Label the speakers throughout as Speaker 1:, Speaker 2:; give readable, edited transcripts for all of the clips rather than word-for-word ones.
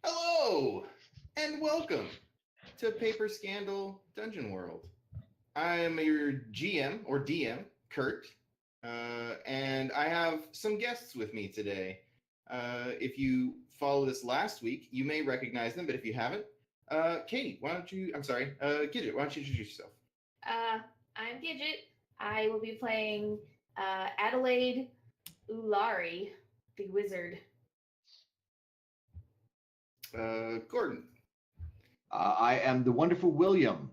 Speaker 1: Hello, and welcome to Paper Scandal Dungeon World. I'm your GM or DM, Kurt, and I have some guests with me today. If you followed us last week, you may recognize them, but if you haven't, Katie, Gidget, why don't you introduce yourself?
Speaker 2: Uh, I'm Gidget. I will be playing Adelaide Ulari, the wizard.
Speaker 1: Gordon.
Speaker 3: I am the wonderful William.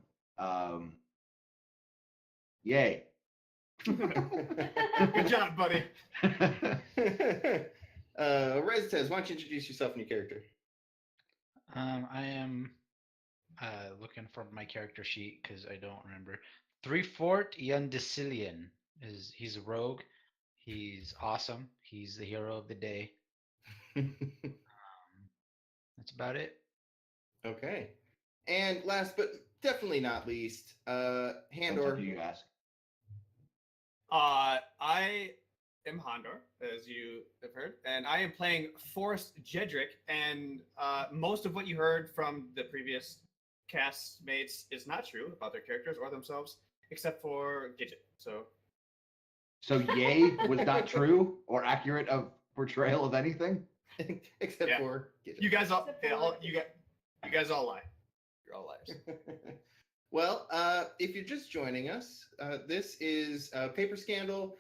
Speaker 3: Yay.
Speaker 4: Good job, buddy.
Speaker 1: Reztez, why don't you introduce yourself and your character?
Speaker 5: I am looking for my character sheet because I don't remember. Threefort Yundicilian he's a rogue. He's awesome. He's the hero of the day. That's about it.
Speaker 1: Okay. And last but definitely not least, Handor.
Speaker 3: Do you ask?
Speaker 4: I am Hondor, as you have heard, and I am playing Forrest Jedrick. And most of what you heard from the previous castmates is not true about their characters or themselves, except for Gidget.
Speaker 3: So yay was not true or accurate of portrayal of anything?
Speaker 1: Except
Speaker 4: Yeah.
Speaker 1: for
Speaker 4: you guys all,
Speaker 2: Except for-
Speaker 4: you guys all lie. You're all liars.
Speaker 1: Well, if you're just joining us, this is Paper Scandal.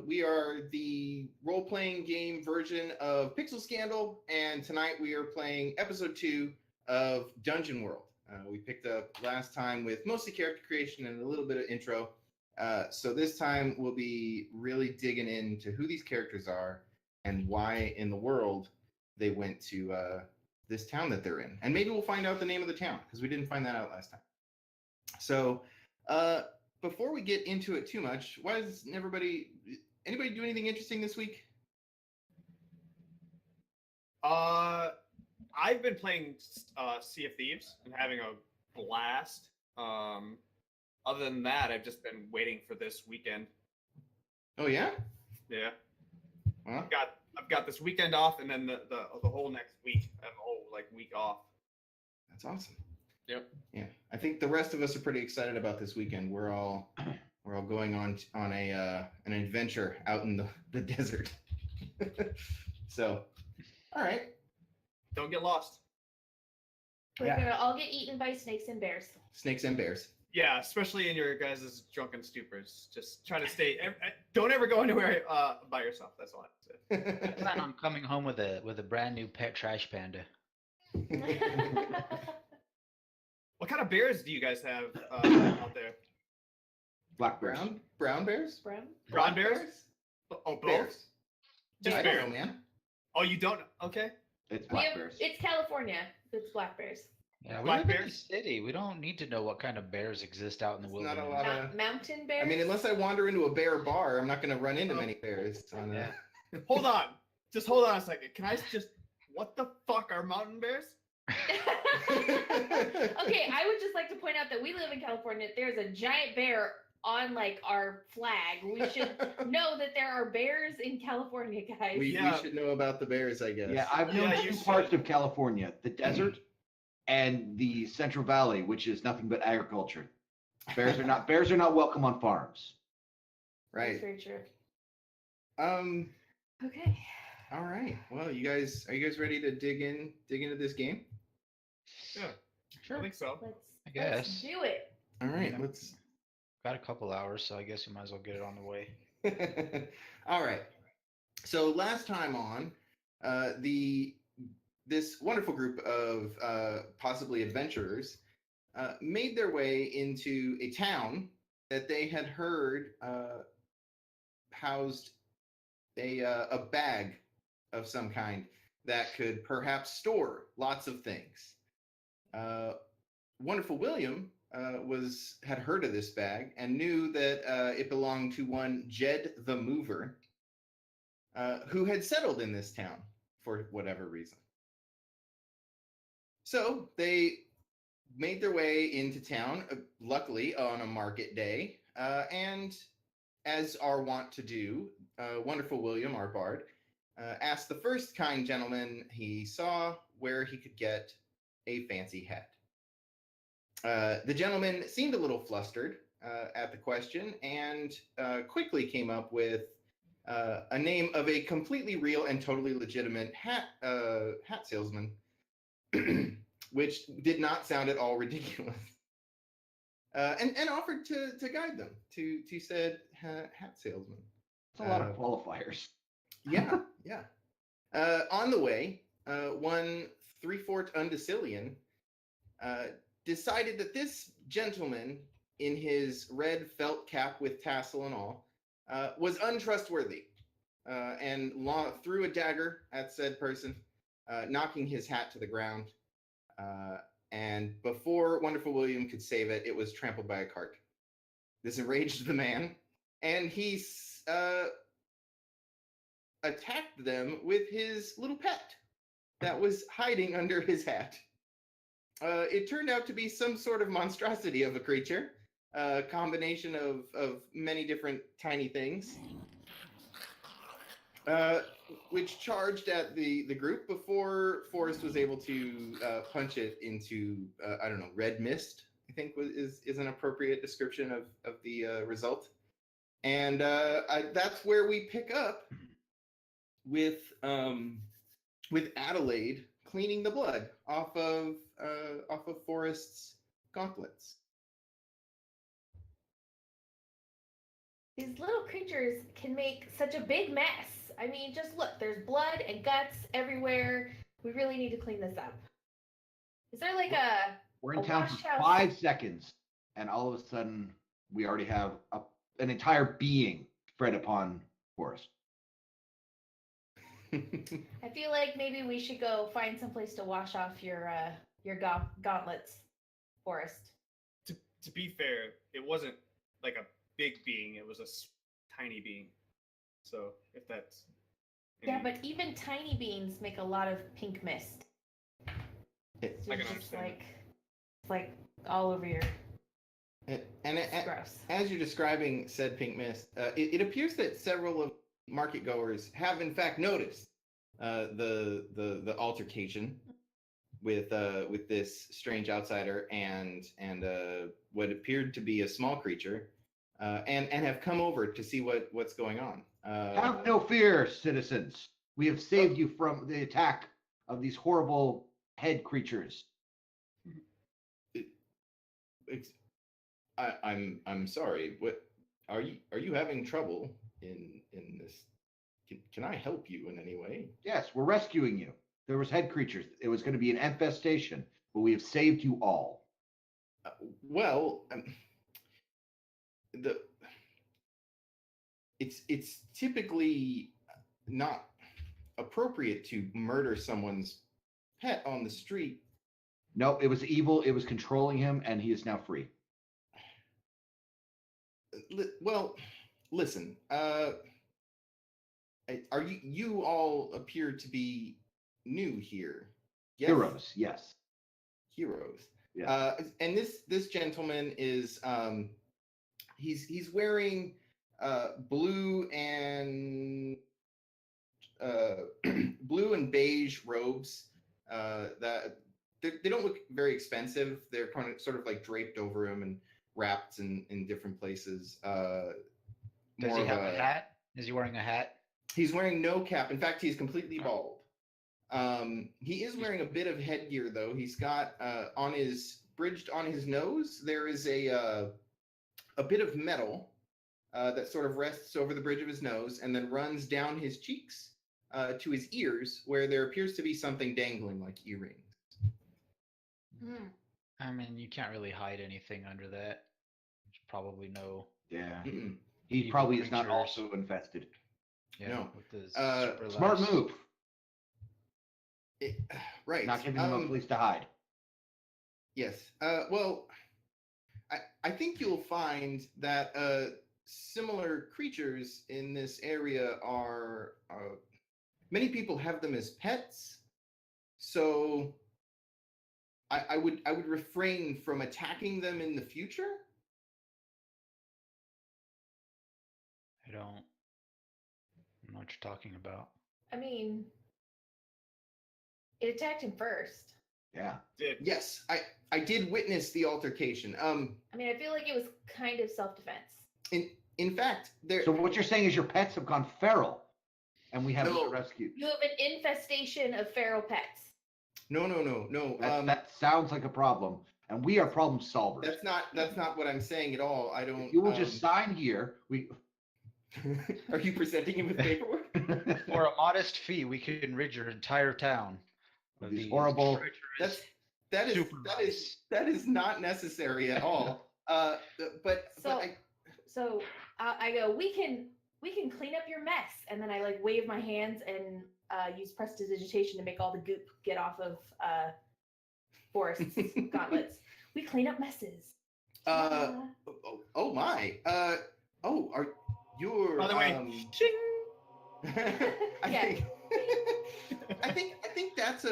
Speaker 1: We are the role-playing game version of Pixel Scandal, and tonight we are playing episode 2 of Dungeon World. We picked up last time with mostly character creation and a little bit of intro. So this time we'll be really digging into who these characters are and why in the world they went to this town that they're in. And maybe we'll find out the name of the town, because we didn't find that out last time. So before we get into it too much, why does anybody do anything interesting this week?
Speaker 4: I've been playing Sea of Thieves and having a blast. Other than that, I've just been waiting for this weekend.
Speaker 1: Oh yeah?
Speaker 4: Yeah,
Speaker 1: Well,
Speaker 4: I've got this weekend off, and then the whole next week, I have a whole week off.
Speaker 1: that's awesome.
Speaker 4: Yep.
Speaker 1: Yeah, I think the rest of us are pretty excited about this weekend. We're all going on a an adventure out in the desert. So, all right.
Speaker 4: Don't get lost.
Speaker 2: We're
Speaker 1: Yeah.
Speaker 2: gonna all get eaten by snakes and bears.
Speaker 1: Snakes and bears.
Speaker 4: Yeah, especially in your guys' drunken stupors. Just try to stay. Don't ever go anywhere by yourself. That's all I have to say.
Speaker 5: I plan on coming home with a brand new pet trash panda.
Speaker 4: What kind of bears do you guys have out there?
Speaker 3: Black bears.
Speaker 1: Brown bears?
Speaker 2: Brown?
Speaker 4: Brown bears? Oh, both.
Speaker 1: Bears?
Speaker 4: Just
Speaker 1: I
Speaker 4: bears.
Speaker 1: don't know, man.
Speaker 4: Oh, you don't? Okay.
Speaker 3: It's
Speaker 2: We
Speaker 3: black
Speaker 2: have,
Speaker 3: bears.
Speaker 2: it's California. It's black bears.
Speaker 5: Yeah, we
Speaker 4: Black
Speaker 5: live in the
Speaker 4: bears?
Speaker 5: city. We don't need to know what kind of bears exist out in the
Speaker 1: It's not
Speaker 5: wilderness.
Speaker 1: a lot of.
Speaker 2: Mountain bears?
Speaker 1: I mean, unless I wander into a bear bar, I'm not going to run into many bears.
Speaker 5: Yeah.
Speaker 4: Hold on. Just hold on a second. Can I just? What the fuck are mountain bears?
Speaker 2: Okay, I would just like to point out that we live in California. There's a giant bear on our flag. We should know that there are bears in California, guys.
Speaker 1: we
Speaker 4: Yeah.
Speaker 1: should know about the bears, I guess.
Speaker 3: Yeah, I've known
Speaker 4: Yeah, you
Speaker 3: two
Speaker 4: should.
Speaker 3: parts of California, the desert and the Central Valley, which is nothing but agriculture. Bears are not welcome on farms.
Speaker 2: That's
Speaker 1: Right.
Speaker 2: very true.
Speaker 1: Okay.
Speaker 2: Okay.
Speaker 1: All right. Well, are you guys ready to dig into this game?
Speaker 4: Yeah,
Speaker 5: Sure.
Speaker 4: I think so.
Speaker 5: I guess.
Speaker 2: Let's do it.
Speaker 1: All right.
Speaker 5: Yeah.
Speaker 1: Let's.
Speaker 5: Got a couple hours, so I guess we might as well get it on the way.
Speaker 1: All right. So last time on, this wonderful group of possibly adventurers made their way into a town that they had heard housed a bag of some kind that could perhaps store lots of things. Wonderful William had heard of this bag and knew that it belonged to one Jed the Mover, who had settled in this town for whatever reason. So they made their way into town, luckily on a market day, and as are wont to do, Wonderful William, our bard, asked the first kind gentleman he saw where he could get a fancy hat. The gentleman seemed a little flustered at the question and quickly came up with a name of a completely real and totally legitimate hat salesman, which did not sound at all ridiculous. And offered to guide them to said hat salesman.
Speaker 3: That's a lot of qualifiers.
Speaker 1: Yeah, yeah. On the way, one 3/4 Undecillion decided that this gentleman in his red felt cap with tassel and all was untrustworthy and threw a dagger at said person, knocking his hat to the ground. And before Wonderful William could save it, it was trampled by a cart. This enraged the man, and he attacked them with his little pet that was hiding under his hat. It turned out to be some sort of monstrosity of a creature, a combination of many different tiny things, which charged at the group before Forrest was able to punch it into, I don't know, red mist, I think is an appropriate description of the result. And that's where we pick up with Adelaide cleaning the blood off of Forrest's gauntlets.
Speaker 2: These little creatures can make such a big mess. I mean, just look, there's blood and guts everywhere. We really need to clean this up. Is there like
Speaker 3: We're in
Speaker 2: a
Speaker 3: town
Speaker 2: wash
Speaker 3: for
Speaker 2: house?
Speaker 3: 5 seconds, and all of a sudden, we already have an entire being spread upon Forrest.
Speaker 2: I feel like maybe we should go find someplace to wash off your gauntlets, Forrest.
Speaker 4: To be fair, it wasn't like a big being; it was a tiny being. So if that's
Speaker 2: Yeah, but even tiny beans make a lot of pink mist.
Speaker 4: I can understand.
Speaker 2: It's like all over your.
Speaker 1: And
Speaker 2: It's gross.
Speaker 1: as you're describing said pink mist, it appears that several of market goers have in fact noticed the altercation with this strange outsider and what appeared to be a small creature, and have come over to see what's going on.
Speaker 3: Have no fear, citizens. We have saved you from the attack of these horrible head creatures.
Speaker 1: I'm sorry. What are you having trouble in this? Can I help you in any way?
Speaker 3: Yes, we're rescuing you. There was head creatures. It was going to be an infestation, but we have saved you all.
Speaker 1: It's typically not appropriate to murder someone's pet on the street.
Speaker 3: No, it was evil. It was controlling him, and he is now free.
Speaker 1: Well, listen. Are you all appear to be new here? Yes?
Speaker 3: Heroes, yes.
Speaker 1: Heroes.
Speaker 3: Yeah.
Speaker 1: And this gentleman is he's wearing blue and blue and beige robes that they don't look very expensive. They're kind of sort of like draped over him and wrapped in different places.
Speaker 5: Does he have a hat? Is he wearing a hat?
Speaker 1: He's wearing no cap. In fact, he's completely bald. He is wearing a bit of headgear, though. He's got bridged on his nose, there is a bit of metal that sort of rests over the bridge of his nose and then runs down his cheeks to his ears, where there appears to be something dangling like earrings.
Speaker 5: I mean, you can't really hide anything under that. There's probably no.
Speaker 3: Yeah.
Speaker 1: Mm-mm.
Speaker 3: He
Speaker 5: Evil
Speaker 3: probably is not
Speaker 5: creatures.
Speaker 3: also infested.
Speaker 5: Yeah,
Speaker 1: No.
Speaker 5: with his
Speaker 3: Smart
Speaker 5: lives.
Speaker 3: move.
Speaker 1: Right.
Speaker 3: Not giving them a place to hide.
Speaker 1: Yes. Well, I think you'll find that similar creatures in this area are many people have them as pets. So I would refrain from attacking them in the future.
Speaker 5: I don't know what you're talking about.
Speaker 2: I mean, It attacked him first.
Speaker 3: Yeah.
Speaker 4: Did
Speaker 1: Yes, I did witness the altercation.
Speaker 2: I mean, I feel like it was kind of self-defense.
Speaker 1: In fact, there.
Speaker 3: So what you're saying is your pets have gone feral, and we haven't
Speaker 1: No.
Speaker 3: rescued.
Speaker 2: You have an infestation of feral pets.
Speaker 1: No.
Speaker 3: That sounds like a problem, and we are problem solvers.
Speaker 1: That's not what I'm saying at all. I don't.
Speaker 3: If you will just sign here, we.
Speaker 1: Are you presenting him with paperwork?
Speaker 5: For a modest fee, we can rid your entire town of
Speaker 3: These
Speaker 5: these
Speaker 3: horrible-
Speaker 5: treacherous
Speaker 1: That is
Speaker 5: super
Speaker 1: that
Speaker 5: mice.
Speaker 1: is that is not necessary at all. But
Speaker 2: So I go, we can clean up your mess, and then I like wave my hands and use prestidigitation to make all the goop get off of Forrest's gauntlets. We clean up messes.
Speaker 1: Oh my. Are you're
Speaker 4: by the way, ching!
Speaker 1: I
Speaker 2: Yeah.
Speaker 1: think I think that's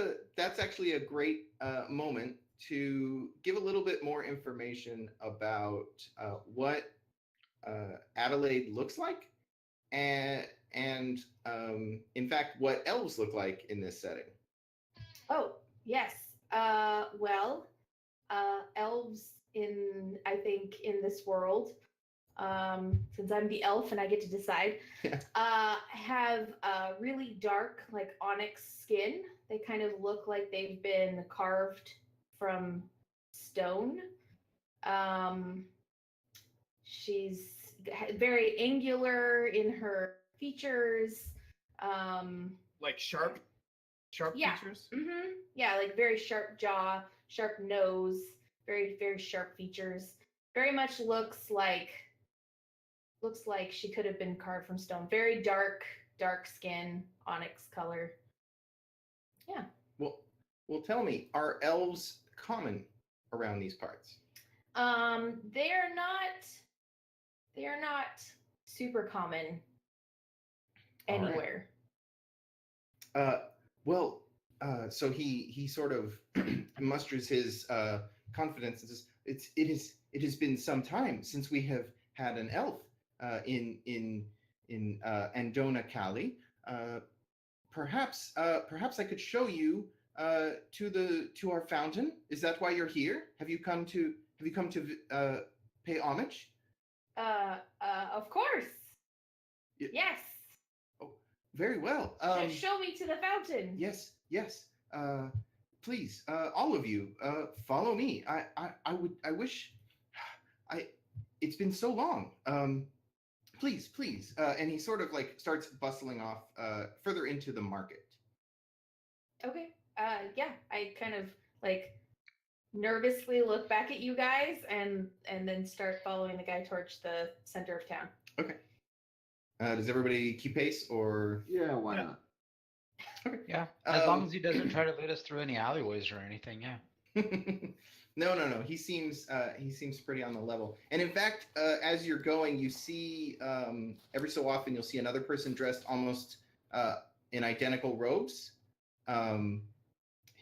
Speaker 1: actually a great moment to give a little bit more information about what Adelaide looks like, and in fact what elves look like in this setting.
Speaker 2: Oh yes. Well, elves I think in this world, since I'm the elf and I get to decide, have really dark, like onyx skin. They kind of look like they've been carved from stone. She's very angular in her features.
Speaker 4: Like sharp
Speaker 2: Yeah.
Speaker 4: features.
Speaker 2: Yeah, like very sharp jaw, sharp nose, very, very sharp features. Very much looks like she could have been carved from stone. Very dark skin, onyx color. Yeah.
Speaker 1: Well, tell me, are elves common around these parts?
Speaker 2: They are not super common
Speaker 1: All right.
Speaker 2: anywhere.
Speaker 1: So he sort of musters his confidence and says, "It has been some time since we have had an elf in Andona Cali. Perhaps I could show you to our fountain. Is that why you're here? Have you come to pay homage?"
Speaker 2: Of course.
Speaker 1: Y-
Speaker 2: Yes.
Speaker 1: Very well.
Speaker 2: Show me to the fountain.
Speaker 1: Yes. Please, all of you, follow me. I wish. It's been so long. Please. And he sort of like starts bustling off further into the market.
Speaker 2: Okay. Yeah. I kind of like nervously look back at you guys and then start following the guy towards the center of town.
Speaker 1: Okay. Does everybody keep pace or?
Speaker 3: Yeah, why
Speaker 4: Yeah.
Speaker 3: not?
Speaker 5: Yeah, as long as he doesn't try to lead us through any alleyways or anything. Yeah.
Speaker 1: No. He seems pretty on the level. And in fact, as you're going, you see every so often you'll see another person dressed almost in identical robes.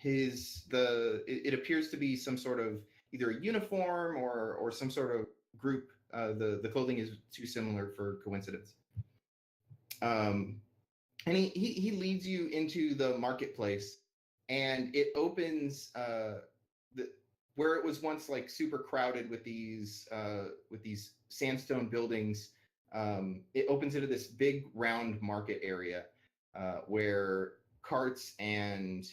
Speaker 1: It appears to be some sort of either a uniform or some sort of group. The clothing is too similar for coincidence. And he leads you into the marketplace, and it opens where it was once like super crowded with these sandstone buildings. It opens into this big round market area where carts and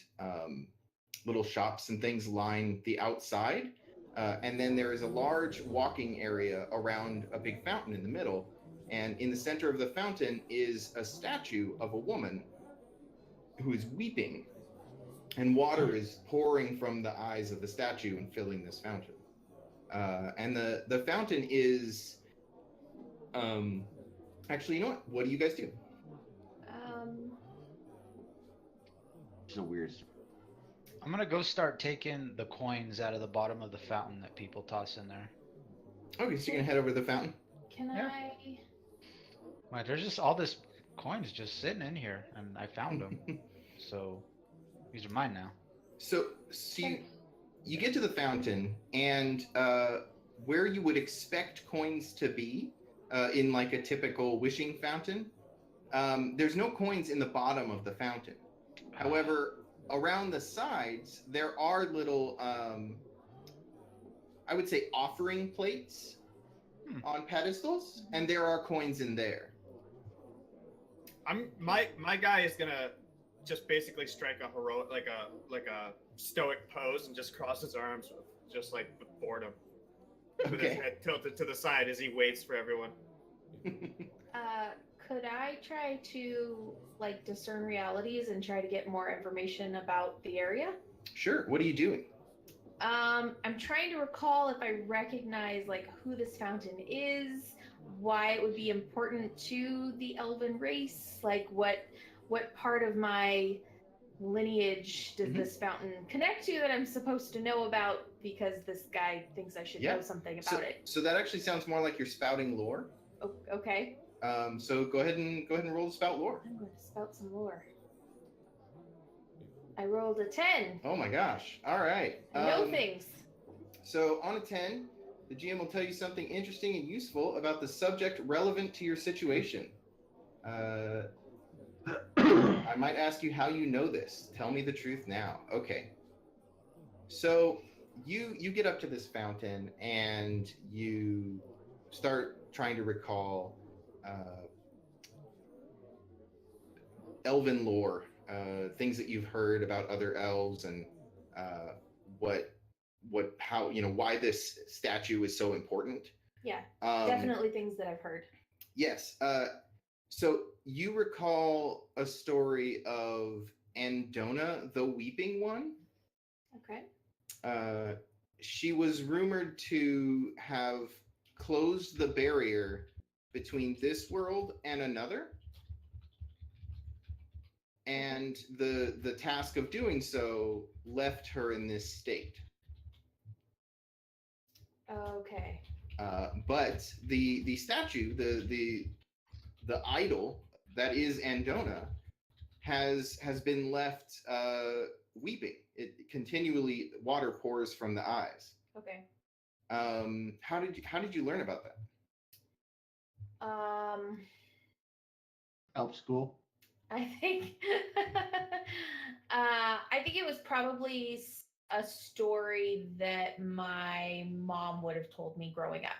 Speaker 1: little shops and things line the outside, and then there is a large walking area around a big fountain in the middle. And in the center of the fountain is a statue of a woman who is weeping, and water is pouring from the eyes of the statue and filling this fountain. And the fountain is, actually, you know what? What do you guys do?
Speaker 3: It's a weird.
Speaker 5: I'm gonna go start taking the coins out of the bottom of the fountain that people toss in there.
Speaker 1: Okay, so you're gonna head over to the fountain.
Speaker 2: Can
Speaker 5: Yeah.
Speaker 2: I?
Speaker 5: Like, there's just all this coins just sitting in here, and I found them. So these are mine now.
Speaker 1: So you get to the fountain, and where you would expect coins to be in like a typical wishing fountain, there's no coins in the bottom of the fountain. However, around the sides, there are little, I would say, offering plates on pedestals, and there are coins in there.
Speaker 4: My guy is gonna just basically strike a heroic, like a stoic pose, and just cross his arms, just like with boredom, with his
Speaker 1: Okay.
Speaker 4: head tilted to the side as he waits for everyone.
Speaker 2: Could I try to like discern realities and try to get more information about the area?
Speaker 1: Sure. What are you doing?
Speaker 2: I'm trying to recall if I recognize like who this fountain is, why it would be important to the elven race, like what part of my lineage does
Speaker 1: Mhm.
Speaker 2: this fountain connect to that I'm supposed to know about because this guy thinks I should
Speaker 1: Yeah.
Speaker 2: know something about it.
Speaker 1: So that actually sounds more like you're spouting lore.
Speaker 2: Okay.
Speaker 1: So go ahead and roll the spout lore.
Speaker 2: I'm going to spout some lore. I rolled a 10.
Speaker 1: Oh my gosh! All right.
Speaker 2: I know things.
Speaker 1: So on a 10, the GM will tell you something interesting and useful about the subject relevant to your situation. I might ask you how you know this. Tell me the truth now. Okay. So you get up to this fountain and you start trying to recall elven lore, things that you've heard about other elves, and how why this statue is so important.
Speaker 2: Yeah, definitely things that I've heard.
Speaker 1: Yes. So you recall a story of Andona, the Weeping One.
Speaker 2: Okay.
Speaker 1: She was rumored to have closed the barrier between this world and another. And the task of doing so left her in this state.
Speaker 2: Okay.
Speaker 1: But the statue, the idol that is Andona, has been left weeping. It continually, water pours from the eyes.
Speaker 2: Okay.
Speaker 1: How did you learn about that?
Speaker 3: Elf school.
Speaker 2: I think it was probably a story that my mom would have told me growing up.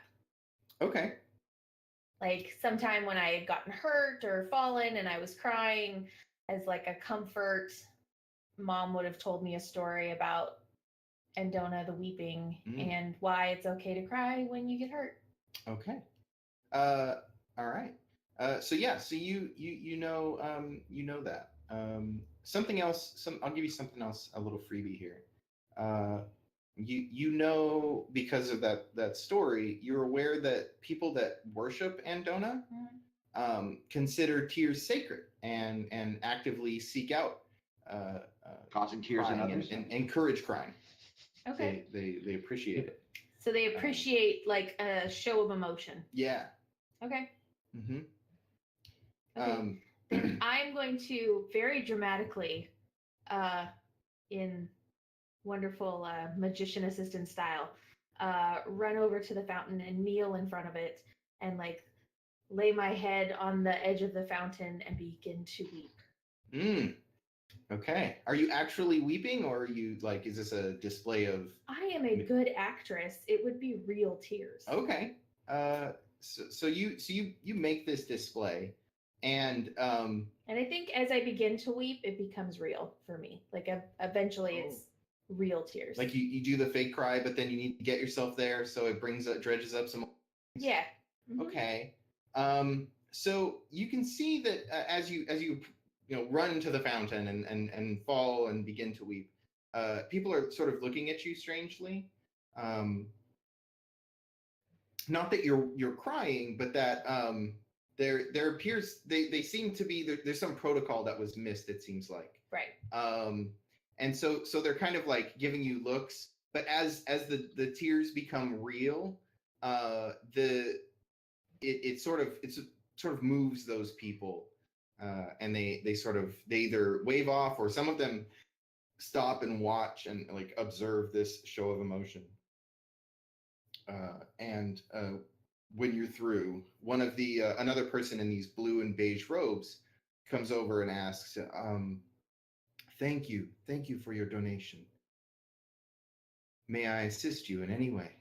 Speaker 1: Okay.
Speaker 2: Like sometime when I had gotten hurt or fallen and I was crying, as like a comfort, mom would have told me a story about Andona the Weeping and why it's okay to cry when you get hurt.
Speaker 1: Okay. All right. So you know that. Something else. I'll give you something else. A little freebie here. You know, because of that story, you're aware that people that worship Andona consider tears sacred and actively seek out
Speaker 3: causing tears in others
Speaker 1: and encourage crying.
Speaker 2: Okay.
Speaker 1: They appreciate it.
Speaker 2: So they appreciate like a show of emotion.
Speaker 1: Yeah.
Speaker 2: Okay.
Speaker 1: Mm-hmm.
Speaker 2: Okay. Then I'm going to very dramatically, in wonderful magician assistant style, run over to the fountain and kneel in front of it and like lay my head on the edge of the fountain and begin to weep.
Speaker 1: Okay. Are you actually weeping, or are you like, is this a display of?
Speaker 2: I am a good actress. It would be real tears.
Speaker 1: Okay. So you make this display, and
Speaker 2: I think as I begin to weep, it becomes real for me. Like eventually, it's real tears.
Speaker 1: like you do the fake cry, but then you need to get yourself there, so it dredges up some.
Speaker 2: Yeah. Mm-hmm.
Speaker 1: Okay. So you can see that as you run to the fountain and fall and begin to weep, people are sort of looking at you strangely. Not that you're crying, but that there appears they seem to be there's some protocol that was missed, it seems like.
Speaker 2: Right.
Speaker 1: And so they're kind of like giving you looks, but as the tears become real, it sort of moves those people, and they either wave off, or some of them stop and watch and like observe this show of emotion. And when you're through, one of the another person in these blue and beige robes comes over and asks, Thank you. Thank you for your donation. May I assist you in any way?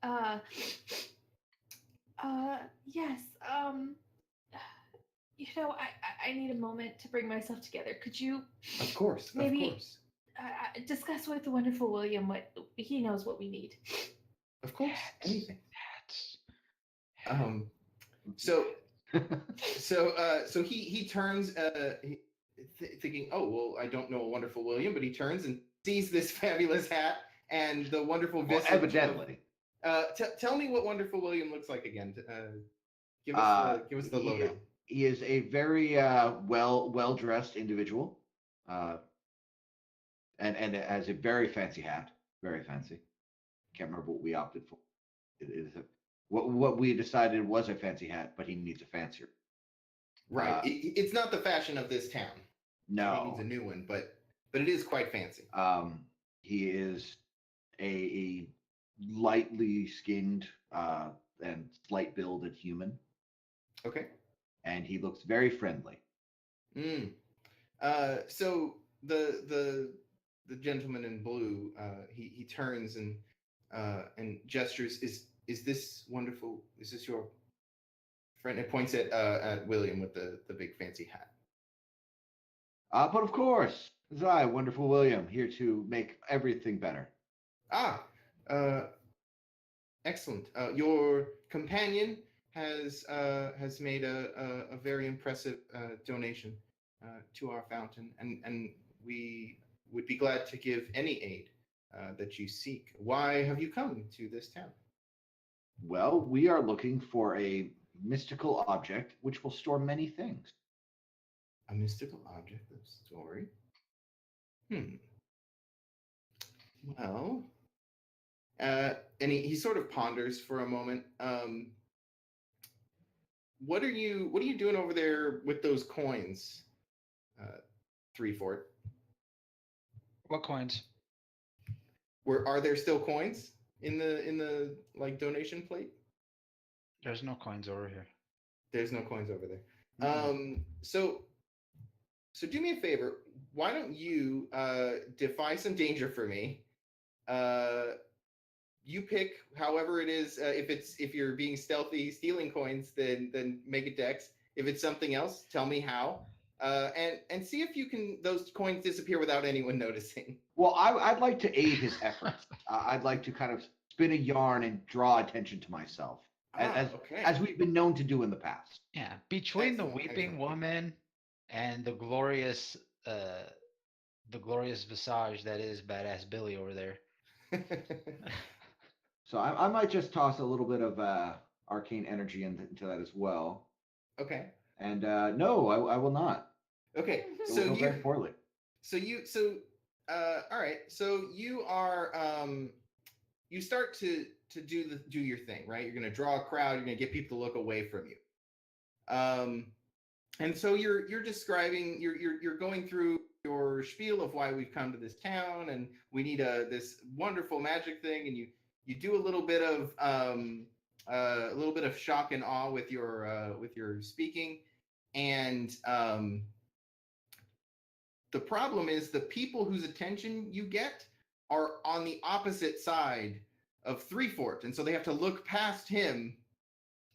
Speaker 2: Uh, yes. I need a moment to bring myself together. Could you
Speaker 1: Of course,
Speaker 2: Maybe-
Speaker 1: of course.
Speaker 2: discuss with the wonderful William what he knows what we need?
Speaker 1: Of course. Anything.
Speaker 5: Hats.
Speaker 1: Um so so he turns thinking, "Oh, well, I don't know a wonderful William," but he turns and sees this fabulous hat and the wonderful
Speaker 3: Well,
Speaker 1: visage.
Speaker 3: evidently.
Speaker 1: Tell me what wonderful William looks like again. Give us the
Speaker 3: He-
Speaker 1: lowdown.
Speaker 3: He is a very well dressed individual, and has a very fancy hat, very fancy. Can't remember what we opted for. It is what we decided was a fancy hat, but he needs a fancier.
Speaker 1: Right. It's not the fashion of this town. So he
Speaker 3: No,
Speaker 1: needs a new one, but it is quite fancy.
Speaker 3: he is a lightly skinned and slight builded human,
Speaker 1: Okay.
Speaker 3: and he looks very friendly.
Speaker 1: Mm. So the gentleman in blue, he turns and gestures. Is this wonderful? Is this your friend? It points at William with the big fancy hat.
Speaker 3: But of course, it's I, wonderful William, here to make everything better.
Speaker 1: Ah, excellent. Your companion has made a very impressive donation to our fountain, and we would be glad to give any aid that you seek. Why have you come to this town?
Speaker 3: Well, we are looking for a mystical object which will store many things.
Speaker 1: A mystical object of story. Well, and he sort of ponders for a moment. What are you doing over there with those coins? Three Fort.
Speaker 5: What coins?
Speaker 1: Are there still coins in the like donation plate?
Speaker 5: There's no coins over here.
Speaker 1: There's no coins over there. So do me a favor. Why don't you defy some danger for me? You pick however it is. If you're being stealthy, stealing coins, then make a dex. If it's something else, tell me how. And see if you can those coins disappear without anyone noticing.
Speaker 3: Well, I'd like to aid his efforts. I'd like to kind of spin a yarn and draw attention to myself,
Speaker 1: Okay.
Speaker 3: as we've been known to do in the past.
Speaker 5: Yeah, between the
Speaker 1: Excellent,
Speaker 5: weeping
Speaker 1: excellent.
Speaker 5: woman and the glorious visage that is badass Billy over there.
Speaker 3: So I might just toss a little bit of arcane energy into that as well.
Speaker 1: Okay.
Speaker 3: And no, I will not.
Speaker 1: Okay.
Speaker 3: It will
Speaker 1: So
Speaker 3: go
Speaker 1: you
Speaker 3: very poorly.
Speaker 1: all right. So you are you start to do your thing, right? You're gonna draw a crowd, you're gonna get people to look away from you. And so you're describing you're going through your spiel of why we've come to this town and we need this wonderful magic thing, and you do a little bit of shock and awe with your speaking, and the problem is the people whose attention you get are on the opposite side of Three Fort, and so they have to look past him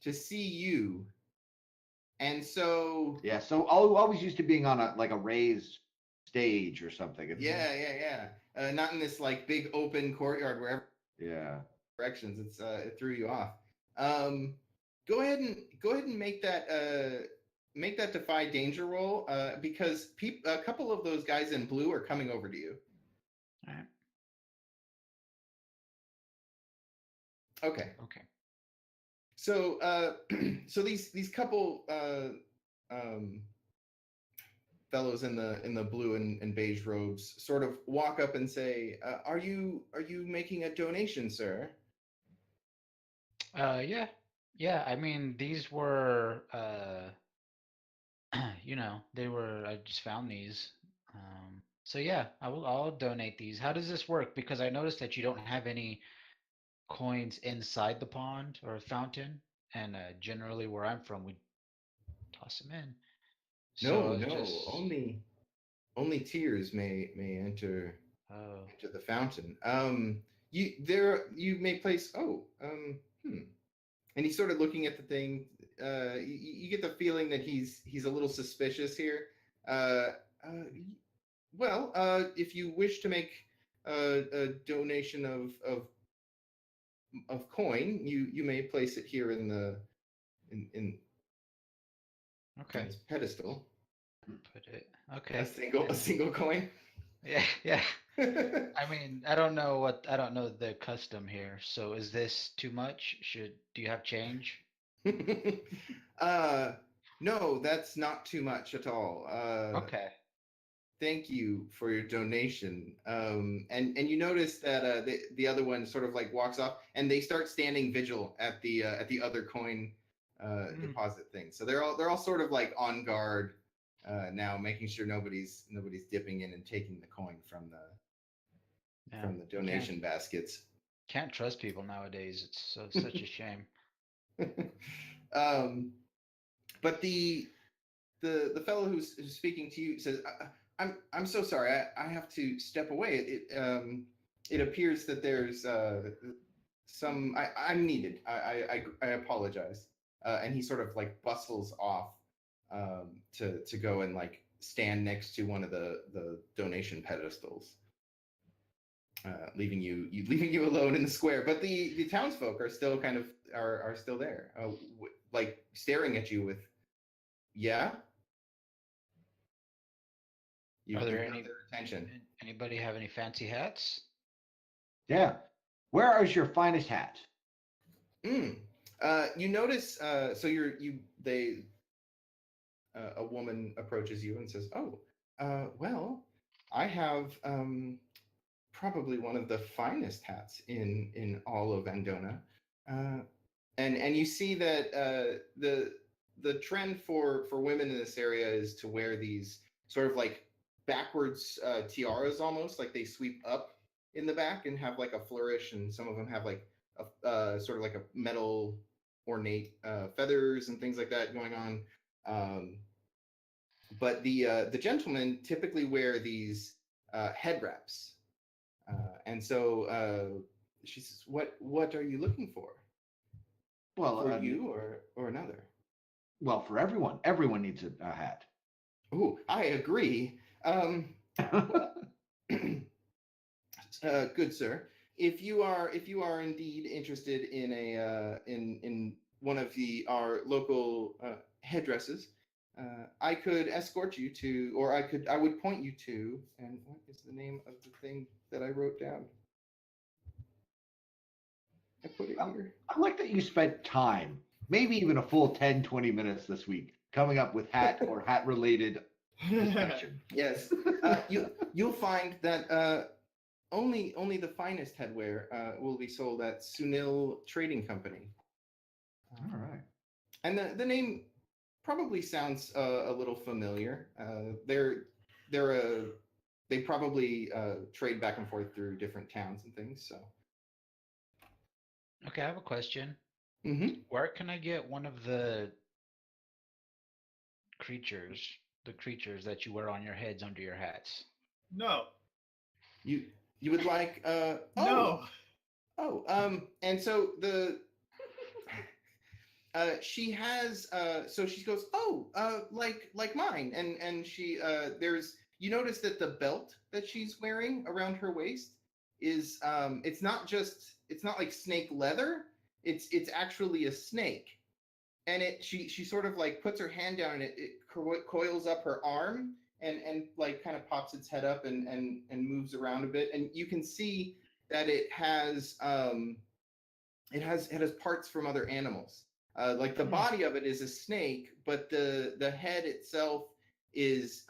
Speaker 1: to see you. And so
Speaker 3: Yeah. So always used to being on a raised stage or something.
Speaker 1: yeah. Not in this like big open courtyard where
Speaker 3: Yeah.
Speaker 1: directions. It threw you off. Go ahead and make that defy danger roll because a couple of those guys in blue are coming over to you.
Speaker 5: All right.
Speaker 1: Okay.
Speaker 5: Okay.
Speaker 1: So so these couple fellows in the blue and beige robes sort of walk up and say, are you making a donation, sir?
Speaker 5: Yeah. I mean, these were, I just found these. So yeah, I'll donate these. How does this work? Because I noticed that you don't have any coins inside the pond or fountain, and generally where I'm from, we toss them in.
Speaker 1: No,
Speaker 5: So
Speaker 1: only only tears may enter
Speaker 5: Oh.
Speaker 1: into the fountain. You may place. And he's sort of looking at the thing. You get the feeling that he's a little suspicious here. Uh, uh, if you wish to make a donation of coin, you may place it here in in
Speaker 5: Okay.
Speaker 1: this pedestal.
Speaker 5: Put it. Okay.
Speaker 1: A single coin.
Speaker 5: Yeah, yeah. I mean, I don't know the custom here. So is this too much? Do you have change?
Speaker 1: No, that's not too much at all.
Speaker 5: Okay.
Speaker 1: Thank you for your donation. And you notice that the other one sort of like walks off, and they start standing vigil at the other coin deposit thing. So they're all sort of like on guard now, making sure nobody's dipping in and taking the coin from
Speaker 5: Yeah.
Speaker 1: the donation baskets.
Speaker 5: Can't trust people nowadays. It's such a shame.
Speaker 1: But the fellow who's speaking to you says, I'm so sorry. I have to step away. It appears that there's some. I'm needed. I apologize." And he sort of like bustles off to go and like stand next to one of the donation pedestals, leaving you alone in the square. But the townsfolk are still kind of are still there, like staring at you with, yeah.
Speaker 5: Are there
Speaker 1: got
Speaker 5: any
Speaker 1: their attention?
Speaker 5: Anybody have any fancy hats?
Speaker 3: Yeah. Where is your finest hat?
Speaker 1: You notice. So a woman approaches you and says, "Oh, well, I have probably one of the finest hats in all of Andona." And you see that the trend for women in this area is to wear these sort of like backwards tiaras, almost like they sweep up in the back and have like a flourish, and some of them have like a sort of like a metal ornate feathers and things like that going on. But the gentlemen typically wear these head wraps, and so she says, "What are you looking for?
Speaker 3: Well,
Speaker 1: For you or another?"
Speaker 3: Well, for everyone. Everyone needs a hat.
Speaker 1: Oh, I agree. Good sir. If you are indeed interested in in one of our local headdresses, I could escort you to, or I would point you to. And what is the name of the thing that I wrote down? I put it here.
Speaker 3: I like that you spent time, maybe even a full 10, 20 minutes this week, coming up with hat or hat related discussion.
Speaker 1: Yes, you'll find that only the finest headwear will be sold at Sunil Trading Company.
Speaker 3: All right.
Speaker 1: And the name probably sounds a little familiar. They probably trade back and forth through different towns and things. So.
Speaker 5: Okay, I have a question.
Speaker 1: Mm-hmm.
Speaker 5: Where can I get one of the creatures that you wear on your heads under your hats?
Speaker 4: No.
Speaker 1: You would like
Speaker 4: No.
Speaker 1: And so she has so she goes, like mine, and she there's, you notice that the belt that she's wearing around her waist is it's not like snake leather, it's actually a snake, and she sort of like puts her hand down and it coils up her arm and like kind of pops its head up and moves around a bit, and you can see that it has parts from other animals. Like the body of it is a snake, but the head itself is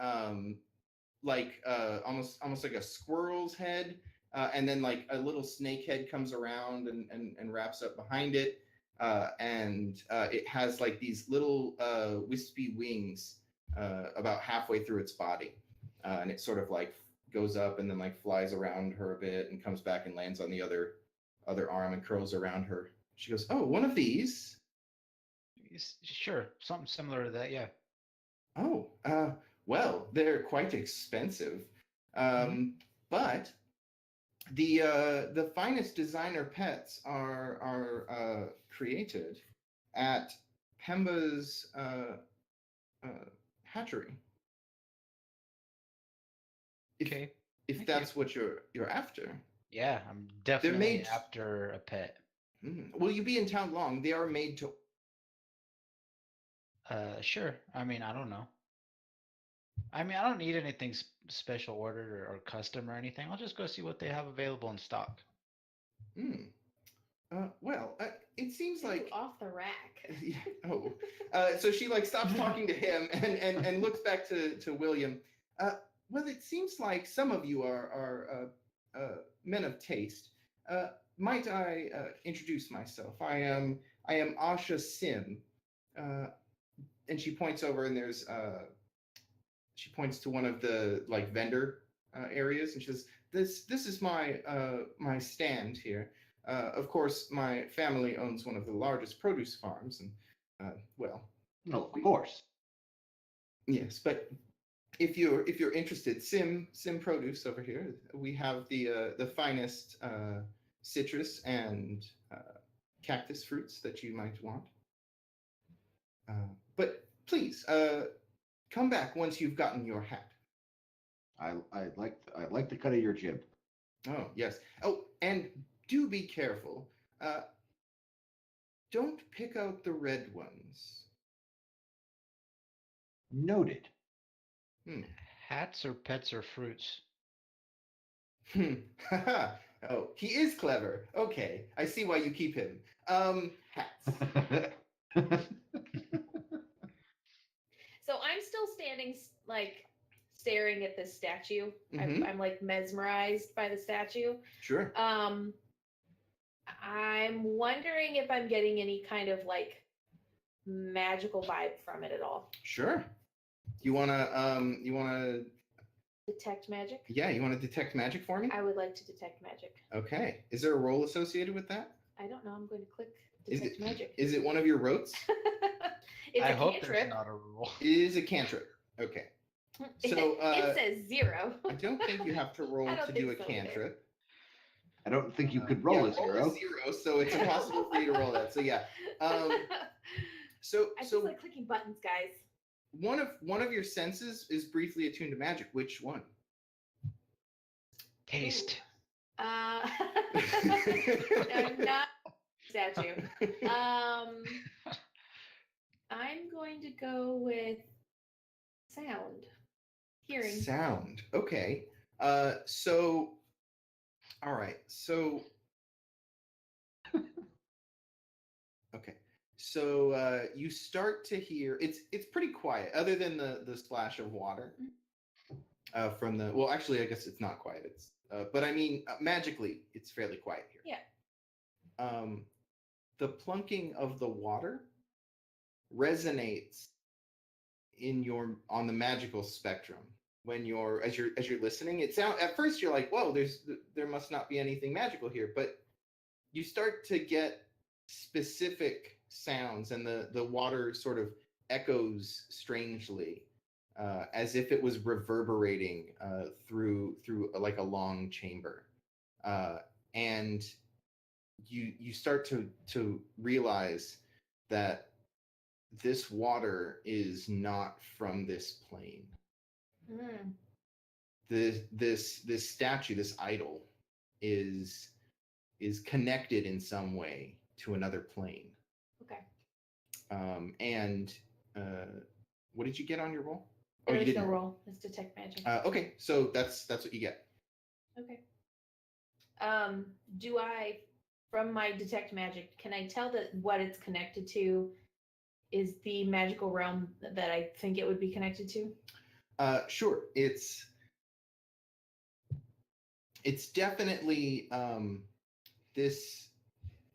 Speaker 1: like almost like a squirrel's head, and then like a little snake head comes around and wraps up behind it, and it has like these little wispy wings about halfway through its body, and it sort of like goes up and then like flies around her a bit and comes back and lands on the other arm and curls around her. She goes, "Oh, one of these."
Speaker 5: Sure, something similar to that, yeah.
Speaker 1: Oh, Well, they're quite expensive, but the finest designer pets are created at Pemba's hatchery.
Speaker 5: Okay.
Speaker 1: If
Speaker 5: Thank
Speaker 1: that's what you're after.
Speaker 5: Yeah, I'm definitely
Speaker 1: made-
Speaker 5: after a pet.
Speaker 1: Will you be in town long? They are made to.
Speaker 5: Sure. I mean, I don't know. I mean, I don't need anything special ordered or custom or anything. I'll just go see what they have available in stock.
Speaker 1: Well, it seems
Speaker 2: Ooh,
Speaker 1: like.
Speaker 2: off the rack.
Speaker 1: Yeah, oh, so she like stops talking to him and looks back to William. Well, it seems like some of you are men of taste. Might I introduce myself? I am Asha Sim, and she points over and there's she points to one of the like vendor areas and she says, "This is my my stand here. Of course, my family owns one of the largest produce farms, and well,
Speaker 3: No, of course.
Speaker 1: yes. But if you're interested, Sim Produce over here, we have the finest citrus and cactus fruits that you might want. But please, come back once you've gotten your hat.
Speaker 3: I like the cut of your jib.
Speaker 1: Oh yes. Oh, and do be careful. Don't pick out the red ones.
Speaker 3: Noted.
Speaker 5: Hats or pets or fruits?
Speaker 1: Oh, he is clever. Okay, I see why you keep him. Hats.
Speaker 2: So I'm still standing, like, staring at this statue.
Speaker 1: Mhm.
Speaker 2: I'm like mesmerized by the statue.
Speaker 1: Sure.
Speaker 2: I'm wondering if I'm getting any kind of like magical vibe from it at all.
Speaker 1: Sure. You wanna
Speaker 2: Detect magic?
Speaker 1: yeah, you wanna detect magic for me?
Speaker 2: I would like to detect magic.
Speaker 1: Okay. Is there a roll associated with that?
Speaker 2: I don't know. I'm going to click
Speaker 1: Is
Speaker 2: detect
Speaker 1: it
Speaker 2: magic.
Speaker 1: is it one of your rotes?
Speaker 2: It's
Speaker 5: I
Speaker 2: a
Speaker 5: hope
Speaker 2: cantrip.
Speaker 5: there's not a rule.
Speaker 1: It is a cantrip. Okay. So
Speaker 2: It says 0.
Speaker 1: I don't think you have to roll
Speaker 2: I don't
Speaker 1: to do a
Speaker 2: think so either.
Speaker 1: cantrip.
Speaker 3: I don't think you could roll
Speaker 1: Yeah,
Speaker 3: a zero.
Speaker 1: Roll a 0, so it's impossible for you to roll that. So yeah. So
Speaker 2: I just
Speaker 1: so
Speaker 2: like clicking buttons, guys.
Speaker 1: one of your senses is briefly attuned to magic. Which one?
Speaker 5: Taste.
Speaker 2: I'm not statue. I'm going to go with sound. Hearing.
Speaker 1: Sound. Okay. So all right. So okay. So you start to hear it's pretty quiet, other than the splash of water from the. Well, actually, I guess it's not quiet. It's but I mean, magically, it's fairly quiet here.
Speaker 2: Yeah.
Speaker 1: The plunking of the water resonates on the magical spectrum when as you're listening. It sound at first you're like, whoa, there must not be anything magical here, but you start to get specific sounds, and the water sort of echoes strangely, as if it was reverberating through like a long chamber, and you start to realize that this water is not from this plane.
Speaker 2: Mm.
Speaker 1: This statue, this idol, is connected in some way to another plane.
Speaker 2: Okay.
Speaker 1: And what did you get on your roll? Oh,
Speaker 2: There
Speaker 1: you
Speaker 2: is no
Speaker 1: didn't
Speaker 2: roll. It's detect magic.
Speaker 1: Okay, so that's what you get.
Speaker 2: Okay. Do I, from my detect magic, can I tell that what it's connected to is the magical realm that I think it would be connected to?
Speaker 1: Sure. It's definitely this.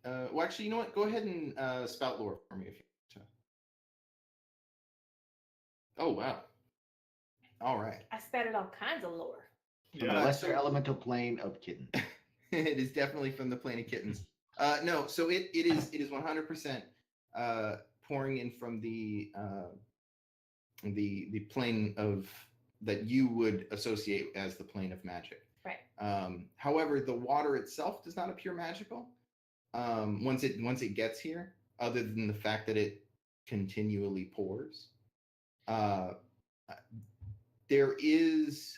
Speaker 1: Well, actually, you know what? Go ahead and spout lore for me if you want to. Oh wow! All right.
Speaker 2: I spattered all kinds of lore.
Speaker 3: From the lesser elemental plane of kitten.
Speaker 1: It is definitely from the plane of kittens. No, so it is 100% pouring in from the the plane of that you would associate as the plane of magic.
Speaker 2: Right.
Speaker 1: However, the water itself does not appear magical once it gets here, other than the fact that it continually pours. There is,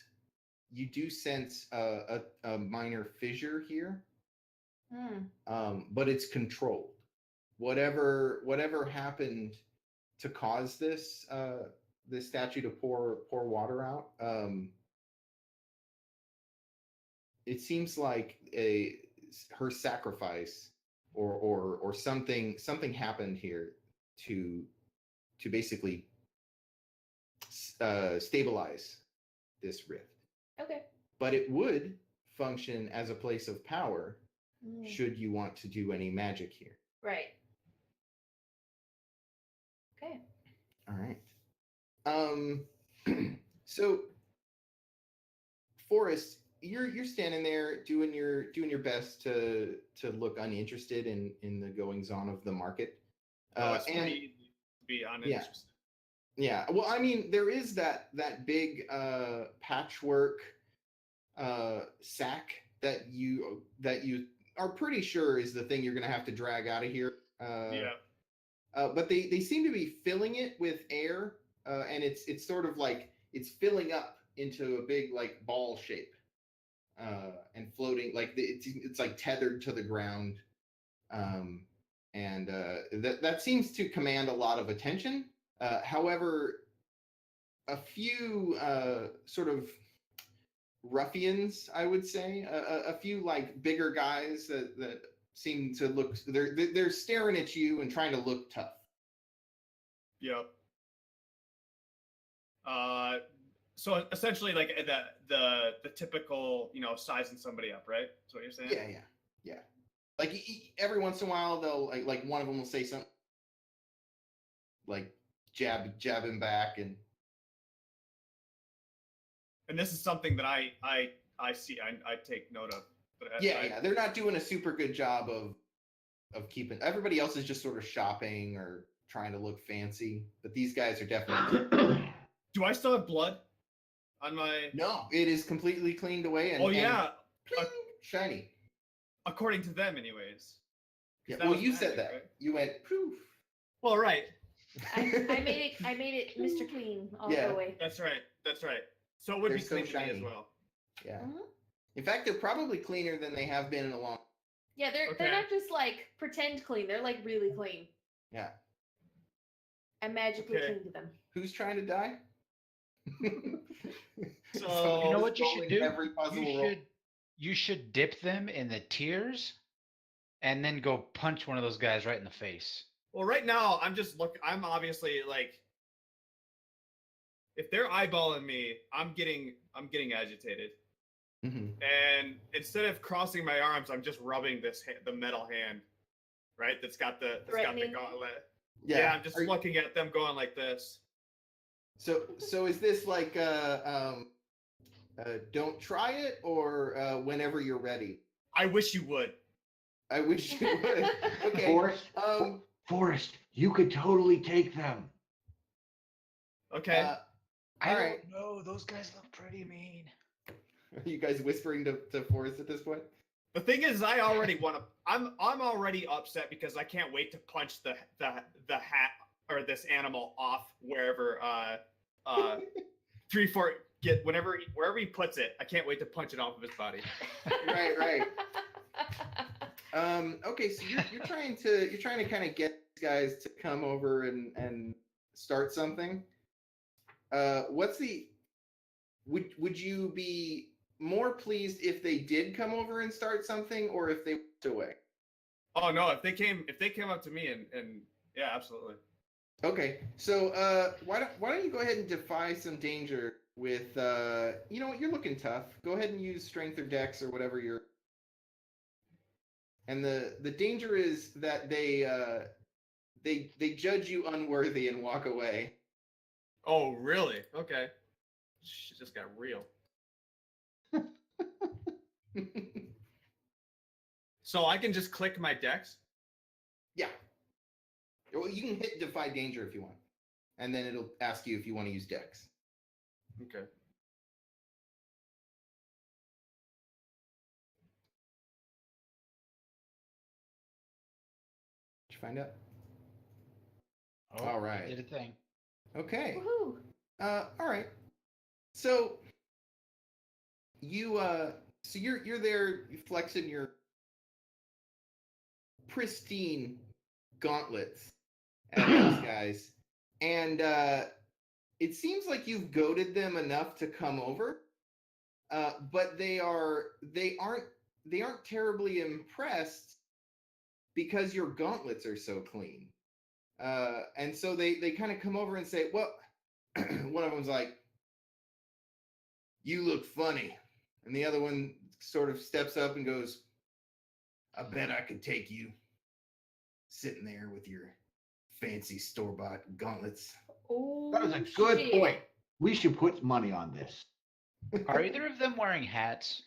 Speaker 1: you do sense a minor fissure here, but it's controlled. Whatever happened to cause this statue to pour water out, it seems like her sacrifice or something happened here to basically stabilize this rift.
Speaker 2: Okay.
Speaker 1: But it would function as a place of power should you want to do any magic here.
Speaker 2: Right. Okay.
Speaker 1: All right. So Forrest, you're standing there doing your best to look uninterested in the goings on of the market.
Speaker 4: It's pretty easy to be uninterested.
Speaker 1: Yeah. Well, I mean, there is that big patchwork sack that you are pretty sure is the thing you're going to have to drag out of here. But they seem to be filling it with air, and it's sort of like it's filling up into a big like ball shape, and floating like it's like tethered to the ground, and that seems to command a lot of attention. However, a few sort of ruffians, I would say, a few like bigger guys that seem to look, they're staring at you and trying to look tough.
Speaker 4: Yep. So essentially, like the typical, sizing somebody up, right? That's what you're saying.
Speaker 1: Yeah. Like every once in a while, they'll like one of them will say something, like jab him back, and
Speaker 4: this is something that I see. I take note of. But
Speaker 1: yeah, they're not doing a super good job of keeping. Everybody else is just sort of shopping or trying to look fancy, but these guys are definitely.
Speaker 4: Do I still have blood on my?
Speaker 1: No, it is completely cleaned away and pling, shiny.
Speaker 4: According to them, anyways.
Speaker 1: Yeah. Well, you said that. Right? You went poof.
Speaker 4: Well, right.
Speaker 2: I made it Mr. Clean all the way.
Speaker 4: That's right. So it would be clean to me as well.
Speaker 1: Yeah. Mm-hmm. In fact, they're probably cleaner than they have been in a long.
Speaker 2: Yeah, they're not just like pretend clean. They're like really clean.
Speaker 1: Yeah.
Speaker 2: I magically cleaned them.
Speaker 1: Who's trying to die?
Speaker 5: So you know what you should do? You should dip them in the tears, and then go punch one of those guys right in the face.
Speaker 4: Well, right now I'm obviously like, if they're eyeballing me, I'm getting agitated.
Speaker 1: Mm-hmm.
Speaker 4: And instead of crossing my arms, I'm just rubbing the metal hand, right? That's got the gauntlet. Yeah, I'm just looking at them going like this.
Speaker 1: So is this like don't try it, or whenever you're ready?
Speaker 4: I wish you would.
Speaker 1: I wish you would. Okay.
Speaker 3: Forrest, you could totally take them.
Speaker 4: Okay.
Speaker 5: I don't know. Those guys look pretty mean.
Speaker 1: Are you guys whispering to Forrest at this point?
Speaker 4: The thing is, I already want to. I'm already upset because I can't wait to punch the hat or this animal off wherever 3-4 get wherever he puts it. I can't wait to punch it off of his body.
Speaker 1: Right. Okay, so you're trying to kind of get these guys to come over and start something. Would you be more pleased if they did come over and start something, or if they went away?
Speaker 4: Oh no, if they came up to me and yeah, absolutely.
Speaker 1: Okay, so why don't you go ahead and defy some danger with you know what, you're looking tough. Go ahead and use strength or dex or whatever you're. And the danger is that they judge you unworthy and walk away.
Speaker 4: Oh really? Okay. Shit just got real. So I can just click my dex?
Speaker 1: Yeah. Well, you can hit defy danger if you want. and then it'll ask you if you want to use Dex.
Speaker 4: Okay.
Speaker 1: Did you find out?
Speaker 5: Oh,
Speaker 1: All
Speaker 5: it
Speaker 1: right.
Speaker 5: Did a thing.
Speaker 1: Okay.
Speaker 2: Woohoo!
Speaker 1: All right. So you're there, you flexing your pristine gauntlets at those guys, and it seems like you've goaded them enough to come over, but they aren't terribly impressed because your gauntlets are so clean, and so they kind of come over and say, well, one of them's like, "You look funny," and the other one sort of steps up and goes, "I bet I could take you sitting there with your fancy store-bought gauntlets."
Speaker 2: Oh,
Speaker 3: That was a good
Speaker 2: shit.
Speaker 3: point. We should put money on this.
Speaker 5: Are either of them wearing hats?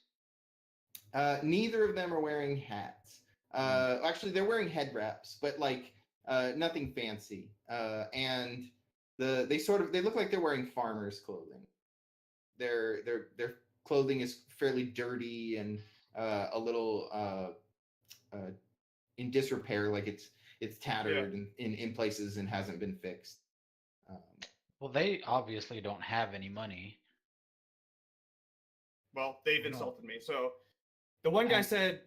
Speaker 1: Neither of them are wearing hats. Actually, they're wearing head wraps, but like nothing fancy. And they look like they're wearing farmers' clothing. Their clothing is fairly dirty and a little in disrepair, like it's tattered in places and hasn't been fixed.
Speaker 5: Well, they obviously don't have any money.
Speaker 4: Well, they've
Speaker 5: No.
Speaker 4: insulted me. So the one guy
Speaker 5: And-
Speaker 4: said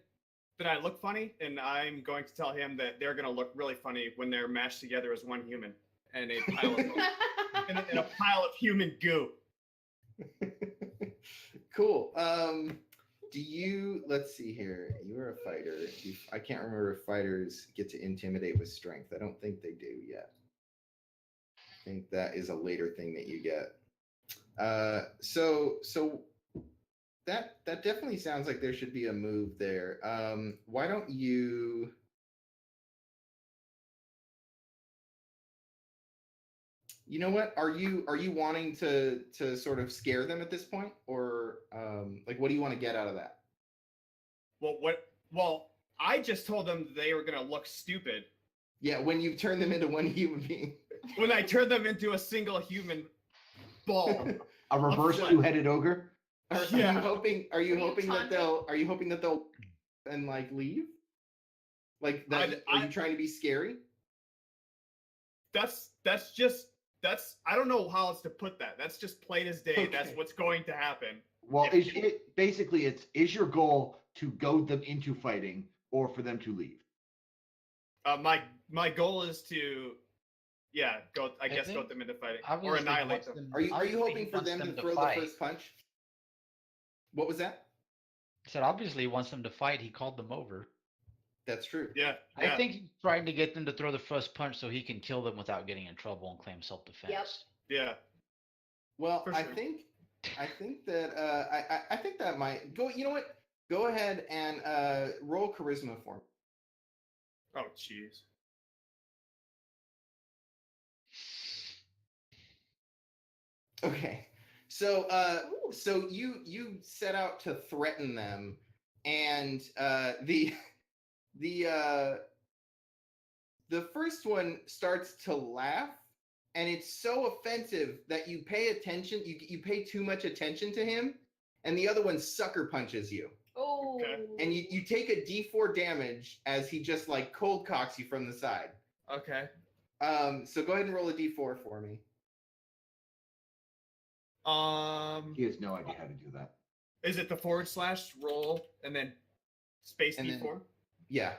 Speaker 4: that I look funny, and I'm going to tell him that they're going to look really funny when they're mashed together as one human and a pile of in a pile of human goo.
Speaker 1: Cool. Let's see here. You are a fighter. I can't remember if fighters get to intimidate with strength. I don't think they do yet. I think that is a later thing that you get. So that definitely sounds like there should be a move there. Why don't you? You know what? Are you wanting to sort of scare them at this point, or like what do you want to get out of that?
Speaker 4: Well, I just told them they were going to look stupid
Speaker 1: Yeah, when you turn them into one human being.
Speaker 4: when I turned them into a single human ball.
Speaker 3: A reverse
Speaker 4: fine.
Speaker 3: two-headed ogre.
Speaker 1: Are
Speaker 4: Yeah.
Speaker 1: you hoping? Are you
Speaker 2: Are you
Speaker 1: hoping that
Speaker 2: taunting?
Speaker 1: Are you hoping that they'll and like leave? Like that? Are you trying to be scary?
Speaker 4: That's I don't know how else to put that. That's just plain as day. That's
Speaker 1: Okay.
Speaker 4: what's going to happen.
Speaker 3: Well,
Speaker 4: Yeah.
Speaker 3: basically is your goal to goad them into fighting or for them to leave?
Speaker 4: My goal is to go
Speaker 5: think
Speaker 4: goat them into fighting or
Speaker 5: Obviously, he
Speaker 4: annihilate
Speaker 5: wants
Speaker 4: them.
Speaker 1: Are you
Speaker 5: obviously he
Speaker 1: hoping for
Speaker 5: wants
Speaker 1: them to
Speaker 5: to
Speaker 1: throw
Speaker 5: fight.
Speaker 1: the first punch? What was that?
Speaker 5: He said obviously he wants them to fight. He called them over.
Speaker 1: That's true.
Speaker 4: Yeah.
Speaker 5: I think he's trying to get them to throw the first punch so he can kill them without getting in trouble and claim self-defense.
Speaker 2: Yep.
Speaker 4: Yeah.
Speaker 1: Well,
Speaker 4: For
Speaker 1: I
Speaker 4: sure.
Speaker 1: think that I think that might go. You know what? Go ahead and roll charisma for me.
Speaker 4: Oh jeez.
Speaker 1: Okay. So
Speaker 2: Ooh.
Speaker 1: so you set out to threaten them, and the first one starts to laugh, and it's so offensive that you pay attention. You pay too much attention to him, and the other one sucker punches you,
Speaker 2: Oh.
Speaker 4: Okay.
Speaker 1: and you take a D4 damage as he just like cold cocks you from the side.
Speaker 4: Okay.
Speaker 1: So go ahead and roll a D4 for me.
Speaker 3: He has no idea how to do that.
Speaker 4: Is it the / roll and then space
Speaker 1: And then-
Speaker 4: D4?
Speaker 1: Yeah.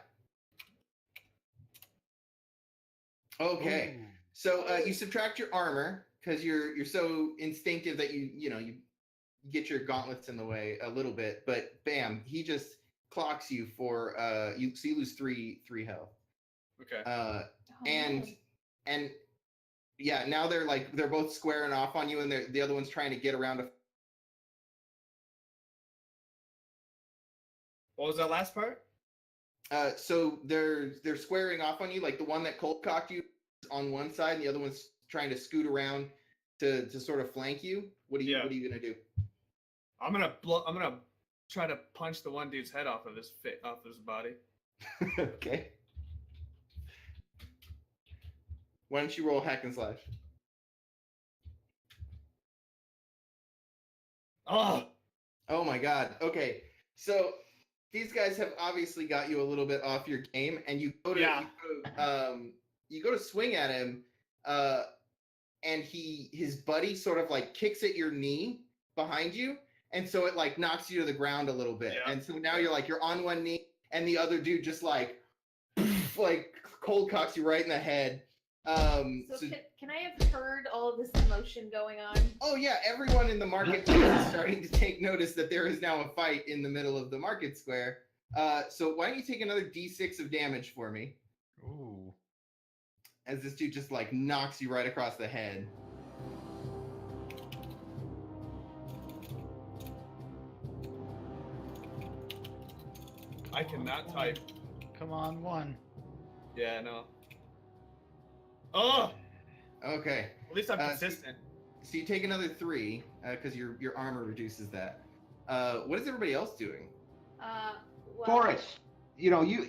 Speaker 1: Okay.
Speaker 5: Ooh.
Speaker 1: So you subtract your armor because you're so instinctive that you get your gauntlets in the way a little bit, but bam, he just clocks you for you lose three health.
Speaker 4: Okay.
Speaker 2: Oh,
Speaker 1: And
Speaker 2: man.
Speaker 1: and yeah, now they're both squaring off on you, and the other one's trying to get around to.
Speaker 4: What was that last part?
Speaker 1: So they're squaring off on you, like the one that cold cocked you is on one side, and the other one's trying to scoot around to sort of flank you. What are you gonna do?
Speaker 4: I'm gonna try to punch the one dude's head off of his body.
Speaker 1: Okay. Why don't you roll hack and slash?
Speaker 4: Oh,
Speaker 1: Oh my god. Okay. So these guys have obviously got you a little bit off your game, and
Speaker 4: Yeah.
Speaker 1: you go to swing at him, uh, and his buddy sort of like kicks at your knee behind you, and so it like knocks you to the ground a little bit.
Speaker 4: Yeah.
Speaker 1: And so now you're on one knee, and the other dude just like like cold cocks you right in the head.
Speaker 2: So can I have heard all of this commotion going on?
Speaker 1: Oh yeah, everyone in the marketplace is starting to take notice that there is now a fight in the middle of the market square. So why don't you take another d6 of damage for me,
Speaker 5: Ooh.
Speaker 1: as this dude just like knocks you right across the head.
Speaker 4: I cannot type.
Speaker 5: Come on, one.
Speaker 4: Yeah, no. Oh,
Speaker 1: Okay,
Speaker 4: at least I'm
Speaker 1: so-
Speaker 4: consistent.
Speaker 1: so you take another 3 because your armor reduces that. What is everybody else doing?
Speaker 2: Well,
Speaker 3: Forrest,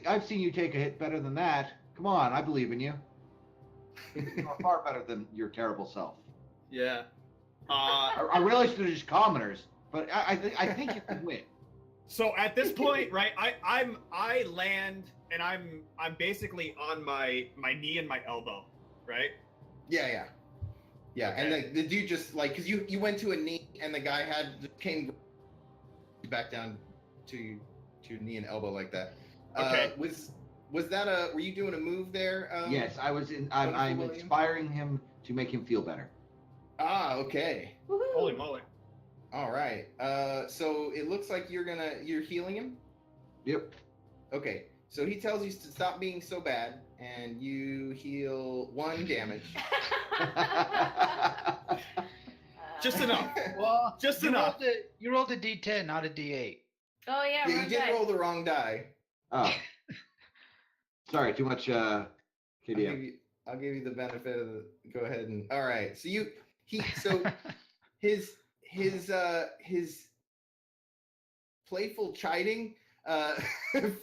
Speaker 3: I've seen you take a hit better than that. Come on, I believe in you. You're far better than your terrible self.
Speaker 4: Yeah.
Speaker 3: I realize they're just commoners, but I think you can win.
Speaker 4: So at this point, right, I land and I'm basically on my knee and my elbow, right?
Speaker 1: Yeah. And
Speaker 4: Okay.
Speaker 1: the dude just like because you went to a knee and the guy came back down to your knee and elbow like that.
Speaker 4: Okay.
Speaker 1: Was that were you doing a move there?
Speaker 3: Yes, I'm
Speaker 1: Wonderful William?
Speaker 3: inspiring him to make him feel better.
Speaker 1: Ah, okay.
Speaker 2: woohoo.
Speaker 4: Holy moly.
Speaker 1: All right. So it looks like you're healing him.
Speaker 3: Yep.
Speaker 1: Okay. So he tells you to stop being so bad, and you heal 1 damage.
Speaker 4: Just enough.
Speaker 5: Well,
Speaker 4: Just
Speaker 5: you
Speaker 4: enough.
Speaker 5: You rolled a D10, not a D8.
Speaker 2: Oh yeah,
Speaker 1: Yeah,
Speaker 2: wrong
Speaker 1: you did
Speaker 2: guy.
Speaker 1: roll the wrong die.
Speaker 3: Oh, sorry, too much
Speaker 1: I'll
Speaker 3: KDM.
Speaker 1: give you the benefit of the. Go ahead and. All right. So his playful chiding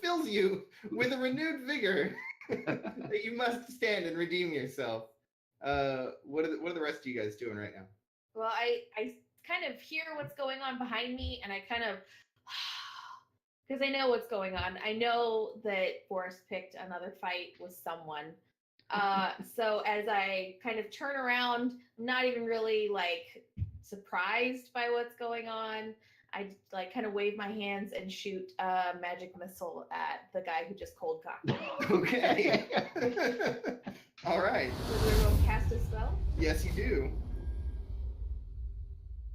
Speaker 1: fills you with a renewed vigor that you must stand and redeem yourself. What are the rest of you guys doing right now?
Speaker 2: Well, I kind of hear what's going on behind me, and I kind of because I know what's going on. I know that Forrest picked another fight with someone. So as I kind of turn around, I'm not even really like surprised by what's going on. I like kind of wave my hands and shoot a magic missile at the guy who just cold cocked me.
Speaker 1: Okay. All right.
Speaker 2: So do I roll cast a spell?
Speaker 1: Yes, you do.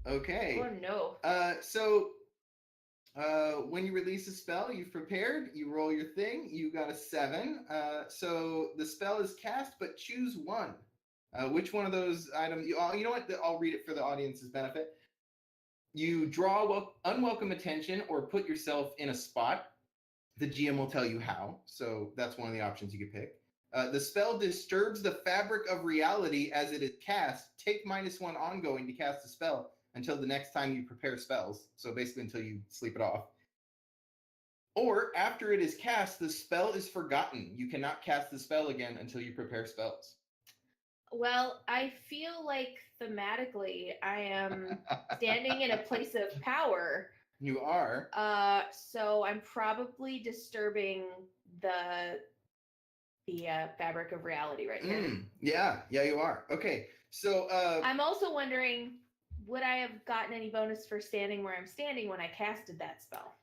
Speaker 1: Okay.
Speaker 2: Oh no.
Speaker 1: So when you release a spell, you've prepared, you roll your thing, you got a 7. So the spell is cast, but choose one. Which one of those items? You know what? I'll read it for the audience's benefit. You draw unwelcome attention or put yourself in a spot. The GM will tell you how. So that's one of the options you could pick. The spell disturbs the fabric of reality as it is cast. Take -1 ongoing to cast a spell until the next time you prepare spells. So basically until you sleep it off. Or after it is cast, the spell is forgotten. You cannot cast the spell again until you prepare spells.
Speaker 2: Well, I feel like thematically I am standing in a place of power.
Speaker 1: You are.
Speaker 2: So I'm probably disturbing the fabric of reality right here.
Speaker 1: Yeah, you are. Okay. So
Speaker 2: I'm also wondering, would I have gotten any bonus for standing where I'm standing when I casted that spell?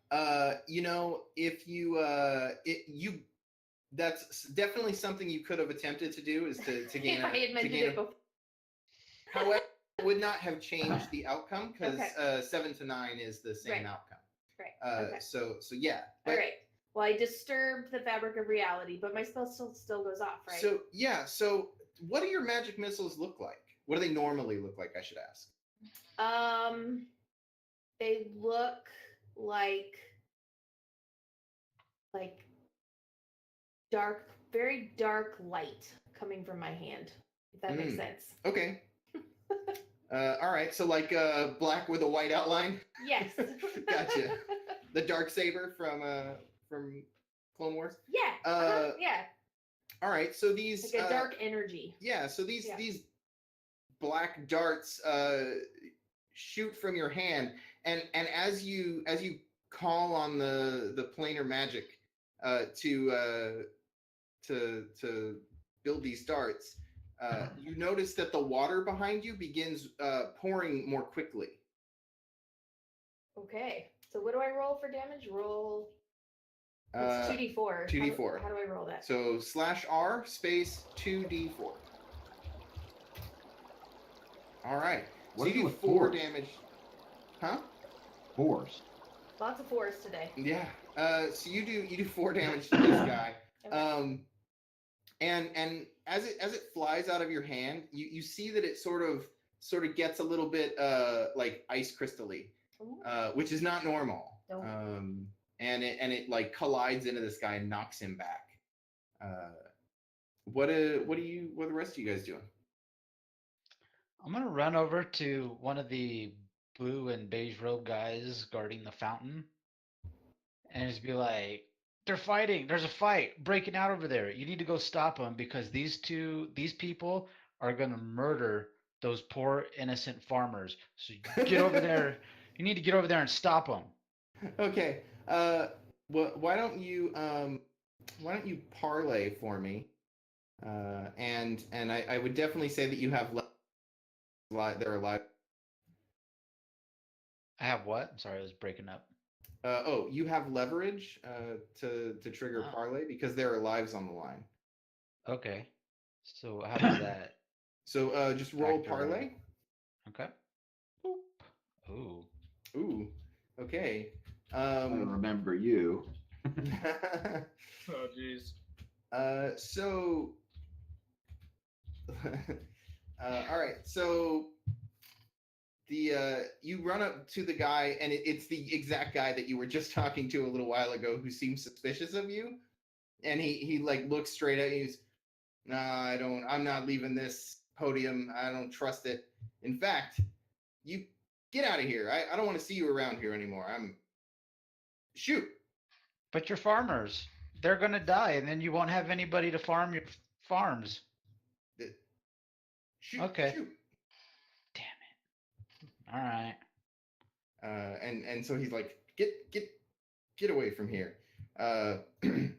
Speaker 1: if you that's definitely something you could have attempted to do is to gain
Speaker 2: If I had mentioned it before.
Speaker 1: However, it would not have changed the outcome because
Speaker 2: Okay.
Speaker 1: 7 to 9 is the same
Speaker 2: Right.
Speaker 1: outcome.
Speaker 2: Right. Okay.
Speaker 1: So yeah.
Speaker 2: All right. Well, I disturbed the fabric of reality, but my spell still goes off, right?
Speaker 1: So yeah. So what do your magic missiles look like? What do they normally look like? I should ask.
Speaker 2: They look like dark, very dark light coming from my hand. If that makes sense.
Speaker 1: Okay. All right. So like black with a white outline.
Speaker 2: Yes.
Speaker 1: Gotcha. The dark saber from Clone Wars.
Speaker 2: Yeah. Yeah.
Speaker 1: All right. So these
Speaker 2: Like a dark energy.
Speaker 1: Yeah. So these
Speaker 2: Yeah.
Speaker 1: black darts shoot from your hand, and as you call on the planar magic to build these darts, you notice that the water behind you begins pouring more quickly.
Speaker 2: Okay. So what do I roll for damage? Roll. It's 2d4.
Speaker 1: 2d4.
Speaker 2: How do I roll that?
Speaker 1: So /R space 2d4. All right.
Speaker 3: What
Speaker 1: So
Speaker 3: is
Speaker 1: you
Speaker 3: it
Speaker 1: do
Speaker 3: with
Speaker 1: 4
Speaker 3: fours?
Speaker 1: damage. Huh?
Speaker 3: Force.
Speaker 2: Lots of fours today.
Speaker 1: Yeah. So you do 4 damage to this guy.
Speaker 2: Okay.
Speaker 1: And as it flies out of your hand, you see that it sort of gets a little bit like ice crystally,
Speaker 2: Ooh.
Speaker 1: which is not normal.
Speaker 2: Nope.
Speaker 1: And it like collides into this guy and knocks him back. What are the rest of you guys doing?
Speaker 5: I'm gonna run over to one of the blue and beige robe guys guarding the fountain, and just be like, "They're fighting. There's a fight breaking out over there. You need to go stop them because these people are gonna murder those poor innocent farmers. So get over there. You need to get over there and stop them."
Speaker 1: Okay. Why don't you parlay for me? And I would definitely say that you have there are live.
Speaker 5: I have what? I'm sorry, I was breaking up.
Speaker 1: You have leverage to trigger
Speaker 5: Oh.
Speaker 1: parlay because there are lives on the line.
Speaker 5: Okay. So how does that?
Speaker 1: So just roll
Speaker 5: Factor
Speaker 1: parlay.
Speaker 5: Okay. Boop. Ooh.
Speaker 1: Ooh. Okay.
Speaker 3: I don't remember you.
Speaker 4: Oh, jeez.
Speaker 1: So all right. So the you run up to the guy, and it's the exact guy that you were just talking to a little while ago, who seems suspicious of you, and he like looks straight at you. He's, "Nah, I'm not leaving this podium. I don't trust it. In fact, you get out of here. I don't want to see you around here anymore. Shoot."
Speaker 5: But you're farmers. They're gonna die, and then you won't have anybody to farm your farms.
Speaker 1: Shoot.
Speaker 5: Okay.
Speaker 1: Shoot.
Speaker 5: Damn it. All right.
Speaker 1: And so he's like, get away from here. And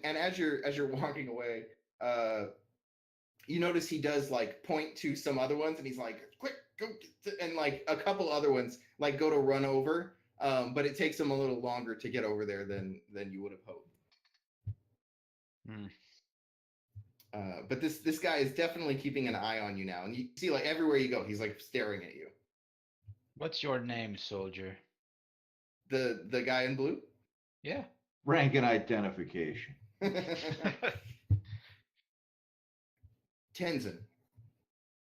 Speaker 1: as you're walking away, you notice he does like point to some other ones, and he's like, quick, go, and like a couple other ones like go to run over, but it takes them a little longer to get over there than you would have hoped. But this guy is definitely keeping an eye on you now, and you see like everywhere you go, he's like staring at you.
Speaker 5: What's your name, soldier?
Speaker 1: The guy in blue.
Speaker 5: Yeah.
Speaker 3: Rank and identification.
Speaker 1: Tenzin.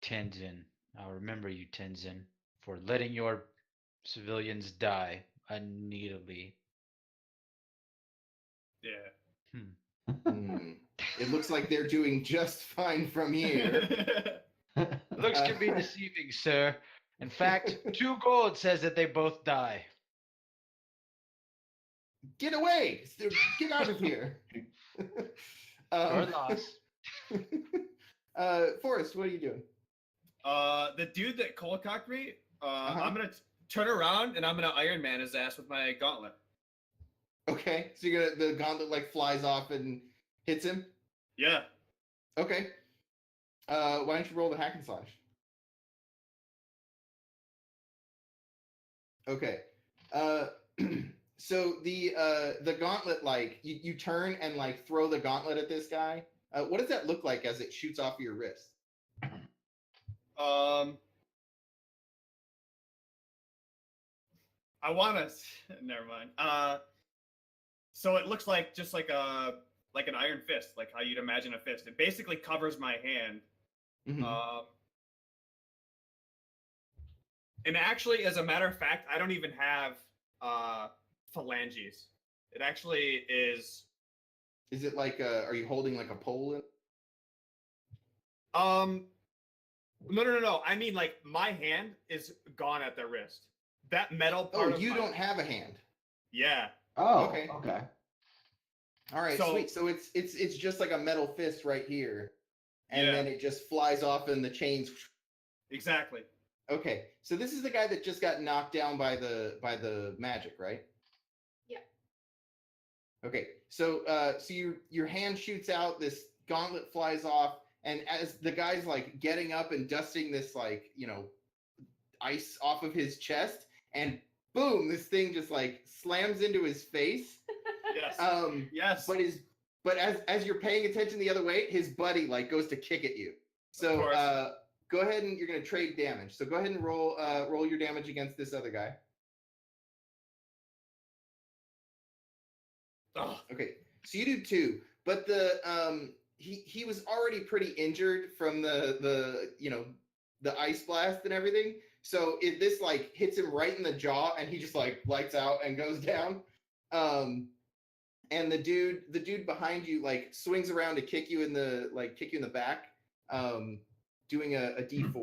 Speaker 5: Tenzin. I'll remember you, Tenzin, for letting your civilians die unneededly.
Speaker 4: Yeah.
Speaker 1: It looks like they're doing just fine from here.
Speaker 5: Looks can be deceiving, sir. In fact, 2 gold says that they both die.
Speaker 1: Get away! Get out of here!
Speaker 5: Your loss.
Speaker 1: Forrest, what are you doing?
Speaker 4: The dude that cold cocked me, I'm gonna turn around and I'm gonna Iron Man his ass with my gauntlet.
Speaker 1: Okay, so the gauntlet like flies off and hits him.
Speaker 4: Yeah.
Speaker 1: Okay. Why don't you roll the hack and slash? Okay. So the gauntlet, like you turn and like throw the gauntlet at this guy. What does that look like as it shoots off your wrist?
Speaker 4: I wanna never mind. So it looks like just like an iron fist, like how you'd imagine a fist. It basically covers my hand.
Speaker 1: Mhm.
Speaker 4: And actually, as a matter of fact, I don't even have phalanges. It actually is.
Speaker 1: Is it like are you holding like a pole?
Speaker 4: No. I mean, like my hand is gone at the wrist. That metal part.
Speaker 1: Oh,
Speaker 4: of
Speaker 1: you
Speaker 4: my-
Speaker 1: don't have a hand.
Speaker 4: Yeah.
Speaker 3: Oh,
Speaker 1: Okay.
Speaker 3: okay.
Speaker 1: All right,
Speaker 4: So-
Speaker 1: sweet. So it's just like a metal fist right here, and
Speaker 4: Yeah.
Speaker 1: then it just flies off, and the chains.
Speaker 4: Exactly.
Speaker 1: Okay, so this is the guy that just got knocked down by the magic, right?
Speaker 2: Yeah.
Speaker 1: Okay, so your hand shoots out, this gauntlet flies off, and as the guy's like getting up and dusting this like ice off of his chest, and boom, this thing just like slams into his face.
Speaker 4: Yes.
Speaker 1: Yes.
Speaker 4: Yes.
Speaker 1: But as you're paying attention the other way, his buddy like goes to kick at you. So
Speaker 4: course.
Speaker 1: go ahead and you're gonna trade damage. So go ahead and roll your damage against this other guy.
Speaker 4: Ugh.
Speaker 1: Okay, so you do 2, but he was already pretty injured from the ice blast and everything. So if this like hits him right in the jaw, and he just like lights out and goes down. And the dude behind you like swings around to kick you in the back, doing a D4.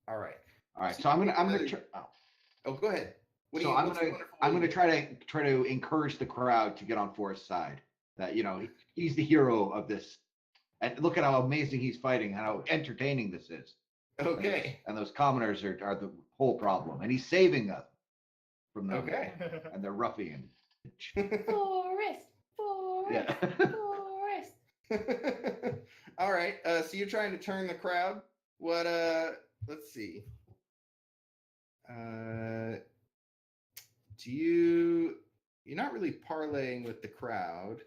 Speaker 1: All right.
Speaker 3: All right. So I'm gonna try.
Speaker 1: Oh, go ahead.
Speaker 3: So I'm gonna try to encourage the crowd to get on Forrest's side. That he's the hero of this, and look at how amazing he's fighting, how entertaining this is.
Speaker 1: Okay.
Speaker 3: And those commoners are the whole problem, and he's saving us from them.
Speaker 1: Okay.
Speaker 3: And they're ruffian.
Speaker 2: Forest,
Speaker 3: Yeah.
Speaker 2: forest.
Speaker 1: All right. So you're trying to turn the crowd. What? Let's see. You're not really parlaying with the crowd.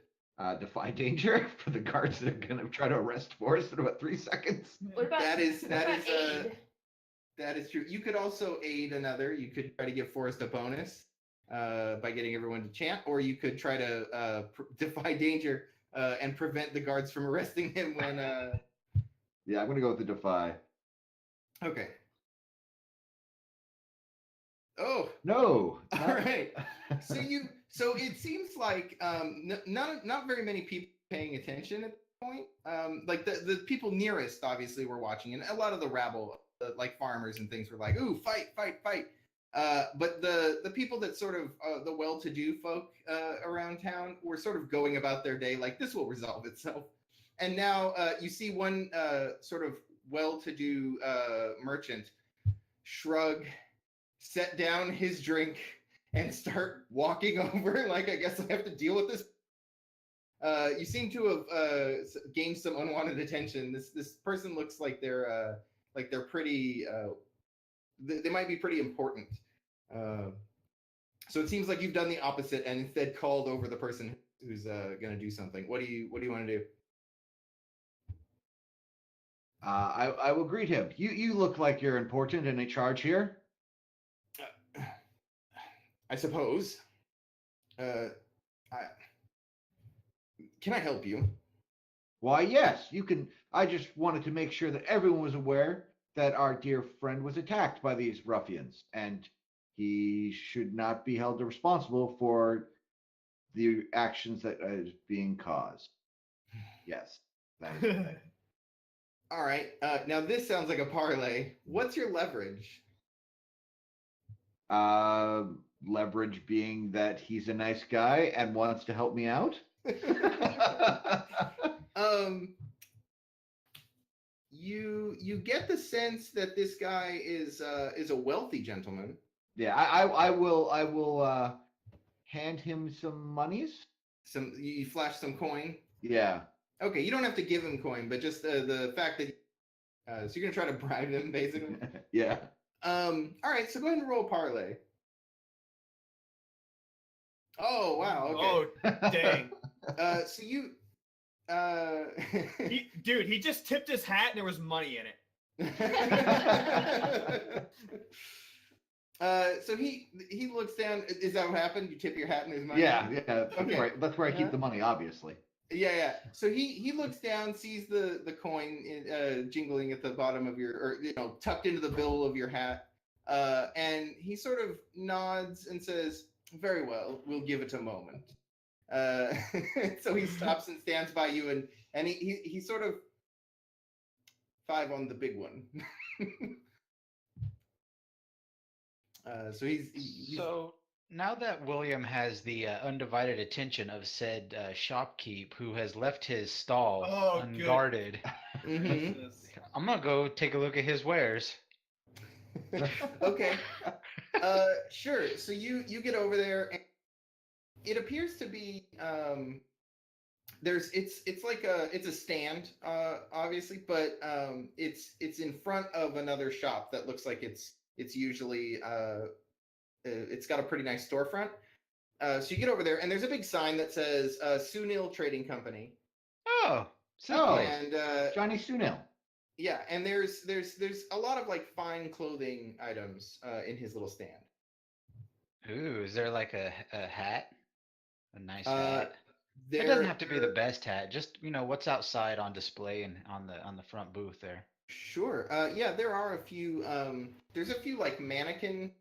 Speaker 3: Defy danger for the guards that are gonna try to arrest Forrest in about 3 seconds.
Speaker 2: What about
Speaker 1: That is
Speaker 2: aid?
Speaker 1: that is true. You could also aid another. You could try to give Forrest a bonus by getting everyone to chant, or you could try to defy danger and prevent the guards from arresting him when.
Speaker 3: Yeah, I'm gonna go with the defy.
Speaker 1: Okay. Oh.
Speaker 3: No.
Speaker 1: All right. So it seems like not very many people paying attention at this point. Like the people nearest obviously were watching, and a lot of the rabble, like farmers and things, were like, "Ooh, fight, fight, fight!" But the people that sort of the well-to-do folk around town were sort of going about their day like this will resolve itself. And now you see one sort of well-to-do merchant shrug, set down his drink, and start walking over like, I guess I have to deal with this. You seem to have gained some unwanted attention. This person looks like they're pretty. They might be pretty important. So it seems like you've done the opposite and instead called over the person who's going to do something. What do you want to do?
Speaker 3: I will greet him. You look like you're important and in charge here.
Speaker 1: I suppose. Can I help you?
Speaker 3: Why, yes, you can. I just wanted to make sure that everyone was aware that our dear friend was attacked by these ruffians, and he should not be held responsible for the actions that is being caused. Yes. That is right.
Speaker 1: All right. Now this sounds like a parlay. What's your leverage?
Speaker 3: Leverage being that he's a nice guy and wants to help me out.
Speaker 1: You get the sense that this guy is a wealthy gentleman.
Speaker 3: Yeah, I will hand him some monies.
Speaker 1: You flash some coin.
Speaker 3: Yeah.
Speaker 1: Okay, you don't have to give him coin, but just the fact that so you're gonna try to bribe him, basically.
Speaker 3: Yeah.
Speaker 1: All right, so go ahead and roll parlay. Oh wow. Okay.
Speaker 4: Oh dang.
Speaker 1: So you.
Speaker 4: He just tipped his hat and there was money in it.
Speaker 1: So he looks down. Is that what happened? You tip your hat and there's money?
Speaker 3: Yeah.
Speaker 1: Okay.
Speaker 3: That's where I keep the money, obviously.
Speaker 1: Yeah. So he looks down, sees the coin jingling at the bottom of or tucked into the bill of your hat, and he sort of nods and says, "Very well, we'll give it a moment." So he stops and stands by you, and he sort of 5 on the big one. So he's
Speaker 5: So now that William has the undivided attention of said shopkeep who has left his stall
Speaker 4: Oh, good.
Speaker 5: unguarded,
Speaker 1: Mhm.
Speaker 4: Jesus.
Speaker 5: I'm gonna go take a look at his wares.
Speaker 1: Okay. Sure. So you get over there, and it appears to be it's like it's a stand, obviously, but it's in front of another shop that looks like it's usually it's got a pretty nice storefront. So you get over there, and there's a big sign that says Sunil Trading Company,
Speaker 5: Oh, it's this
Speaker 3: Oh.
Speaker 5: place.
Speaker 1: and
Speaker 3: Johnny Sunil.
Speaker 1: yeah, and there's a lot of like fine clothing items in his little stand.
Speaker 5: Ooh, is there like a hat? A nice
Speaker 1: Uh,
Speaker 5: hat? It
Speaker 1: There
Speaker 5: doesn't have to be the best hat. Just what's outside on display and on the front booth there.
Speaker 1: Sure. Yeah, there are a few. There's a few like mannequin,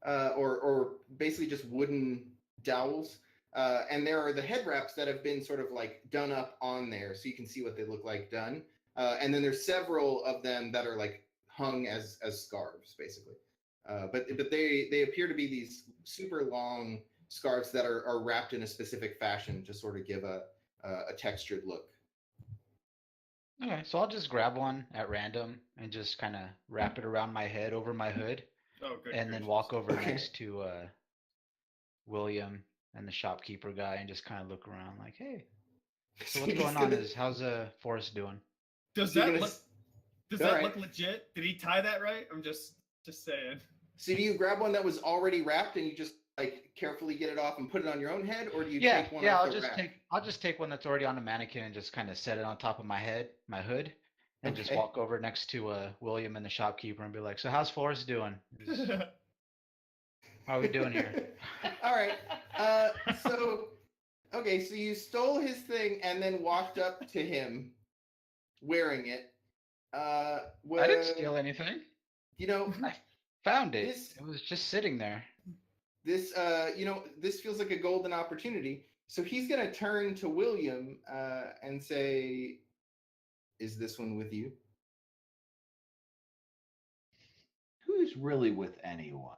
Speaker 1: or basically just wooden dowels, and there are the head wraps that have been sort of like done up on there, so you can see what they look like done. And then there's several of them that are like hung as scarves, basically. But they appear to be these super long scarves that are wrapped in a specific fashion to sort of give a textured look.
Speaker 5: Okay, so I'll just grab one at random and just kind of wrap it around my head over my hood,
Speaker 4: Oh, good.
Speaker 5: and then
Speaker 4: gracious.
Speaker 5: walk over
Speaker 1: Okay.
Speaker 5: next to William and the shopkeeper guy and just kind of look around like, hey, so what's
Speaker 1: He's
Speaker 5: going on?
Speaker 1: gonna-
Speaker 5: How's Forrest doing?
Speaker 4: Does
Speaker 1: you're
Speaker 4: that
Speaker 1: gonna
Speaker 4: look?
Speaker 1: s-
Speaker 4: Does
Speaker 1: All
Speaker 4: that
Speaker 1: right.
Speaker 4: look legit? Did he tie that right? I'm just saying.
Speaker 1: So do you grab one that was already wrapped and you just like carefully get it off and put it on your own head, or do you
Speaker 5: Yeah,
Speaker 1: take one
Speaker 5: yeah.
Speaker 1: off the rack?
Speaker 5: I'll just take one that's already on a mannequin and just kind of set it on top of my head, my hood, and just
Speaker 1: Okay.
Speaker 5: walk over next to William and the shopkeeper and be like, "So how's Forrest doing? How are we doing here?"
Speaker 1: All right. So okay, so you stole his thing and then walked up to him wearing it. Well,
Speaker 5: I didn't steal anything.
Speaker 1: You know,
Speaker 5: Found it.
Speaker 1: This-
Speaker 5: It was just sitting there.
Speaker 1: this this feels like a golden opportunity. So he's gonna turn to William and say, "Is this one with you?"
Speaker 3: Who's really with anyone?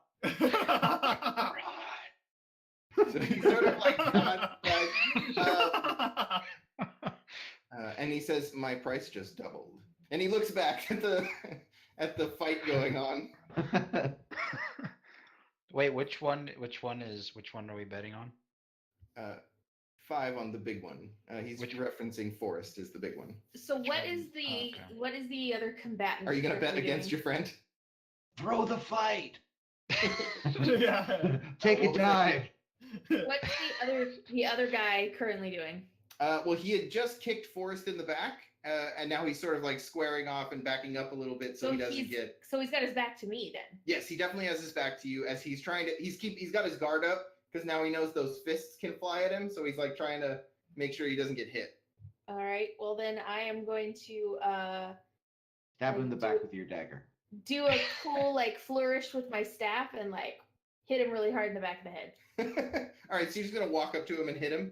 Speaker 1: So he sort of like nods, and he says, "My price just doubled." And he looks back at the fight going on.
Speaker 5: Wait, which one are we betting on?
Speaker 1: 5 on the big one. He's
Speaker 5: Which-
Speaker 1: referencing Forrest is the big one.
Speaker 2: So what is the
Speaker 5: Okay.
Speaker 2: what is the other combatant?
Speaker 1: Are you gonna bet
Speaker 2: currently
Speaker 1: against
Speaker 2: doing?
Speaker 1: your friend?
Speaker 3: Throw the fight.
Speaker 4: Yeah.
Speaker 3: Take a
Speaker 1: What was that?
Speaker 3: dive.
Speaker 2: What's the other guy currently doing?
Speaker 1: Well, he had just kicked Forrest in the back, and now he's sort of like squaring off and backing up a little bit so he doesn't
Speaker 2: he's
Speaker 1: get.
Speaker 2: so he's got his back to me then.
Speaker 1: Yes, he definitely has his back to you as he's trying to. He's got his guard up because now he knows those fists can fly at him, so he's like trying to make sure he doesn't get hit.
Speaker 2: All right. Well then I am going to
Speaker 3: Stab him in the back with your dagger.
Speaker 2: do a cool like flourish with my staff and like hit him really hard in the back of the head.
Speaker 1: All right, so you're just gonna walk up to him and hit him,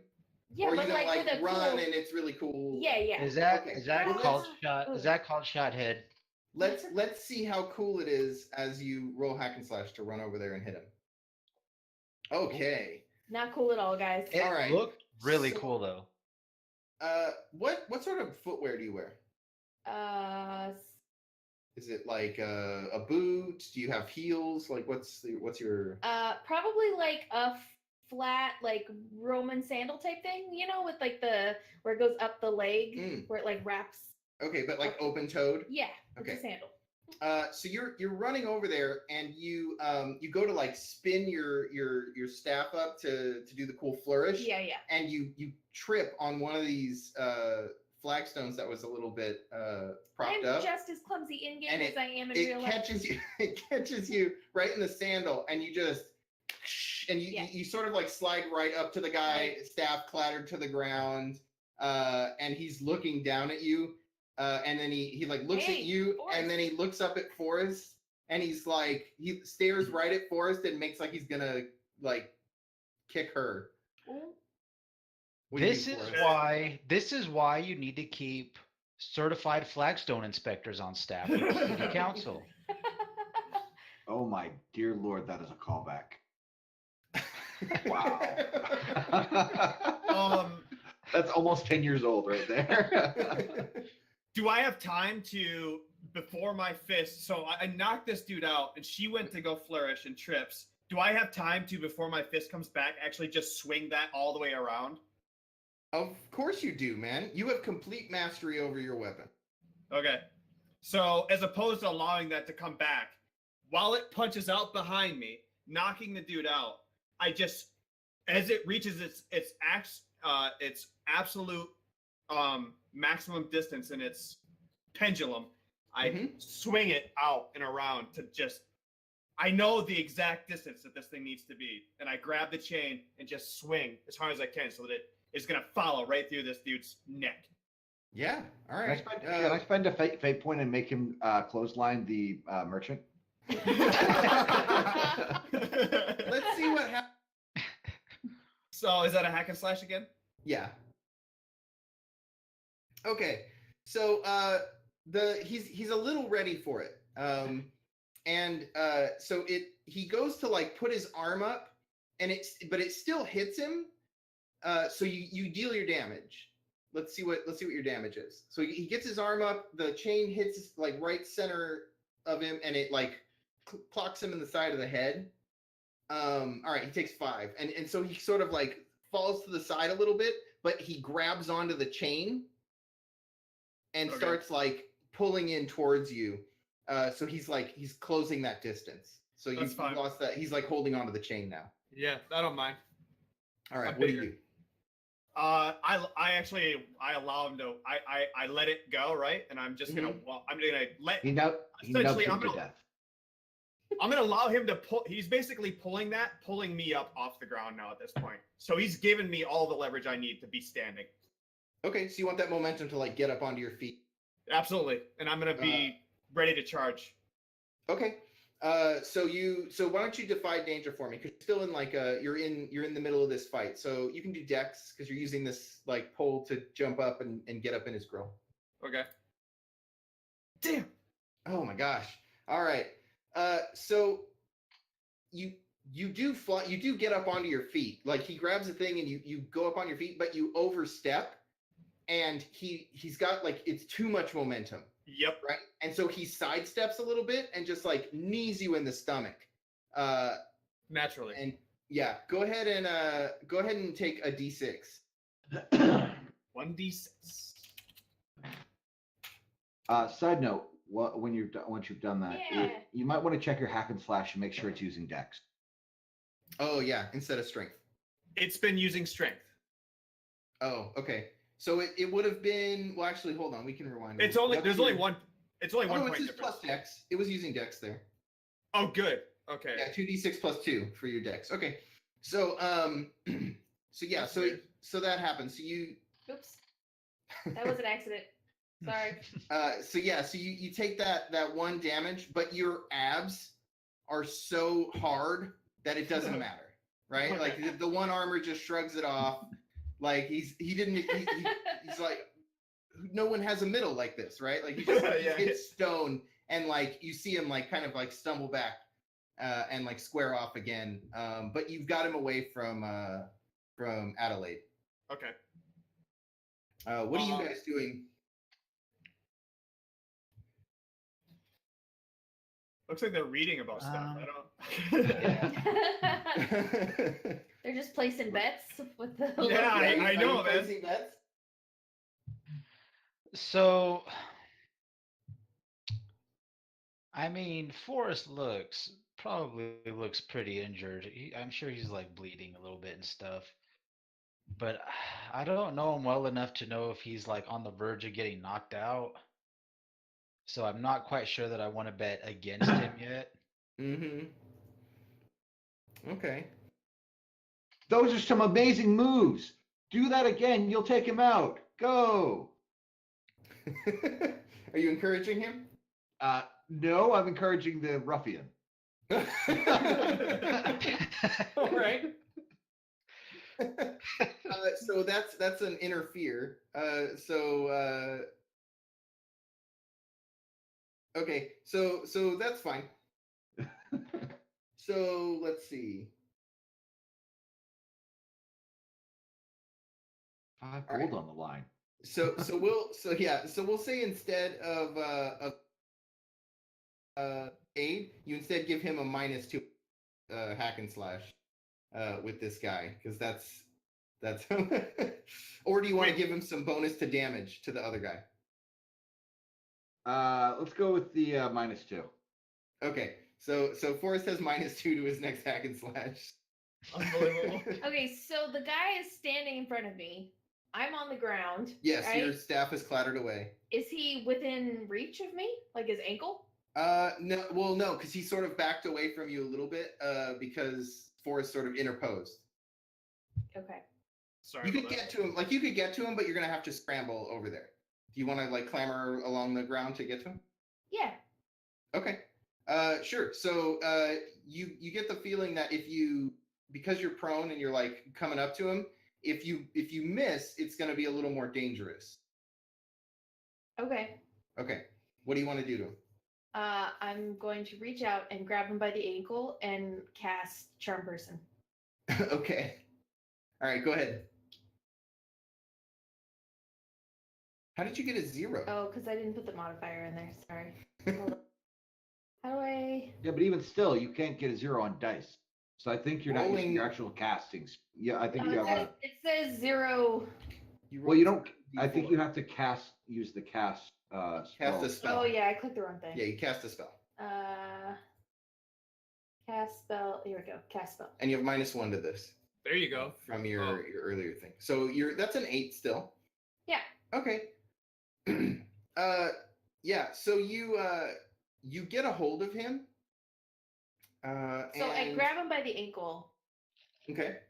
Speaker 2: Yeah,
Speaker 1: or you
Speaker 2: but
Speaker 1: gonna
Speaker 2: like, with a
Speaker 1: run
Speaker 2: cool...
Speaker 1: and it's really cool.
Speaker 2: Yeah, yeah.
Speaker 5: Is that
Speaker 1: Okay.
Speaker 5: is that
Speaker 1: Well,
Speaker 5: called
Speaker 2: let's-
Speaker 5: shot? Is that called shot head?
Speaker 1: Let's see how cool it is as you roll hack and slash to run over there and hit him. Okay.
Speaker 2: Not cool at all, guys.
Speaker 5: It
Speaker 1: All right.
Speaker 5: looked really
Speaker 1: So-
Speaker 5: cool though.
Speaker 1: What sort of footwear do you wear?
Speaker 2: Uh,
Speaker 1: Is it like a boot? Do you have heels? Like what's your
Speaker 2: probably like a flat like Roman sandal type thing, you know, with like the where it goes up the leg,
Speaker 1: Mm.
Speaker 2: where it like wraps.
Speaker 1: okay, but like open toed?
Speaker 2: Yeah, with
Speaker 1: Okay.
Speaker 2: the sandal.
Speaker 1: So you're running over there and you go to like spin your staff up to do the cool flourish.
Speaker 2: Yeah, yeah.
Speaker 1: And you trip on one of these flagstones that was a little bit propped
Speaker 2: I'm
Speaker 1: up.
Speaker 2: just as clumsy in game
Speaker 1: And
Speaker 2: as I am in
Speaker 1: It
Speaker 2: real life.
Speaker 1: catches you. It catches you right in the sandal, and you just and you,
Speaker 2: Yeah.
Speaker 1: you sort of like slide right up to the guy, staff clattered to the ground, and he's looking down at you, and then he like looks
Speaker 2: Hey,
Speaker 1: at you,
Speaker 2: Forrest.
Speaker 1: and then he looks up at Forrest, and he's like he stares right at Forrest and makes like he's gonna like kick her.
Speaker 2: Ooh.
Speaker 1: What do you
Speaker 5: This
Speaker 1: do,
Speaker 5: is
Speaker 1: Forrest?
Speaker 5: why you need to keep certified flagstone inspectors on staff with the city council.
Speaker 3: Oh my dear lord, that is a callback. Wow.
Speaker 4: Um,
Speaker 3: That's almost 10 years old right there.
Speaker 4: do I have time to, before my fist? So I knocked this dude out, and she went to go flourish and trips. Do I have time to, before my fist comes back, actually just swing that all the way around?
Speaker 1: Of course you do, man. You have complete mastery over your weapon.
Speaker 4: Okay. So as opposed to allowing that to come back, while it punches out behind me, knocking the dude out, I just, as it reaches its absolute maximum distance in its pendulum, I swing it out and around to just. I know the exact distance that this thing needs to be, and I grab the chain and just swing as hard as I can so that it is gonna follow right through this dude's neck.
Speaker 1: Yeah. All right.
Speaker 3: Can I spend a fate point and make him clothesline the merchant?
Speaker 1: Let's see what happens.
Speaker 4: So is that a hack and slash again?
Speaker 1: Yeah. Okay. So he's a little ready for it. So he goes to like put his arm up, and but it still hits him. So you deal your damage. Let's see what your damage is. So he gets his arm up, the chain hits like right center of him, and it like clocks him in the side of the head. All right, he takes 5, and so he sort of like falls to the side a little bit, but he grabs onto the chain and starts like pulling in towards you. So he's closing that distance. So you lost that. He's like holding onto the chain now.
Speaker 4: Yeah, I don't mind.
Speaker 1: All right,
Speaker 4: I'm
Speaker 1: what do
Speaker 4: bigger.
Speaker 1: you do?
Speaker 4: I allow him to. I let it go, right? And I'm just gonna. I'm gonna let.
Speaker 3: He nubs
Speaker 4: Essentially,
Speaker 3: him to death.
Speaker 4: I'm gonna allow him to pull. He's basically pulling me up off the ground now at this point. So he's given me all the leverage I need to be standing.
Speaker 1: Okay, so you want that momentum to like get up onto your feet.
Speaker 4: Absolutely, and I'm gonna be ready to charge.
Speaker 1: Okay. So why don't you defy danger for me? Because you're still in like you're in the middle of this fight. So you can do dex because you're using this like pole to jump up and get up in his grill.
Speaker 4: Okay. Damn.
Speaker 1: Oh my gosh. All right. So you do fly. You do get up onto your feet. Like he grabs a thing and you go up on your feet, but you overstep, and he's got like it's too much momentum.
Speaker 4: Yep.
Speaker 1: Right. And so he sidesteps a little bit and just like knees you in the stomach.
Speaker 4: Naturally.
Speaker 1: And yeah, go ahead and take a d6.
Speaker 4: 1d6.
Speaker 3: Side note: once you've done that,
Speaker 2: Yeah.
Speaker 3: you might want to check your hack and slash and make sure it's using dex.
Speaker 1: Oh yeah, instead of strength.
Speaker 4: It's been using strength.
Speaker 1: Oh, okay. So it would have been. Well, actually, hold on. We can rewind.
Speaker 4: It's only there's only one. It's only one
Speaker 1: Oh,
Speaker 4: point
Speaker 1: it's just
Speaker 4: difference.
Speaker 1: plus dex. It was using dex there.
Speaker 4: Oh, good. Okay.
Speaker 1: Yeah, 2d6 plus 2 for your dex. Okay. So so yeah,
Speaker 4: That's
Speaker 1: so
Speaker 4: weird.
Speaker 1: so that happens. So you
Speaker 2: Oops. That was an accident. Sorry.
Speaker 1: so you take that one damage, but your abs are so hard that it doesn't matter, right?
Speaker 4: Okay.
Speaker 1: Like the one armor just shrugs it off. Like he's like, no one has a middle like this, right? Like he just
Speaker 4: Yeah.
Speaker 1: hits stone, and like you see him like kind of like stumble back and like square off again. But you've got him away from Adelaide.
Speaker 4: Okay.
Speaker 1: What are you guys doing?
Speaker 4: Looks like they're reading about stuff. I don't.
Speaker 2: They're just placing bets with the.
Speaker 4: Yeah, I know, man.
Speaker 1: Placing bets?
Speaker 5: So, I mean, Forrest probably looks pretty injured. I'm sure he's like bleeding a little bit and stuff. But I don't know him well enough to know if he's like on the verge of getting knocked out. So I'm not quite sure that I want to bet against him yet.
Speaker 1: Mm-hmm. Okay.
Speaker 3: Those are some amazing moves. Do that again, you'll take him out. Go.
Speaker 1: Are you encouraging him?
Speaker 3: No, I'm encouraging the ruffian.
Speaker 1: All right. So that's an interfere. Okay, so that's fine. So let's see.
Speaker 3: 5
Speaker 1: All
Speaker 3: gold
Speaker 1: right.
Speaker 3: on the line.
Speaker 1: So we'll say instead of aid, you instead give him a -2 hack and slash with this guy, because that's or do you want to
Speaker 4: Wait.
Speaker 1: give him some bonus to damage to the other guy?
Speaker 3: Let's go with the -2.
Speaker 1: Okay, so Forrest has -2 to his next hack and slash.
Speaker 4: Unbelievable.
Speaker 2: Okay, so the guy is standing in front of me. I'm on the ground.
Speaker 1: Yes,
Speaker 2: right?
Speaker 1: your staff is clattered away.
Speaker 2: Is he within reach of me? Like his ankle?
Speaker 1: No, well, no, because he sort of backed away from you a little bit, because Forrest sort of interposed.
Speaker 2: Okay.
Speaker 4: Sorry.
Speaker 1: You could
Speaker 4: about that.
Speaker 1: get to him, like you could get to him, but you're gonna have to scramble over there. Do you want to like clamber along the ground to get to him?
Speaker 2: Yeah.
Speaker 1: Okay. Sure. So you get the feeling that because you're prone and you're like coming up to him, if you miss, it's gonna be a little more dangerous.
Speaker 2: Okay.
Speaker 1: Okay. What do you want to do to him?
Speaker 2: I'm going to reach out and grab him by the ankle and cast Charm Person.
Speaker 1: Okay. All right, go ahead. How did you get a 0?
Speaker 2: Oh, because I didn't put the modifier in there. Sorry. Hold on. How do I?
Speaker 3: Yeah, but even still, you can't get a 0 on dice. So I think you're not using your
Speaker 1: Rolling-
Speaker 3: actual castings. Yeah, I think
Speaker 2: Oh,
Speaker 3: you
Speaker 2: it,
Speaker 3: have.
Speaker 2: says, it says 0.
Speaker 3: Well, you don't.
Speaker 1: roll
Speaker 3: I think
Speaker 1: D4.
Speaker 3: you have to use the cast.
Speaker 1: Cast
Speaker 3: spell.
Speaker 1: a spell.
Speaker 2: Oh yeah, I clicked the wrong thing.
Speaker 1: Yeah, you cast a spell,
Speaker 2: Cast spell. Here we go. Cast spell.
Speaker 1: and you have -1 to this
Speaker 4: There you go.
Speaker 1: from your
Speaker 4: Oh.
Speaker 1: earlier thing. So that's an 8 still.
Speaker 2: Yeah.
Speaker 1: Okay. Yeah. So you get a hold of him.
Speaker 2: So I
Speaker 1: and-
Speaker 2: grab him by the ankle.
Speaker 1: Okay.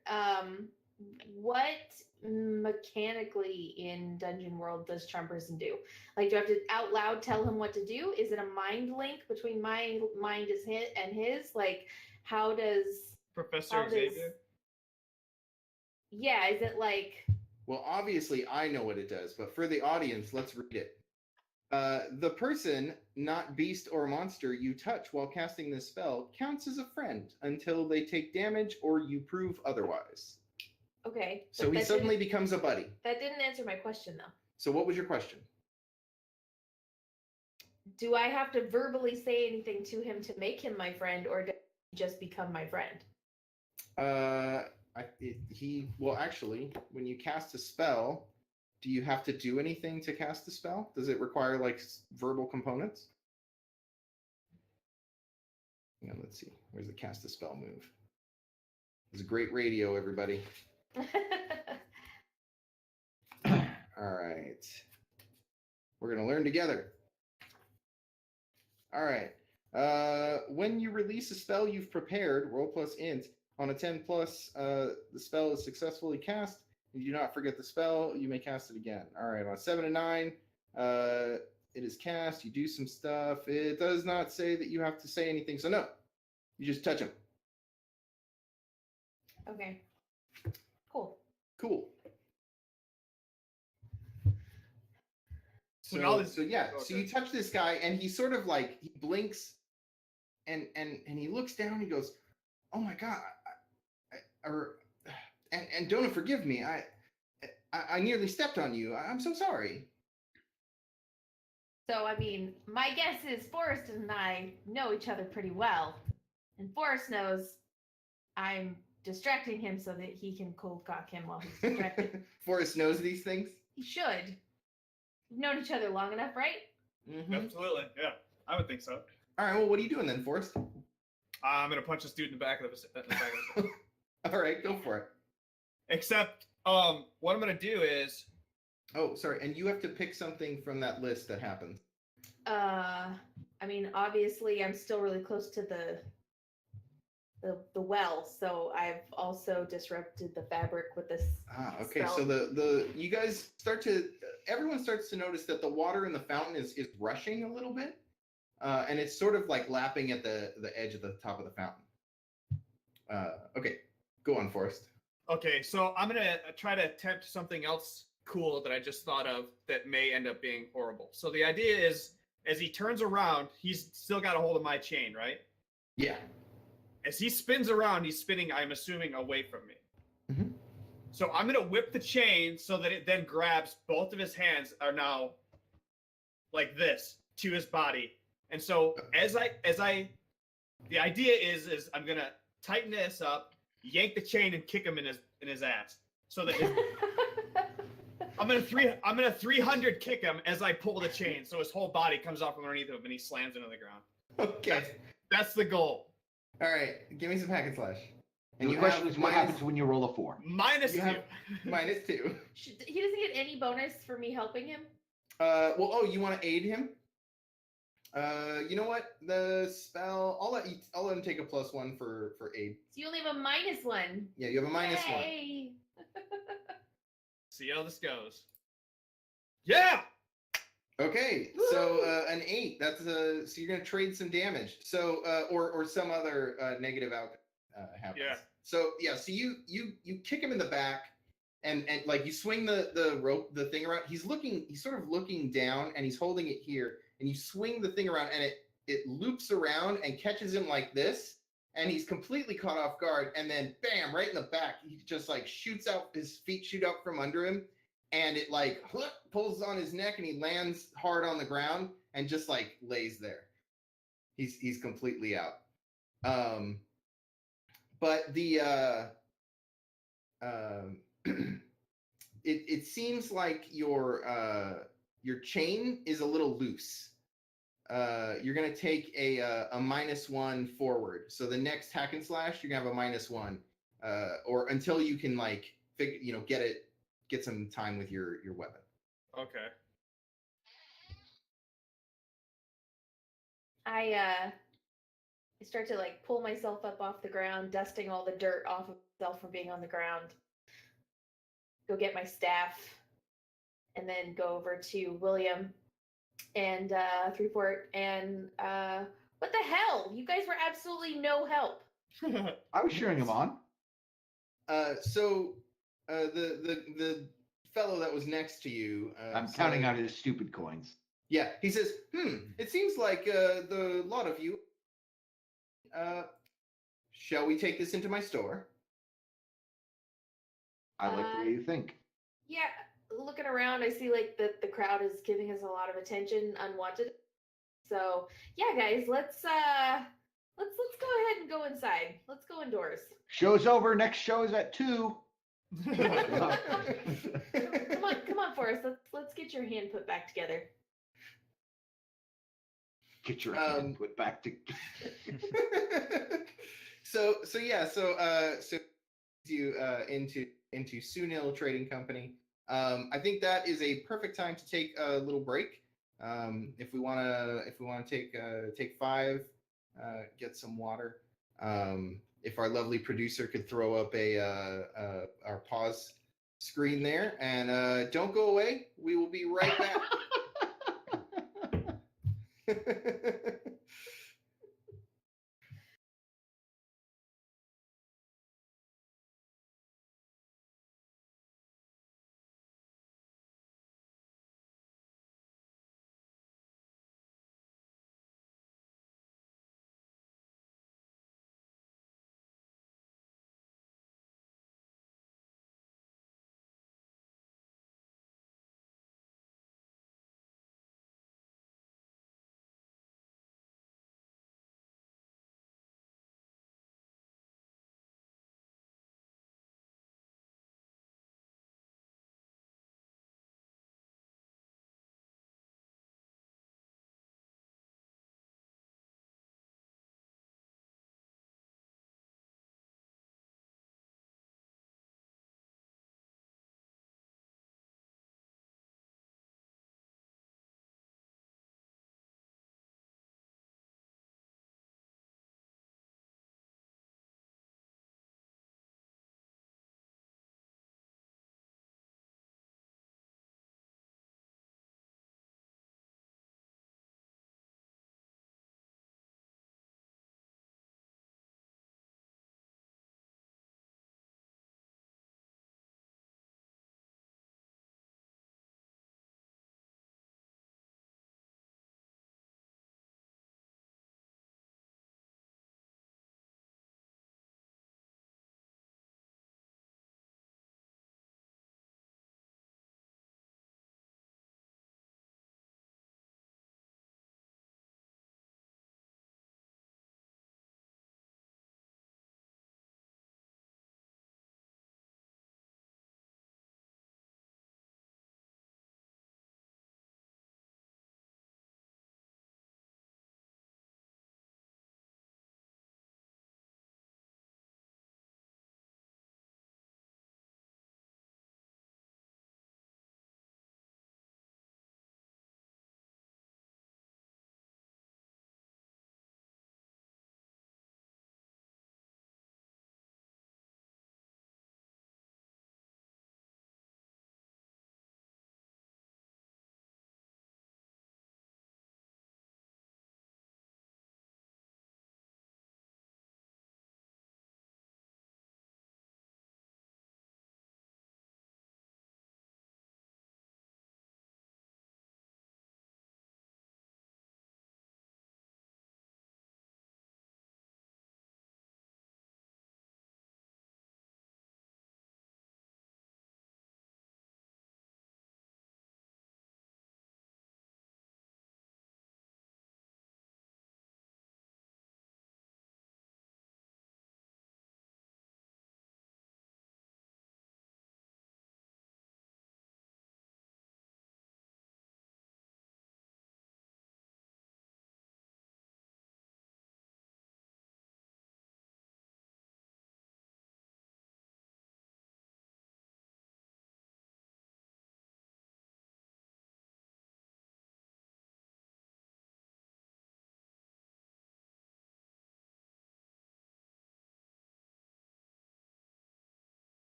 Speaker 2: What mechanically in Dungeon World does Charm Person do? Like, do I have to out loud tell him what to do? Is it a mind link between my mind and his? Like, how does?
Speaker 4: Professor
Speaker 2: How does-
Speaker 4: Xavier.
Speaker 2: Yeah, is it like?
Speaker 1: Well, obviously I know what it does, but for the audience, let's read it. The person, not beast or monster, you touch while casting this spell counts as a friend until they take damage or you prove otherwise.
Speaker 2: Okay.
Speaker 1: So
Speaker 2: but
Speaker 1: he
Speaker 2: that
Speaker 1: suddenly becomes a buddy.
Speaker 2: That didn't answer my question though.
Speaker 1: So what was your question?
Speaker 2: Do I have to verbally say anything to him to make him my friend, or does he just become my friend?
Speaker 1: Well, actually, when you cast a spell, do you have to do anything to cast the spell? Does it require like verbal components? Yeah, let's see. Where's the cast a spell move? It's great radio, everybody. All right. We're going to learn together. All right. When you release a spell you've prepared, roll plus int, on a 10 plus, the spell is successfully cast. If you do not forget the spell, you may cast it again. All right. On a 7 and 9, it is cast. You do some stuff. It does not say that you have to say anything. So, no. You just touch him.
Speaker 2: Okay. Cool.
Speaker 1: Cool.
Speaker 4: So now this-
Speaker 1: so you touch this guy, and he sort of like he blinks, and he looks down. He goes, "Oh my god!" And Donna, forgive me. I nearly stepped on you. I'm so sorry.
Speaker 2: So, I mean, my guess is Forrest and I know each other pretty well. And Forrest knows I'm distracting him so that he can cold cock him while he's distracted.
Speaker 1: Forrest knows these things.
Speaker 2: He should. We've known each other long enough, right?
Speaker 1: Mm-hmm.
Speaker 4: Absolutely. Yeah, I would think so.
Speaker 1: All right. Well, what are you doing then, Forrest?
Speaker 4: I'm gonna punch this dude in the back of the
Speaker 1: All right, go for it.
Speaker 4: Except, what I'm gonna do is
Speaker 1: Oh, sorry. And you have to pick something from that list that happens.
Speaker 2: I mean, obviously, I'm still really close to the well, so I've also disrupted the fabric with this.
Speaker 1: Okay.
Speaker 2: spell.
Speaker 1: So the you guys everyone starts to notice that the water in the fountain is rushing a little bit, and it's sort of like lapping at the edge of the top of the fountain. Okay, go on, Forrest.
Speaker 4: okay. So I'm gonna try to attempt something else cool that I just thought of that may end up being horrible. So the idea is, as he turns around, he's still got a hold of my chain, right?
Speaker 1: Yeah.
Speaker 4: As he spins around, he's spinning, I'm assuming, away from me.
Speaker 1: Mhm.
Speaker 4: So I'm gonna whip the chain so that it then grabs both of his hands are now like this to his body. And so the idea is I'm gonna tighten this up, yank the chain, and kick him in his ass. So that I'm gonna 300 kick him as I pull the chain, so his whole body comes off from underneath him and he slams into the ground.
Speaker 1: Okay.
Speaker 4: That's the goal.
Speaker 1: All right. Give me some hack and slash.
Speaker 3: And the question is, what happens when you roll a 4?
Speaker 4: Minus
Speaker 1: You
Speaker 4: 2.
Speaker 1: have -2.
Speaker 2: He doesn't get any bonus for me helping him.
Speaker 1: You want to aid him? You know what? The spell. I'll let him take a +1 for aid.
Speaker 2: So you only have a -1.
Speaker 1: Yeah, you have a -1.
Speaker 2: Yay.
Speaker 4: See how this goes. Yeah.
Speaker 1: Okay, so an 8. That's so you're gonna trade some damage. So or some other negative outcome happens.
Speaker 4: Yeah.
Speaker 1: So yeah, so you kick him in the back, and like you swing the rope, the thing around. He's sort of looking down, and he's holding it here, and you swing the thing around, and it loops around and catches him like this, and he's completely caught off guard, and then bam, right in the back, he just like shoots out, his feet shoot out from under him, and it like pulls on his neck, and he lands hard on the ground and just like lays there. He's completely out. But the it seems like your chain is a little loose. You're gonna take a -1 forward. So the next hack and slash, you're gonna have a -1, or until you can like get some time with your weapon.
Speaker 4: Okay.
Speaker 2: I start to like pull myself up off the ground, dusting all the dirt off of myself from being on the ground. Go get my staff, and then go over to William and Threeport and what the hell? You guys were absolutely no help.
Speaker 3: I was cheering him on.
Speaker 1: So the fellow that was next to you.
Speaker 3: I'm counting out his stupid coins.
Speaker 1: Yeah, he says, it seems like the lot of you. Shall we take this into my store?
Speaker 3: I like the way you think.
Speaker 2: Yeah, looking around, I see like the crowd is giving us a lot of attention, unwanted. So yeah, guys, let's go ahead and go inside. Let's go indoors.
Speaker 3: Show's over. Next show is at 2.
Speaker 2: Come on, Forrest. Let's get your hand put back together.
Speaker 3: Get your hand put back to.
Speaker 1: So you into Sunil Trading Company. I think that is a perfect time to take a little break. If we want to take 5, get some water. If our lovely producer could throw up our pause screen there, and don't go away. We will be right back.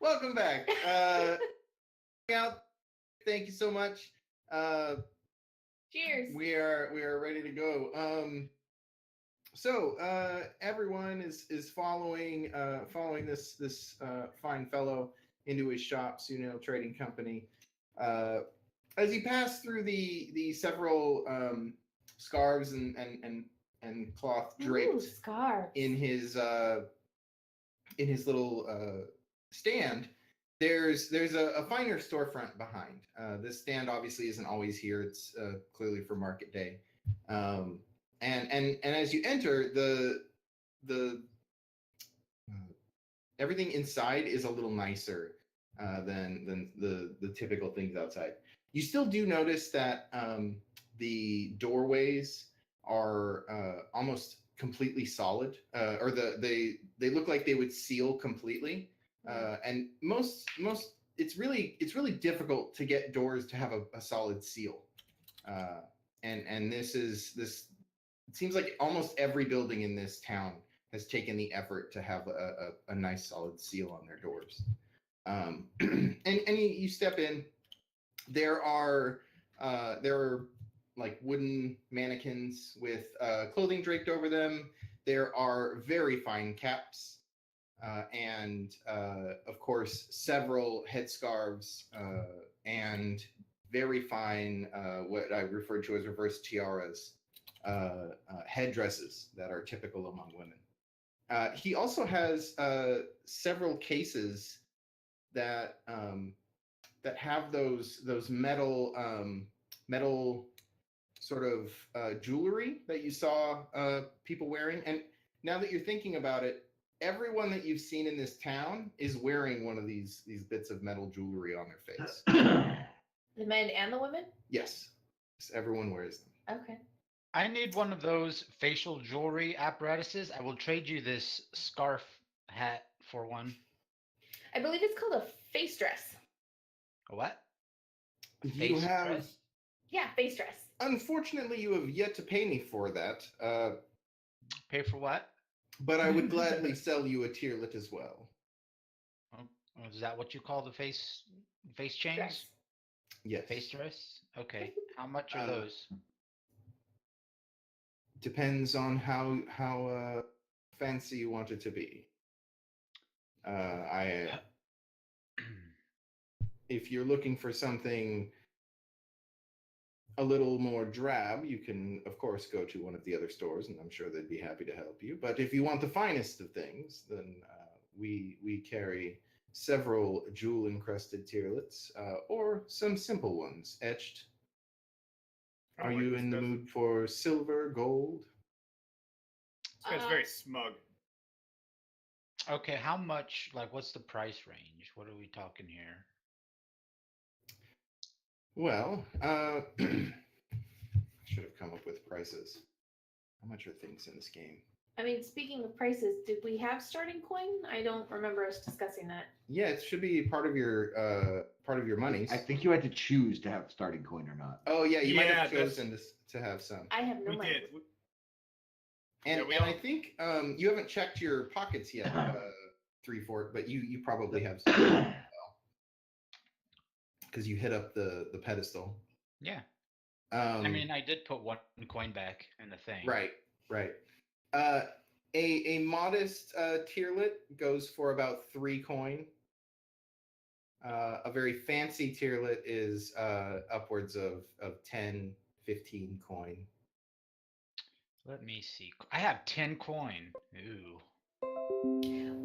Speaker 1: Welcome back. Out. Thank you so much.
Speaker 2: Cheers.
Speaker 1: We are ready to go. So everyone is following this fine fellow into his shop, Sunil Trading Company. As you pass through the several scarves and cloth draped
Speaker 2: Ooh, scarves.
Speaker 1: in his little stand, there's a finer storefront behind. This stand obviously isn't always here. It's clearly for market day. And as you enter, the everything inside is a little nicer than the typical things outside. You still do notice that the doorways are almost completely solid, or they look like they would seal completely. And most it's really difficult to get doors to have a solid seal. And this it seems like almost every building in this town has taken the effort to have a nice solid seal on their doors. And you step in, there are like wooden mannequins with clothing draped over them. There are very fine caps, and of course several headscarves and very fine what I refer to as reverse tiaras, headdresses that are typical among women. He also has several cases that have those metal sort of jewelry that you saw people wearing. And now that you're thinking about it, everyone that you've seen in this town is wearing one of these bits of metal jewelry on their face.
Speaker 2: The men and the women?
Speaker 1: Yes, everyone wears them.
Speaker 2: Okay.
Speaker 5: I need one of those facial jewelry apparatuses. I will trade you this scarf hat for one.
Speaker 2: I believe it's called a face dress.
Speaker 5: A what?
Speaker 1: You
Speaker 5: Face
Speaker 1: have,
Speaker 5: dress?
Speaker 2: Yeah, face dress.
Speaker 1: unfortunately, you have yet to pay me for that,
Speaker 5: Pay for what?
Speaker 1: but I would gladly sell you a tierlet as well.
Speaker 5: Oh, is that what you call the face chains?
Speaker 2: Dress.
Speaker 1: Yes.
Speaker 5: Face dress? Okay. How much are
Speaker 1: Uh,
Speaker 5: those?
Speaker 1: Depends on how fancy you want it to be. If you're looking for something a little more drab, you can of course go to one of the other stores, and I'm sure they'd be happy to help you. But if you want the finest of things, then we carry several jewel encrusted tierlets, or some simple ones etched. Are you in the mood for silver, gold?
Speaker 4: This guy's very smug.
Speaker 5: Okay, how much, like, what's the price range? What are we talking here?
Speaker 1: Well, should have come up with prices. How much are things in this game?
Speaker 2: I mean, speaking of prices, did we have starting coin? I don't remember us discussing that.
Speaker 1: Yeah, it should be part of your monies.
Speaker 3: I think you had to choose to have starting coin or not.
Speaker 1: Oh yeah, you might
Speaker 4: Yeah,
Speaker 1: have chosen to have some.
Speaker 2: I have no
Speaker 4: We
Speaker 2: money.
Speaker 4: did.
Speaker 1: And,
Speaker 4: Yeah, we
Speaker 1: and
Speaker 4: all-
Speaker 1: I think you haven't checked your pockets yet, 3/4, but you probably have some because you hit up the pedestal.
Speaker 5: Yeah.
Speaker 1: I
Speaker 5: I mean, I did put one coin back in the thing.
Speaker 1: right. A modest tierlet goes for about 3 coin. A very fancy tierlet is upwards of 10, 15 coin.
Speaker 5: Let me see. I have 10 coin. Ooh.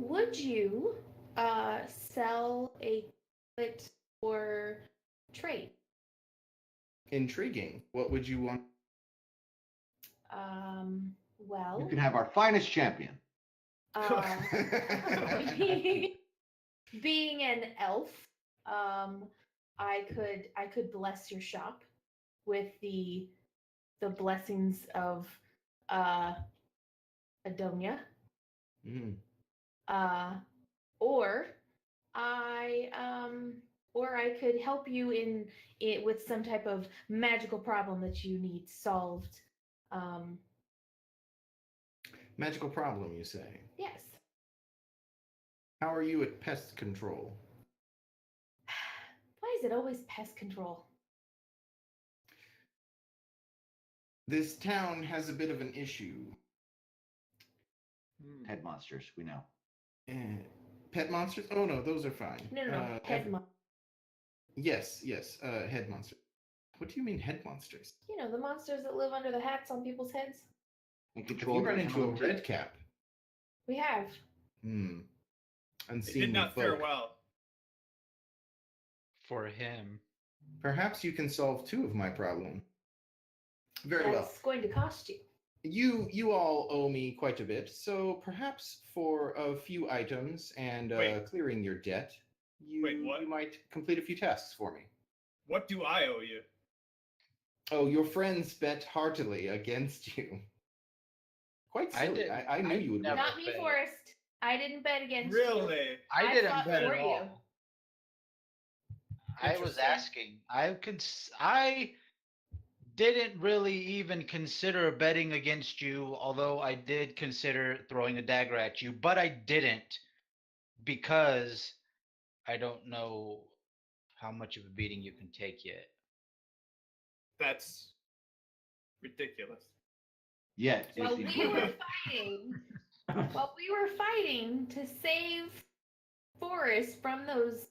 Speaker 2: Would you sell a tierlet for trade?
Speaker 1: Intriguing. What would you want?
Speaker 2: Well,
Speaker 3: You can have our finest champion.
Speaker 2: uh, being an elf, I could bless your shop with the blessings of Adonia.
Speaker 1: Mm.
Speaker 2: Or I could help you in it with some type of magical problem that you need solved.
Speaker 1: Magical problem, you say?
Speaker 2: Yes.
Speaker 1: How are you at pest control?
Speaker 2: Why is it always pest control?
Speaker 1: This town has a bit of an issue.
Speaker 3: Head monsters, we know.
Speaker 1: Eh, pet monsters? Oh no, those are fine.
Speaker 2: No.
Speaker 1: Yes, head monsters. What do you mean head monsters?
Speaker 2: You know, the monsters that live under the hats on people's heads.
Speaker 3: And
Speaker 1: If
Speaker 3: control
Speaker 1: you run into a
Speaker 3: animals.
Speaker 1: red cap.
Speaker 2: We have.
Speaker 1: Hmm.
Speaker 4: It
Speaker 1: Unseen
Speaker 4: did not fare
Speaker 1: folk.
Speaker 4: well.
Speaker 5: For him.
Speaker 1: Perhaps you can solve two of my problem. Very well.
Speaker 2: That's going to cost you.
Speaker 1: You all owe me quite a bit, so perhaps for a few items and
Speaker 4: Wait.
Speaker 1: clearing your debt,
Speaker 4: Wait, what?
Speaker 1: you might complete a few tasks for me.
Speaker 4: What do I owe you?
Speaker 1: Oh, your friends bet heartily against you. Quite
Speaker 5: I
Speaker 1: silly.
Speaker 5: did-
Speaker 1: I knew
Speaker 5: I
Speaker 1: you would
Speaker 5: never
Speaker 1: win.
Speaker 2: Not me,
Speaker 5: bet.
Speaker 2: Forrest. I didn't bet against you.
Speaker 4: Really?
Speaker 5: I
Speaker 2: I
Speaker 5: didn't
Speaker 2: fought
Speaker 5: bet
Speaker 2: for
Speaker 5: at
Speaker 2: you.
Speaker 5: all. I was
Speaker 4: Interesting.
Speaker 5: asking. I didn't really even consider betting against you, although I did consider throwing a dagger at you, but I didn't because I don't know how much of a beating you can take yet.
Speaker 4: That's ridiculous.
Speaker 3: Yet is
Speaker 2: While
Speaker 3: the
Speaker 2: we were fighting to save Forrest from those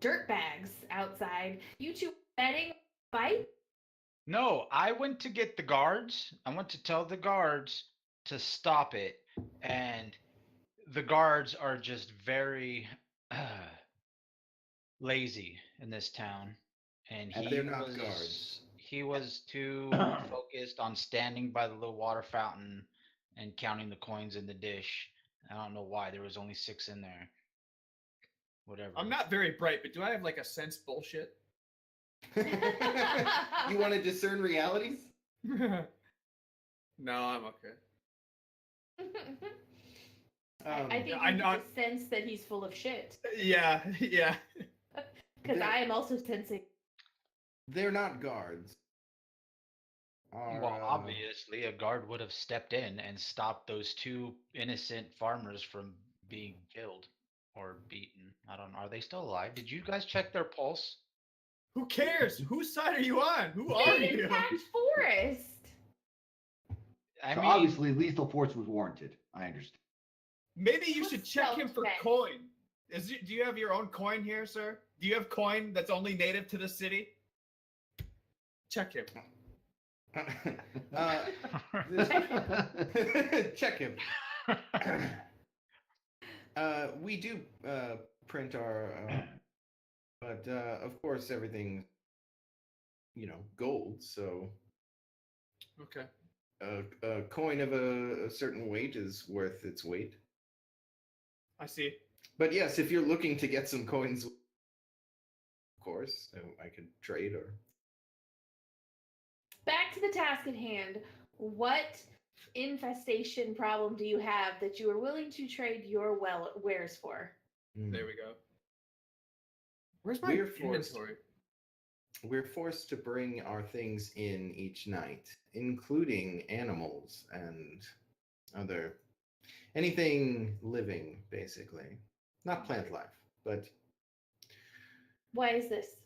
Speaker 2: dirtbags outside, you two were betting fight?
Speaker 5: No, I went to get the guards. I went to tell the guards to stop it, and the guards are just very lazy in this town. And
Speaker 1: And
Speaker 5: he
Speaker 1: they're not
Speaker 5: was
Speaker 1: guards.
Speaker 5: he was too focused on standing by the little water fountain and counting the coins in the dish. I don't know why there was only 6 in there. Whatever.
Speaker 4: I'm not very bright, but do I have like a sense bullshit?
Speaker 1: You want to discern realities?
Speaker 4: No, I'm okay.
Speaker 2: I think
Speaker 4: I'm
Speaker 2: you
Speaker 4: not-
Speaker 2: get the sense that he's full of shit.
Speaker 4: Yeah, yeah.
Speaker 2: Because
Speaker 1: They're-
Speaker 2: I am also sensing.
Speaker 1: They're not guards. Are,
Speaker 5: Well, obviously, a guard would have stepped in and stopped those 2 innocent farmers from being killed or beaten. I don't know. Are they still alive? Did you guys check their pulse?
Speaker 4: Who cares? Whose side are you on? Who are
Speaker 2: They
Speaker 4: you?
Speaker 2: attacked Forrest.
Speaker 5: I
Speaker 3: So
Speaker 5: mean,
Speaker 3: obviously lethal force was warranted. I understand.
Speaker 4: Maybe you
Speaker 2: What's
Speaker 4: should check him for
Speaker 2: self-defense?
Speaker 4: coin. Do you have your own coin here, sir? Do you have coin that's only native to the city? Check him.
Speaker 1: check him. We do print our, but of course everything, gold. So
Speaker 4: Okay.
Speaker 1: a coin of a certain weight is worth its weight.
Speaker 4: I see.
Speaker 1: But yes, if you're looking to get some coins, of course, I could trade or.
Speaker 2: Back to the task at hand. What infestation problem do you have that you are willing to trade your wares for?
Speaker 4: There we go. Where's my
Speaker 1: We're forced.
Speaker 4: inventory?
Speaker 1: We're forced to bring our things in each night, including animals and anything living, basically. Not plant life, but
Speaker 2: Why is this?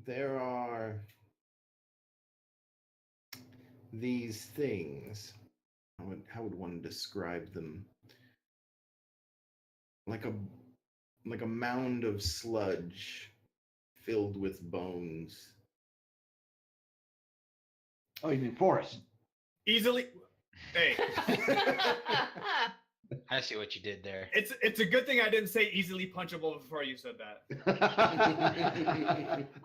Speaker 1: there are these things. How would one describe them? Like a mound of sludge filled with bones.
Speaker 3: Oh, you mean forest?
Speaker 4: Easily. Hey,
Speaker 5: I see what you did there.
Speaker 4: it's a good thing I didn't say easily punchable before you said that.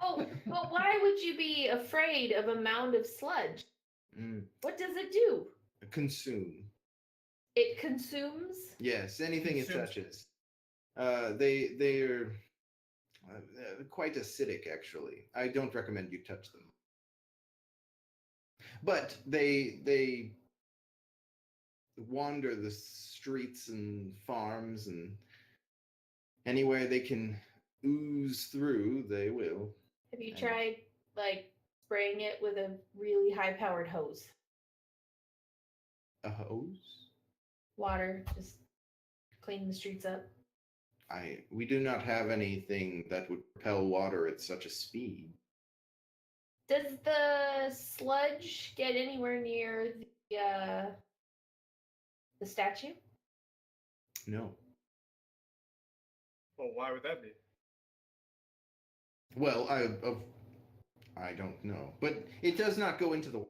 Speaker 2: Oh, but why would you be afraid of a mound of sludge?
Speaker 1: Mm.
Speaker 2: What does it do?
Speaker 1: Consume.
Speaker 2: It consumes?
Speaker 1: Yes, anything it
Speaker 4: Consumes-
Speaker 1: touches. They're quite acidic, actually. I don't recommend you touch them. But they wander the streets and farms, and anywhere they can ooze through, they will.
Speaker 2: Have you
Speaker 1: And-
Speaker 2: tried, like, spraying it with a really high-powered hose?
Speaker 1: A hose?
Speaker 2: Water, just cleaning the streets up.
Speaker 1: We do not have anything that would propel water at such a speed.
Speaker 2: Does the sludge get anywhere near the statue?
Speaker 1: No.
Speaker 4: Well, why would that be?
Speaker 1: Well, I don't know, but it does not go into the.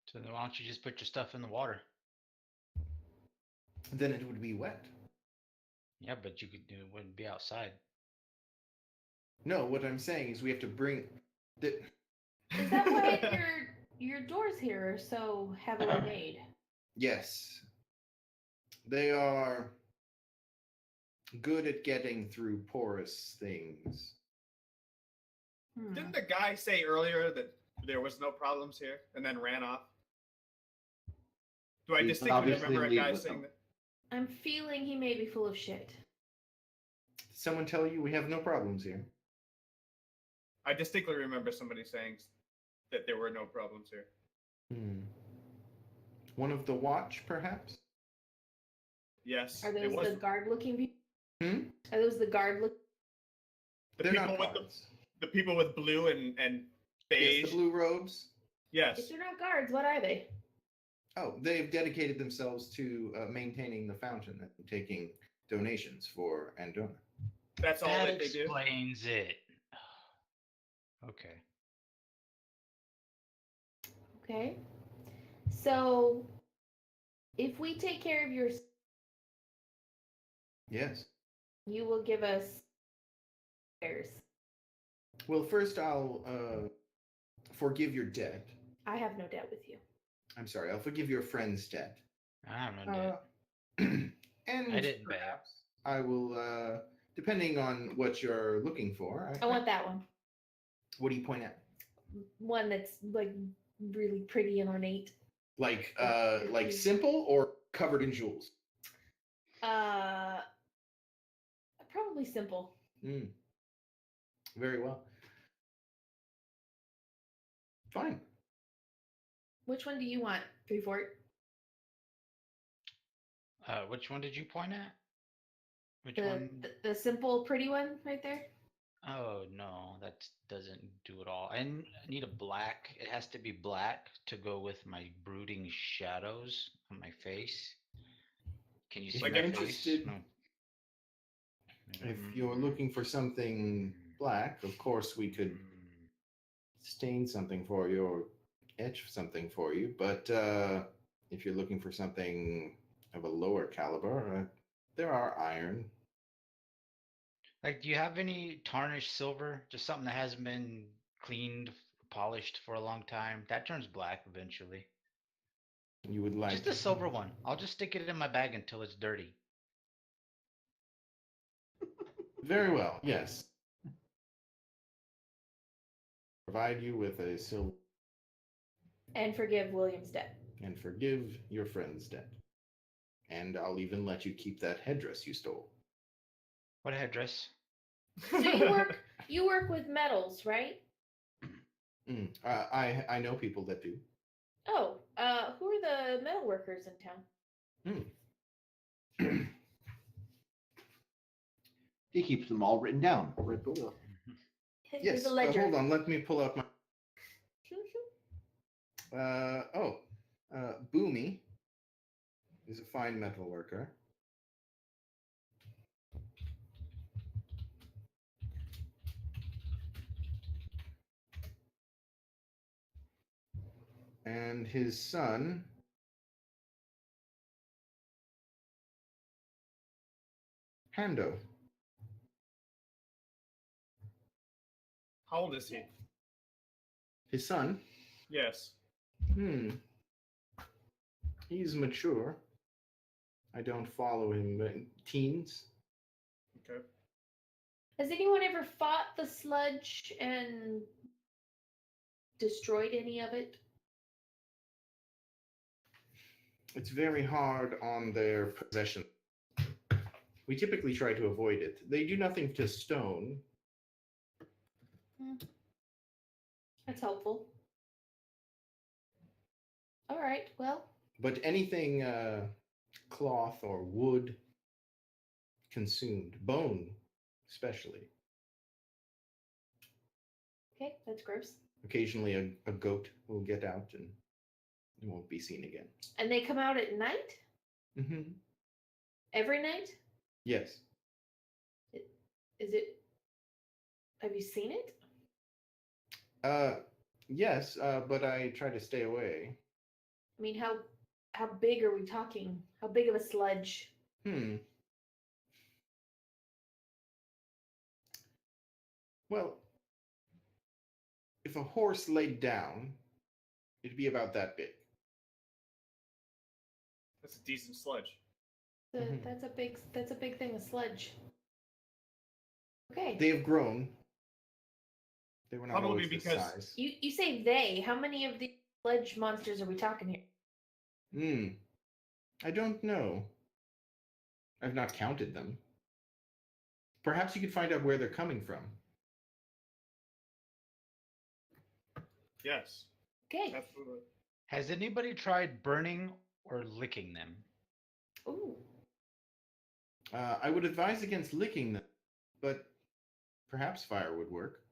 Speaker 5: So then why don't you just put your stuff in the water?
Speaker 1: Then it would be wet.
Speaker 5: Yeah, but it wouldn't be outside.
Speaker 1: No, what I'm saying is we have to bring.
Speaker 2: Is that why your doors here are so heavily made?
Speaker 1: Yes. They are good at getting through porous things.
Speaker 4: Didn't the guy say earlier that there was no problems here and then ran off? Do I
Speaker 3: He's
Speaker 4: distinctly
Speaker 3: obviously
Speaker 4: remember a
Speaker 3: in league
Speaker 4: guy
Speaker 3: with
Speaker 4: saying
Speaker 3: them.
Speaker 4: that?
Speaker 2: I'm feeling he may be full of shit.
Speaker 1: Did someone tell you we have no problems here?
Speaker 4: I distinctly remember somebody saying that there were no problems here.
Speaker 1: One of the watch, perhaps?
Speaker 4: Yes.
Speaker 2: Are
Speaker 4: it
Speaker 2: those
Speaker 4: was
Speaker 2: the guard-looking people?
Speaker 1: Hmm?
Speaker 2: Are those the guard-looking?
Speaker 4: the
Speaker 1: They're
Speaker 4: people
Speaker 1: not
Speaker 4: with
Speaker 1: guards.
Speaker 4: the people with blue and
Speaker 1: Yes,
Speaker 4: beige.
Speaker 1: the blue robes.
Speaker 4: Yes.
Speaker 2: If they're not guards, what are they?
Speaker 1: Oh, they've dedicated themselves to maintaining the fountain and taking donations for Andona.
Speaker 4: That's all
Speaker 5: That
Speaker 4: that they do.
Speaker 5: explains it. Okay.
Speaker 2: Okay. So, if we take care of your,
Speaker 1: Yes.
Speaker 2: you will give us spares.
Speaker 1: Well, first I'll forgive your debt.
Speaker 2: I have no debt with you.
Speaker 1: I'm sorry, I'll forgive your friend's debt.
Speaker 5: I have no debt.
Speaker 1: And
Speaker 5: I didn't bet.
Speaker 1: perhaps I will, depending on what you're looking for.
Speaker 2: I want that one.
Speaker 1: What do you point at?
Speaker 2: One that's like really pretty and ornate.
Speaker 1: Like simple or covered in jewels?
Speaker 2: Probably simple.
Speaker 1: Very well. Fine.
Speaker 2: Which one do you want, Three Fort?
Speaker 5: Which one did you point at? Which
Speaker 2: The,
Speaker 5: one?
Speaker 2: the simple, pretty one right there.
Speaker 5: Oh no, that doesn't do it all. I need a black. It has to be black to go with my brooding shadows on my face. Can you see
Speaker 1: If
Speaker 5: my
Speaker 1: you're
Speaker 5: face?
Speaker 1: interested-
Speaker 5: No.
Speaker 1: If you're looking for something black, of course we could stain something for you or etch something for you. But if you're looking for something of a lower caliber, there are iron.
Speaker 5: Like, do you have any tarnished silver? Just something that hasn't been cleaned, polished for a long time. That turns black eventually.
Speaker 1: You would like
Speaker 5: Just a silver one. I'll just stick it in my bag until it's dirty.
Speaker 1: Very well. Yes. Provide you with a silver
Speaker 2: And forgive William's debt.
Speaker 1: and forgive your friend's debt. And I'll even let you keep that headdress you stole.
Speaker 5: What headdress?
Speaker 2: So you work with metals, right?
Speaker 1: I know people that do.
Speaker 2: Oh, who are the metal workers in town?
Speaker 3: He keeps them all written down. Right below.
Speaker 2: Here's
Speaker 1: Yes.
Speaker 2: a ledger.
Speaker 1: Hold on. Let me pull up my. Boomy is a fine metal worker. And his son Hando.
Speaker 4: How old is he?
Speaker 1: His son?
Speaker 4: Yes.
Speaker 1: He's mature. I don't follow him, but teens.
Speaker 4: Okay.
Speaker 2: Has anyone ever fought the sludge and destroyed any of it?
Speaker 1: It's very hard on their possession. We typically try to avoid it. They do nothing to stone.
Speaker 2: That's helpful. All right. Well,
Speaker 1: but anything cloth or wood consumed, bone especially.
Speaker 2: Okay, that's gross.
Speaker 1: Occasionally, a goat will get out and it won't be seen again.
Speaker 2: And they come out at night?
Speaker 1: Hmm.
Speaker 2: Every night?
Speaker 1: Yes.
Speaker 2: Is it? Have you seen it?
Speaker 1: Yes, but I try to stay away.
Speaker 2: I mean, how big are we talking? How big of a sludge?
Speaker 1: Well, if a horse laid down, it'd be about that big.
Speaker 4: That's a decent sludge.
Speaker 1: Mhm.
Speaker 2: That's a big thing, a sludge. Okay.
Speaker 1: They have grown. They were not
Speaker 4: Probably
Speaker 1: always this
Speaker 4: because-
Speaker 1: size.
Speaker 2: You say they. How many of these sludge monsters are we talking here?
Speaker 1: I don't know. I've not counted them. Perhaps you could find out where they're coming from.
Speaker 4: Yes,
Speaker 2: Okay.
Speaker 4: absolutely.
Speaker 5: Has anybody tried burning or licking them?
Speaker 2: Ooh.
Speaker 1: I would advise against licking them, but perhaps fire would work.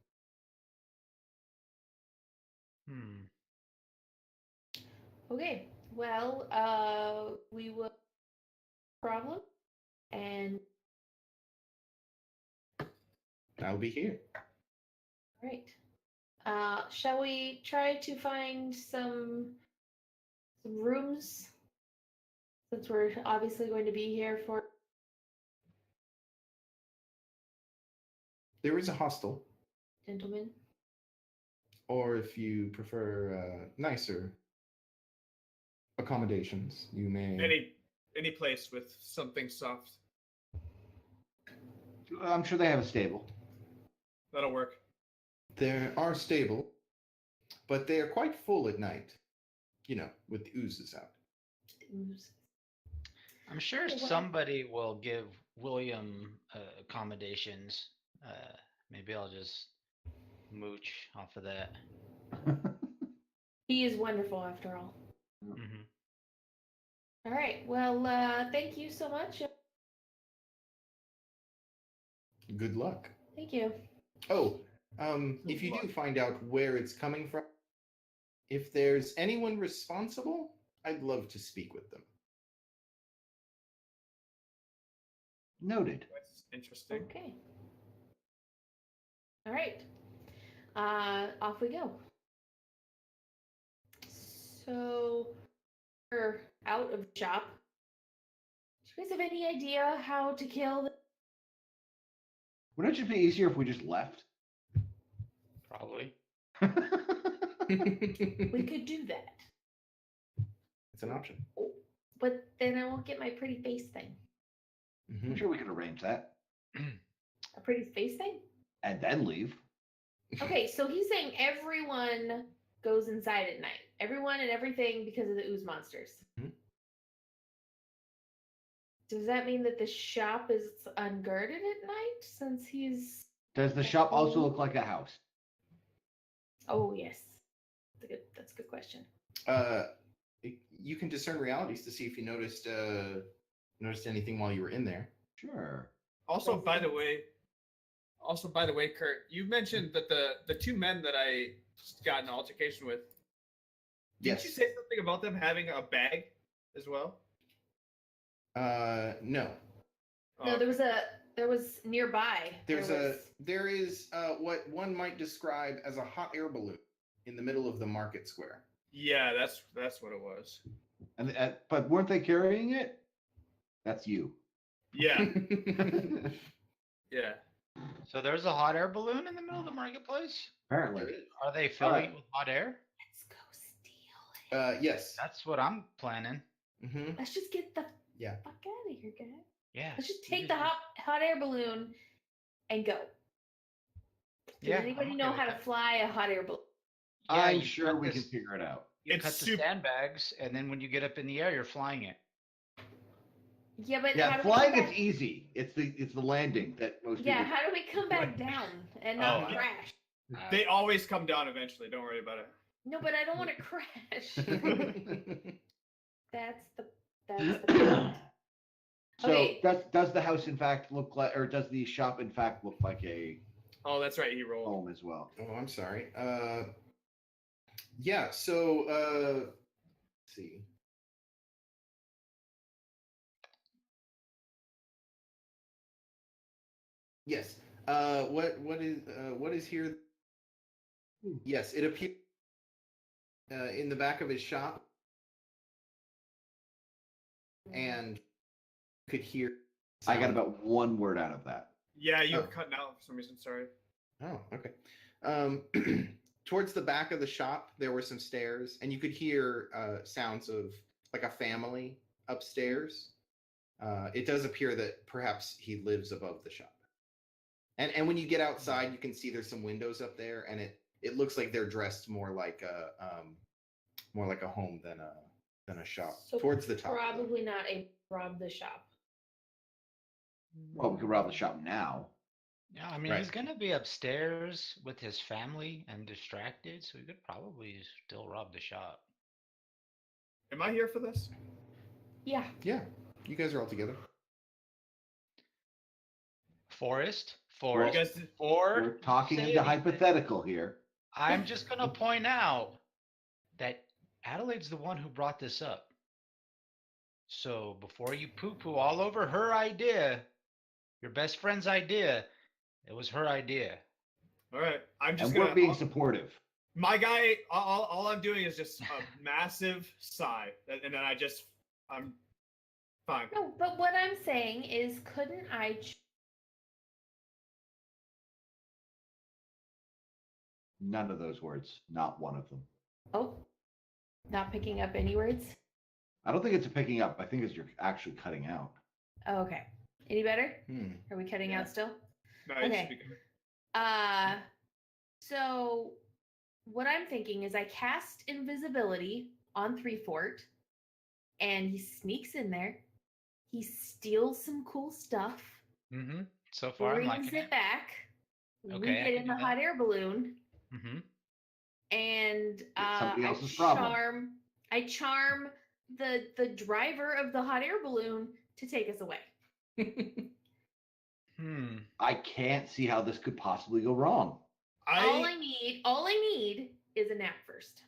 Speaker 2: Okay. Well, we will problem and
Speaker 1: I'll be here.
Speaker 2: right. Shall we try to find some rooms since we're obviously going to be here for
Speaker 1: There is a hostel,
Speaker 2: gentlemen?
Speaker 1: or if you prefer nicer accommodations, you may.
Speaker 4: Any place with something soft.
Speaker 3: I'm sure they have a stable.
Speaker 4: That'll work.
Speaker 1: There are stables, but they are quite full at night. You know, with the oozes out.
Speaker 2: Ooze.
Speaker 5: I'm sure
Speaker 2: Okay, well-
Speaker 5: somebody will give William accommodations. Maybe I'll just mooch off of that.
Speaker 2: He is wonderful after all.
Speaker 5: Hmm.
Speaker 2: All right. Well, thank you so much.
Speaker 1: Good luck.
Speaker 2: Thank you.
Speaker 1: Oh, if you do find out where it's coming from, if there's anyone responsible, I'd love to speak with them.
Speaker 3: Noted.
Speaker 4: That's interesting.
Speaker 2: Okay. All right. Off we go. So we're out of the shop. Do you guys have any idea how to kill the
Speaker 3: Wouldn't it just be easier if we just left?
Speaker 5: Probably.
Speaker 2: We could do that.
Speaker 1: It's an option.
Speaker 2: But then I won't get my pretty face thing.
Speaker 1: Mhm.
Speaker 3: I'm sure we could arrange that
Speaker 2: A pretty face thing?
Speaker 3: and then leave.
Speaker 2: Okay, so he's saying everyone goes inside at night. Everyone and everything because of the ooze monsters.
Speaker 1: Mhm.
Speaker 2: Does that mean that the shop is unguarded at night since he's
Speaker 3: Does the shop also look like a house?
Speaker 2: Oh yes. That's a good question.
Speaker 1: You can discern realities to see if you noticed anything while you were in there.
Speaker 3: Sure.
Speaker 4: Also, by the way, Kurt, you mentioned that the two men that I just got in an altercation with. Didn't
Speaker 1: Yes.
Speaker 4: you say something about them having a bag as well?
Speaker 1: No.
Speaker 2: No,
Speaker 4: Oh,
Speaker 2: there was nearby.
Speaker 1: There is what one might describe as a hot air balloon in the middle of the market square.
Speaker 4: yeah, that's what it was.
Speaker 3: And but weren't they carrying it? That's you.
Speaker 4: Yeah, yeah.
Speaker 5: So there's a hot air balloon in the middle of the marketplace?
Speaker 3: Apparently.
Speaker 5: Are they filling
Speaker 1: right.
Speaker 5: it with hot air?
Speaker 2: Let's go steal it.
Speaker 1: Yes.
Speaker 5: That's what I'm planning.
Speaker 1: Hmm.
Speaker 2: Let's just get the
Speaker 1: Yeah.
Speaker 2: fuck out of here, guys.
Speaker 5: Yeah.
Speaker 2: Let's just take the hot air balloon and go. Does
Speaker 5: Yeah,
Speaker 2: anybody
Speaker 5: I'm
Speaker 2: know
Speaker 5: okay
Speaker 2: how
Speaker 5: with
Speaker 2: to
Speaker 5: that.
Speaker 2: fly a hot air balloon?
Speaker 5: Yeah,
Speaker 3: I'm
Speaker 5: you
Speaker 3: sure
Speaker 5: cut
Speaker 3: we
Speaker 5: this-
Speaker 3: can figure it out.
Speaker 5: You
Speaker 4: It's
Speaker 5: cut the
Speaker 4: super-
Speaker 5: sandbags, and then when you get up in the air, you're flying it.
Speaker 2: Yeah, but how
Speaker 3: Yeah,
Speaker 2: do
Speaker 3: flying
Speaker 2: we
Speaker 3: it's easy. It's the landing that most
Speaker 2: Yeah,
Speaker 3: people.
Speaker 2: how do we come back down and not
Speaker 4: Oh,
Speaker 2: crash?
Speaker 4: They always come down eventually. Don't worry about it.
Speaker 2: No, but I don't want to crash. That's the point.
Speaker 3: So
Speaker 2: Okay.
Speaker 3: does the house in fact look like, or does the shop in fact look like a
Speaker 4: Oh, that's right. He rolled.
Speaker 3: home as well?
Speaker 1: Oh, I'm sorry. Yeah. So let's see. Yes. What is here? Yes, it appears in the back of his shop, and you could hear.
Speaker 3: I got
Speaker 1: sound.
Speaker 3: about one word out of that.
Speaker 4: Yeah, you were
Speaker 1: Oh.
Speaker 4: cutting out for some reason. Sorry.
Speaker 1: Oh, okay. Towards the back of the shop, there were some stairs, and you could hear sounds of like a family upstairs. It does appear that perhaps he lives above the shop. And when you get outside, you can see there's some windows up there, and it looks like they're dressed more like a home than a shop.
Speaker 2: So
Speaker 1: Towards the top. though.
Speaker 2: Probably not a rob the shop.
Speaker 3: Well, we could rob the shop now.
Speaker 5: Yeah, I mean,
Speaker 1: Right.
Speaker 5: he's gonna be upstairs with his family and distracted, so he could probably still rob the shop.
Speaker 4: Am I here for this?
Speaker 2: Yeah.
Speaker 1: Yeah, you guys are all together.
Speaker 5: Forrest,
Speaker 3: Well,
Speaker 4: You
Speaker 5: Forrest,
Speaker 4: guys did-
Speaker 5: or
Speaker 3: We're talking
Speaker 5: say
Speaker 3: into
Speaker 5: anything.
Speaker 3: hypothetical here.
Speaker 5: I'm just gonna point out that Adelaide's the one who brought this up. So before you poo-poo all over her idea, your best friend's idea, it was her idea.
Speaker 4: All right. I'm just
Speaker 3: And
Speaker 4: gonna.
Speaker 3: we're being supportive.
Speaker 4: My guy. All I'm doing is just a massive sigh, and then I'm fine.
Speaker 2: No, but what I'm saying is, couldn't I?
Speaker 3: None of those words. Not one of them.
Speaker 2: Oh, not picking up any words.
Speaker 3: I don't think it's a picking up. I think it's you're actually cutting out.
Speaker 2: Oh, okay. Any better?
Speaker 1: Hmm.
Speaker 2: Are we cutting
Speaker 4: Yeah.
Speaker 2: out still?
Speaker 4: No, you
Speaker 2: Okay.
Speaker 4: should be good.
Speaker 2: So what I'm thinking is I cast invisibility on 3-Fort, and he sneaks in there. He steals some cool stuff,
Speaker 5: Mm-hmm. So far, I'm
Speaker 2: brings
Speaker 5: liking
Speaker 2: it
Speaker 5: it.
Speaker 2: back. We
Speaker 5: Okay, I
Speaker 2: get
Speaker 5: can
Speaker 2: in
Speaker 5: do
Speaker 2: the
Speaker 5: that.
Speaker 2: hot air balloon,
Speaker 5: Mm-hmm.
Speaker 2: and
Speaker 3: somebody
Speaker 2: I
Speaker 3: else's problem.
Speaker 2: charm the driver of the hot air balloon to take us away.
Speaker 5: Hmm.
Speaker 3: I can't see how this could possibly go wrong.
Speaker 2: All I need is a nap first.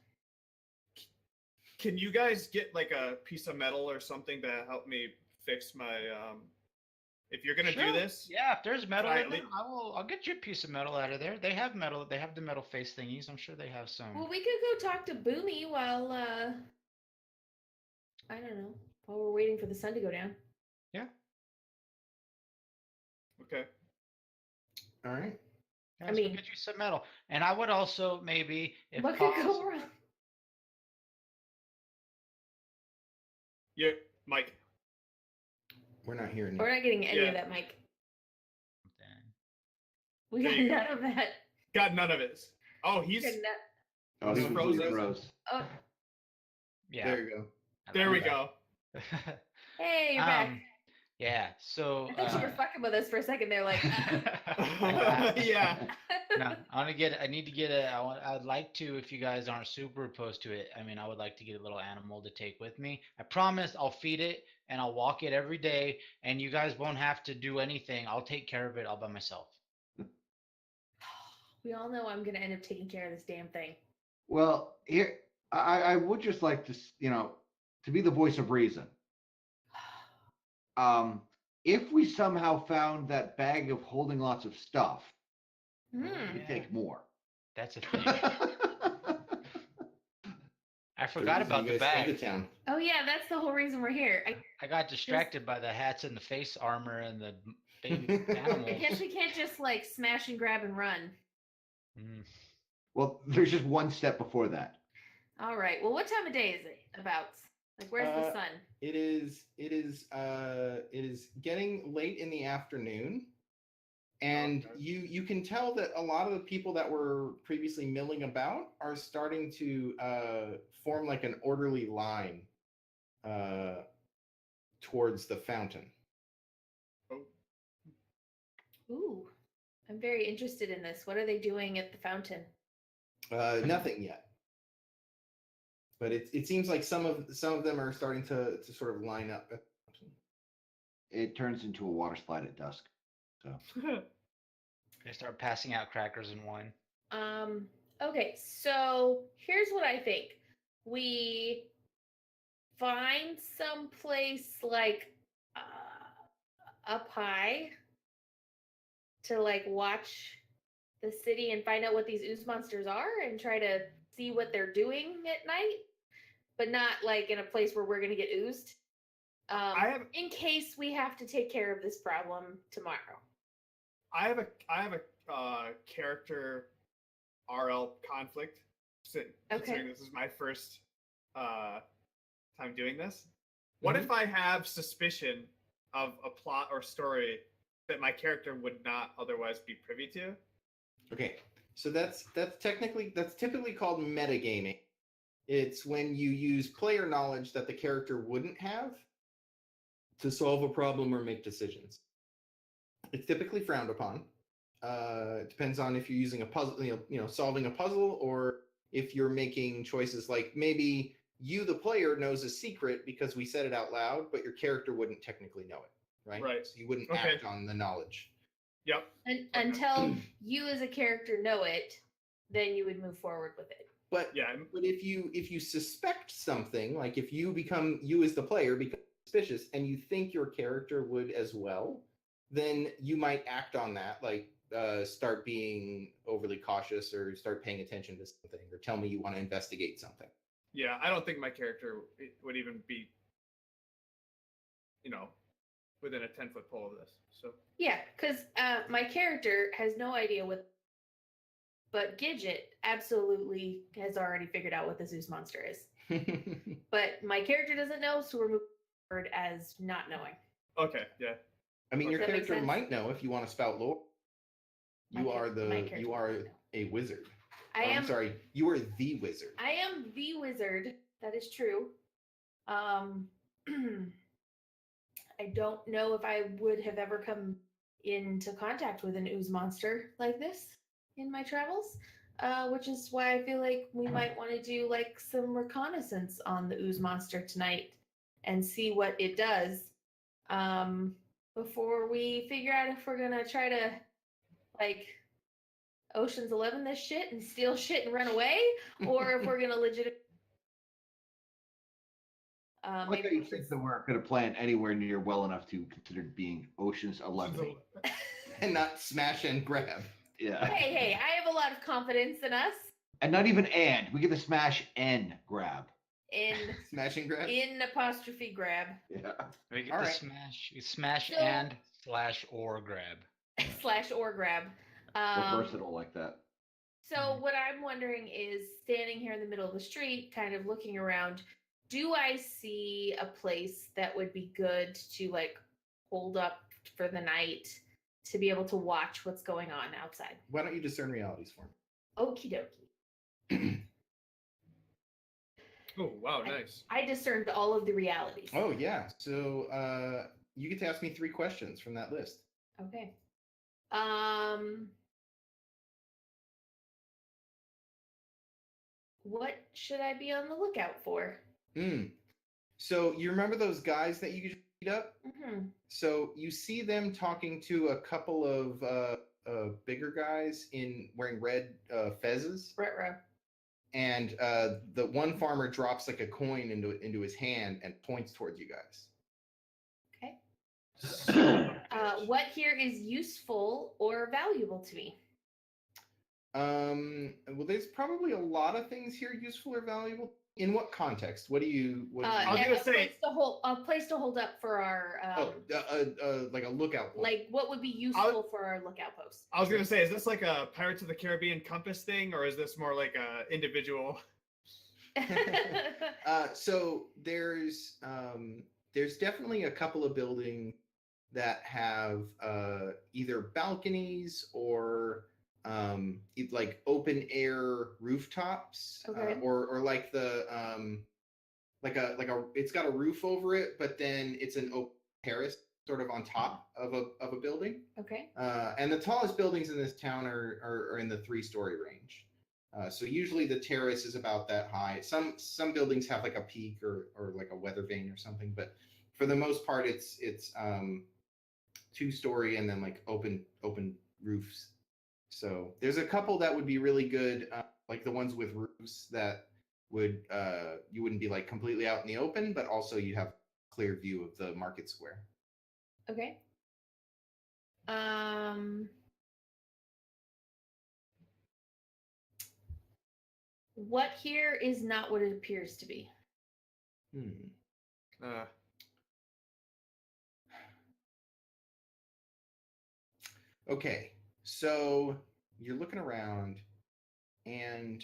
Speaker 4: Can you guys get like a piece of metal or something to help me fix my if you're gonna do
Speaker 5: Sure.
Speaker 4: this?
Speaker 5: Yeah, if there's metal
Speaker 4: I
Speaker 5: in
Speaker 4: at
Speaker 5: there,
Speaker 4: lea-
Speaker 5: I'll get you a piece of metal out of there. They have metal. They have the metal face thingies. I'm sure they have some.
Speaker 2: Well, we could go talk to Boomy while I don't know, while we're waiting for the sun to go down.
Speaker 4: Okay.
Speaker 1: All right.
Speaker 5: Guys,
Speaker 2: mean-
Speaker 5: we'll get you some metal. And I would also maybe, if
Speaker 2: What could
Speaker 5: possible,
Speaker 2: go wrong?
Speaker 4: Yeah, Mike.
Speaker 1: We're not hearing you.
Speaker 2: We're not getting any
Speaker 4: Yeah.
Speaker 2: of that, Mike.
Speaker 5: then-
Speaker 2: We
Speaker 4: There
Speaker 2: got
Speaker 4: you go.
Speaker 2: none of that.
Speaker 4: Got none of it. Oh,
Speaker 2: We
Speaker 4: he's
Speaker 2: got no-
Speaker 3: Oh,
Speaker 4: He's
Speaker 3: he
Speaker 4: frozen.
Speaker 3: completely froze.
Speaker 2: Oh,
Speaker 5: Yeah.
Speaker 1: There you go.
Speaker 5: I
Speaker 4: there.
Speaker 5: love
Speaker 4: We
Speaker 5: that.
Speaker 4: go.
Speaker 2: hey, you're back.
Speaker 5: Yeah. So.
Speaker 2: I thought you were fucking with us for a second there, like.
Speaker 4: Yeah.
Speaker 5: No, I need to get I'd like to, if you guys aren't super opposed to it. I mean, I would like to get a little animal to take with me. I promise I'll feed it and I'll walk it every day, and you guys won't have to do anything. I'll take care of it all by myself.
Speaker 2: We all know I'm gonna end up taking care of this damn thing.
Speaker 3: Well, here I would just like to to be the voice of reason. If we somehow found that bag of holding lots of stuff,
Speaker 2: Hmm.
Speaker 3: we'd take more.
Speaker 5: That's a thing. I forgot about the
Speaker 1: You guys go to
Speaker 5: bag.
Speaker 1: town.
Speaker 2: Oh yeah, that's the whole reason we're here.
Speaker 5: I got distracted by the hats and the face armor and the big
Speaker 2: I
Speaker 5: animals.
Speaker 2: guess we can't just like smash and grab and run.
Speaker 5: Mm.
Speaker 3: Well, there's just one step before that.
Speaker 2: All right. Well, what time of day is it? About like where's the sun?
Speaker 1: It is getting late in the afternoon, and
Speaker 4: Okay.
Speaker 1: you can tell that a lot of the people that were previously milling about are starting to form like an orderly line towards the fountain.
Speaker 2: Ooh, I'm very interested in this. What are they doing at the fountain?
Speaker 1: Nothing yet. but it seems like some of them are starting to sort of line up.
Speaker 3: It turns into a water slide at dusk. So
Speaker 5: They start passing out crackers and wine.
Speaker 2: Okay, so here's what I think. We find some place like up high to like watch the city and find out what these ooze monsters are and try to see what they're doing at night, but not like in a place where we're gonna get oozed. In case we have to take care of this problem tomorrow.
Speaker 4: I have a character RL conflict. Considering this is my first time doing this. What if I have suspicion of a plot or story that my character would not otherwise be privy to?
Speaker 1: Okay, so that's typically called metagaming. It's when you use player knowledge that the character wouldn't have to solve a problem or make decisions. It's typically frowned upon. It depends on if you're using a puzzle, solving a puzzle, or if you're making choices like maybe you, the player, knows a secret because we said it out loud, but your character wouldn't technically know it, right?
Speaker 4: Right.
Speaker 1: So you wouldn't act on the knowledge.
Speaker 4: Yep.
Speaker 2: And until you as a character know it, then you would move forward with it.
Speaker 1: But if you suspect something, like if you as the player become suspicious and you think your character would as well, then you might act on that, like start being overly cautious or start paying attention to something or tell me you want to investigate something.
Speaker 4: Yeah, I don't think my character would even be, within a 10-foot pole of this. So
Speaker 2: yeah, because my character has no idea but Gidget absolutely has already figured out what the Zeus monster is. But my character doesn't know, so we're moving forward as not knowing.
Speaker 4: Okay, yeah.
Speaker 1: I mean, your character might know if you want to spout lore. You are a wizard. I'm sorry, you are the wizard.
Speaker 2: I am the wizard. That is true. I don't know if I would have ever come into contact with an ooze monster like this in my travels, which is why I feel like we might want to do like some reconnaissance on the ooze monster tonight and see what it does before we figure out if we're gonna try to like Ocean's 11 this shit and steal shit and run away, or if we're gonna legitimately.
Speaker 3: Like how you think that we're going to plan anywhere near well enough to consider being Ocean's 11.
Speaker 1: And not smash and grab.
Speaker 3: Yeah.
Speaker 2: Hey, I have a lot of confidence in us.
Speaker 3: And not even and. We get the smash and grab.
Speaker 2: In
Speaker 1: smash and grab?
Speaker 2: In apostrophe grab.
Speaker 3: Yeah.
Speaker 5: We get the smash and / or grab.
Speaker 2: / or grab.
Speaker 3: We're versatile like that.
Speaker 2: So what I'm wondering is, standing here in the middle of the street, kind of looking around, do I see a place that would be good to like hold up for the night to be able to watch what's going on outside?
Speaker 1: Why don't you discern realities for me?
Speaker 2: Okie dokie.
Speaker 4: Oh, wow, nice.
Speaker 2: I discerned all of the realities.
Speaker 1: Oh, yeah. So you get to ask me 3 questions from that list.
Speaker 2: Okay. What should I be on the lookout for?
Speaker 1: So you remember those guys that you beat up?
Speaker 2: Mm-hmm.
Speaker 1: So you see them talking to a couple of bigger guys wearing red fezzes.
Speaker 2: Retro.
Speaker 1: And the one farmer drops like a coin into his hand and points towards you guys.
Speaker 2: Okay. What here is useful or valuable to me?
Speaker 1: Well, there's probably a lot of things here useful or valuable. In what context? What do you?
Speaker 4: I was gonna say
Speaker 2: a place to hold up for our.
Speaker 1: Like a lookout point.
Speaker 2: Like what would be useful for our lookout post?
Speaker 4: I was gonna say, is this like a Pirates of the Caribbean compass thing, or is this more like a individual?
Speaker 1: So there's definitely a couple of buildings that have either balconies or like open air rooftops,
Speaker 2: okay.
Speaker 1: or like the like a it's got a roof over it, but then it's an open terrace sort of on top of a building.
Speaker 2: Okay.
Speaker 1: And the tallest buildings in this town are in the 3-story range. So usually the terrace is about that high. Some buildings have like a peak or like a weather vane or something, but for the most part, it's 2-story and then like open roofs. So there's a couple that would be really good, like the ones with roofs that would you wouldn't be like completely out in the open, but also you have clear view of the market square.
Speaker 2: Okay. What here is not what it appears to be?
Speaker 1: Okay, so you're looking around, and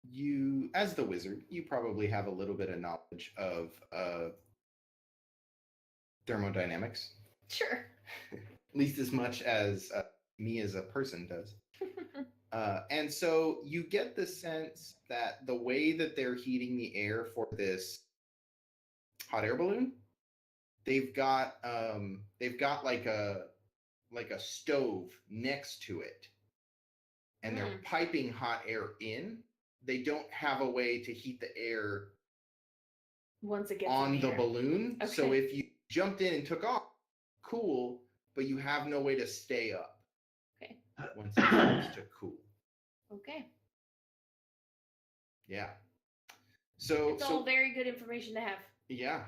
Speaker 1: you, as the wizard, you probably have a little bit of knowledge of thermodynamics,
Speaker 2: Sure.
Speaker 1: at least as much as me as a person does. And so you get the sense that the way that they're heating the air for this hot air balloon, they've got like a stove next to it, and they're piping hot air in. They don't have a way to heat the air
Speaker 2: Once it gets
Speaker 1: on
Speaker 2: in
Speaker 1: the
Speaker 2: air.
Speaker 1: balloon.
Speaker 2: Okay.
Speaker 1: So if you jumped in and took off, cool, but you have no way to stay up.
Speaker 2: Okay.
Speaker 1: Once it starts to cool.
Speaker 2: Okay.
Speaker 1: Yeah. So
Speaker 2: It's all very good information to have.
Speaker 1: yeah.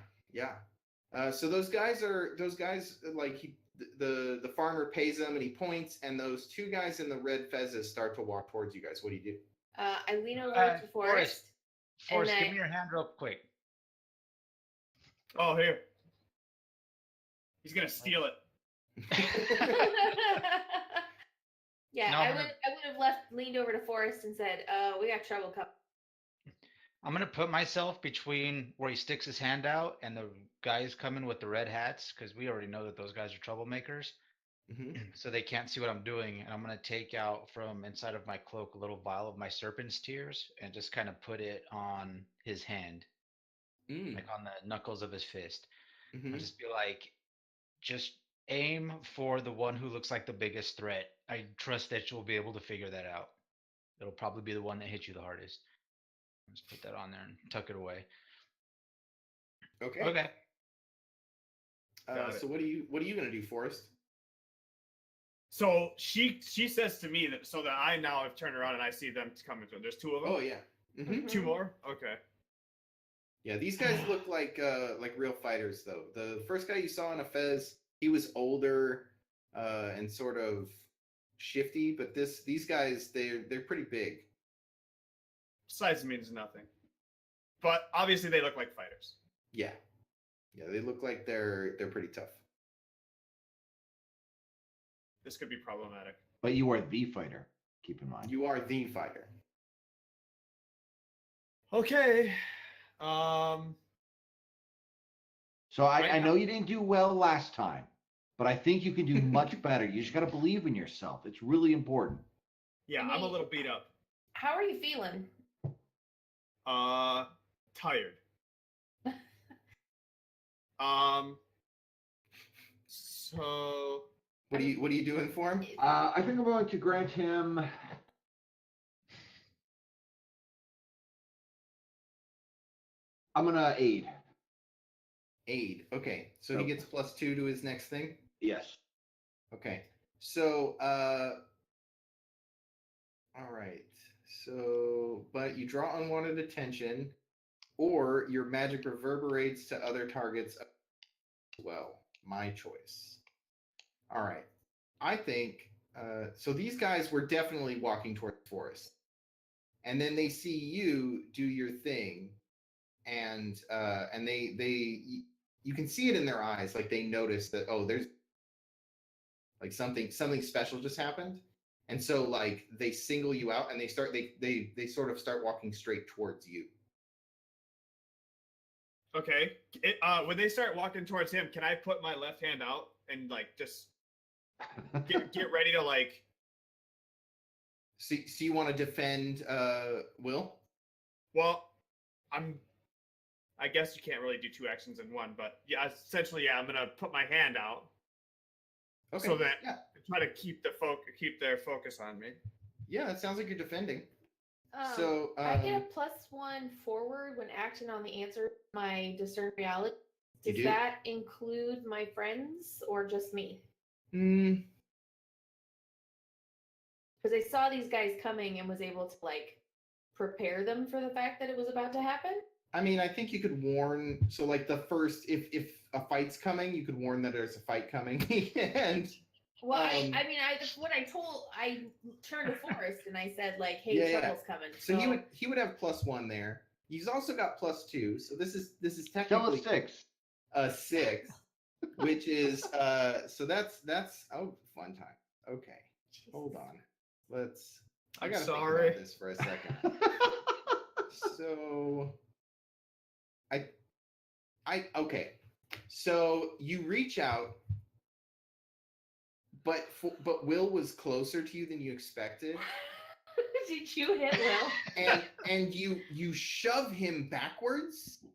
Speaker 1: So those guys like the farmer pays them and he points, and those 2 guys in the red fezzes start to walk towards you guys. What do you do?
Speaker 2: I lean over to Forrest.
Speaker 5: Forrest,
Speaker 2: and
Speaker 5: give me your hand real quick.
Speaker 4: Oh, here. He's gonna steal it.
Speaker 2: Yeah,
Speaker 5: No,
Speaker 2: I
Speaker 5: I'm
Speaker 2: would have leaned over to Forrest and said, "We got trouble coming."
Speaker 5: I'm gonna put myself between where he sticks his hand out and the guys coming with the red hats, because we already know that those guys are troublemakers. So they can't see what I'm doing, and I'm gonna take out from inside of my cloak a little vial of my serpent's tears and just kind of put it on his hand, like on the knuckles of his fist. I'll just be like, just aim for the one who looks like the biggest threat. I trust that you'll be able to figure that out. It'll probably be the one that hits you the hardest. Just put that on there and tuck it away.
Speaker 1: Okay.
Speaker 5: Okay.
Speaker 1: So what are you gonna do, Forrest?
Speaker 4: So she says to me that so that I now have turned around and I see them coming through. There's 2 of them.
Speaker 1: Oh yeah. Mm-hmm.
Speaker 4: 2 more. Okay.
Speaker 1: Yeah, these guys look like real fighters though. The first guy you saw in a fez, he was older and sort of shifty, but these guys they're pretty big.
Speaker 4: Size means nothing. But obviously they look like fighters.
Speaker 1: Yeah. Yeah, they look like they're pretty tough.
Speaker 4: This could be problematic.
Speaker 3: But you are the fighter. Keep in mind.
Speaker 1: You are the fighter.
Speaker 4: Okay.
Speaker 3: So I know you didn't do well last time, but I think you can do much better. You just got to believe in yourself. It's really important.
Speaker 4: Yeah, I'm a little beat up.
Speaker 2: How are you feeling?
Speaker 4: Tired. So
Speaker 1: What are you doing for him?
Speaker 3: I think I'm going to grant him. I'm gonna aid.
Speaker 1: Aid. Okay. So he gets +2 to his next thing?
Speaker 3: Yes.
Speaker 1: Okay. So all right. So but you draw unwanted attention, or your magic reverberates to other targets as well. My choice. All right. I think so these guys were definitely walking toward the forest. And then they see you do your thing, and they you can see it in their eyes, like they notice that, oh, there's like something special just happened. And so like they single you out, and they sort of start walking straight towards you.
Speaker 4: okay. When they start walking towards him, can I put my left hand out and like just get ready to like?
Speaker 1: So you want to defend Will?
Speaker 4: Well, I guess you can't really do 2 actions in one, but yeah, essentially, yeah, I'm gonna put my hand out so that try to keep their focus on me.
Speaker 1: Yeah, that sounds like you're defending.
Speaker 2: I get a +1 forward when acting on the answer to my discern reality.
Speaker 1: You
Speaker 2: Does
Speaker 1: do?
Speaker 2: that include my friends or just me?
Speaker 1: Mm,
Speaker 2: Because I saw these guys coming and was able to like prepare them for the fact that it was about to happen.
Speaker 1: I mean, I think you could warn. So, like the first, if a fight's coming, you could warn that there's a fight coming, and
Speaker 2: Well, I
Speaker 1: Um,
Speaker 2: mean, I turned to Forrest and I said like, "Hey,
Speaker 1: Yeah, yeah.
Speaker 2: trouble's coming."
Speaker 1: so he would have +1 there. He's also got +2, so this is
Speaker 3: Still
Speaker 1: technically
Speaker 3: a 6.
Speaker 1: a 6, which is so that's fun time. Okay, hold on. I
Speaker 4: I'm
Speaker 1: gotta
Speaker 4: sorry.
Speaker 1: think about this for a second. So okay. So you reach out, but Will was closer to you than you expected,
Speaker 2: Did you hit Will?
Speaker 1: and you shove him backwards,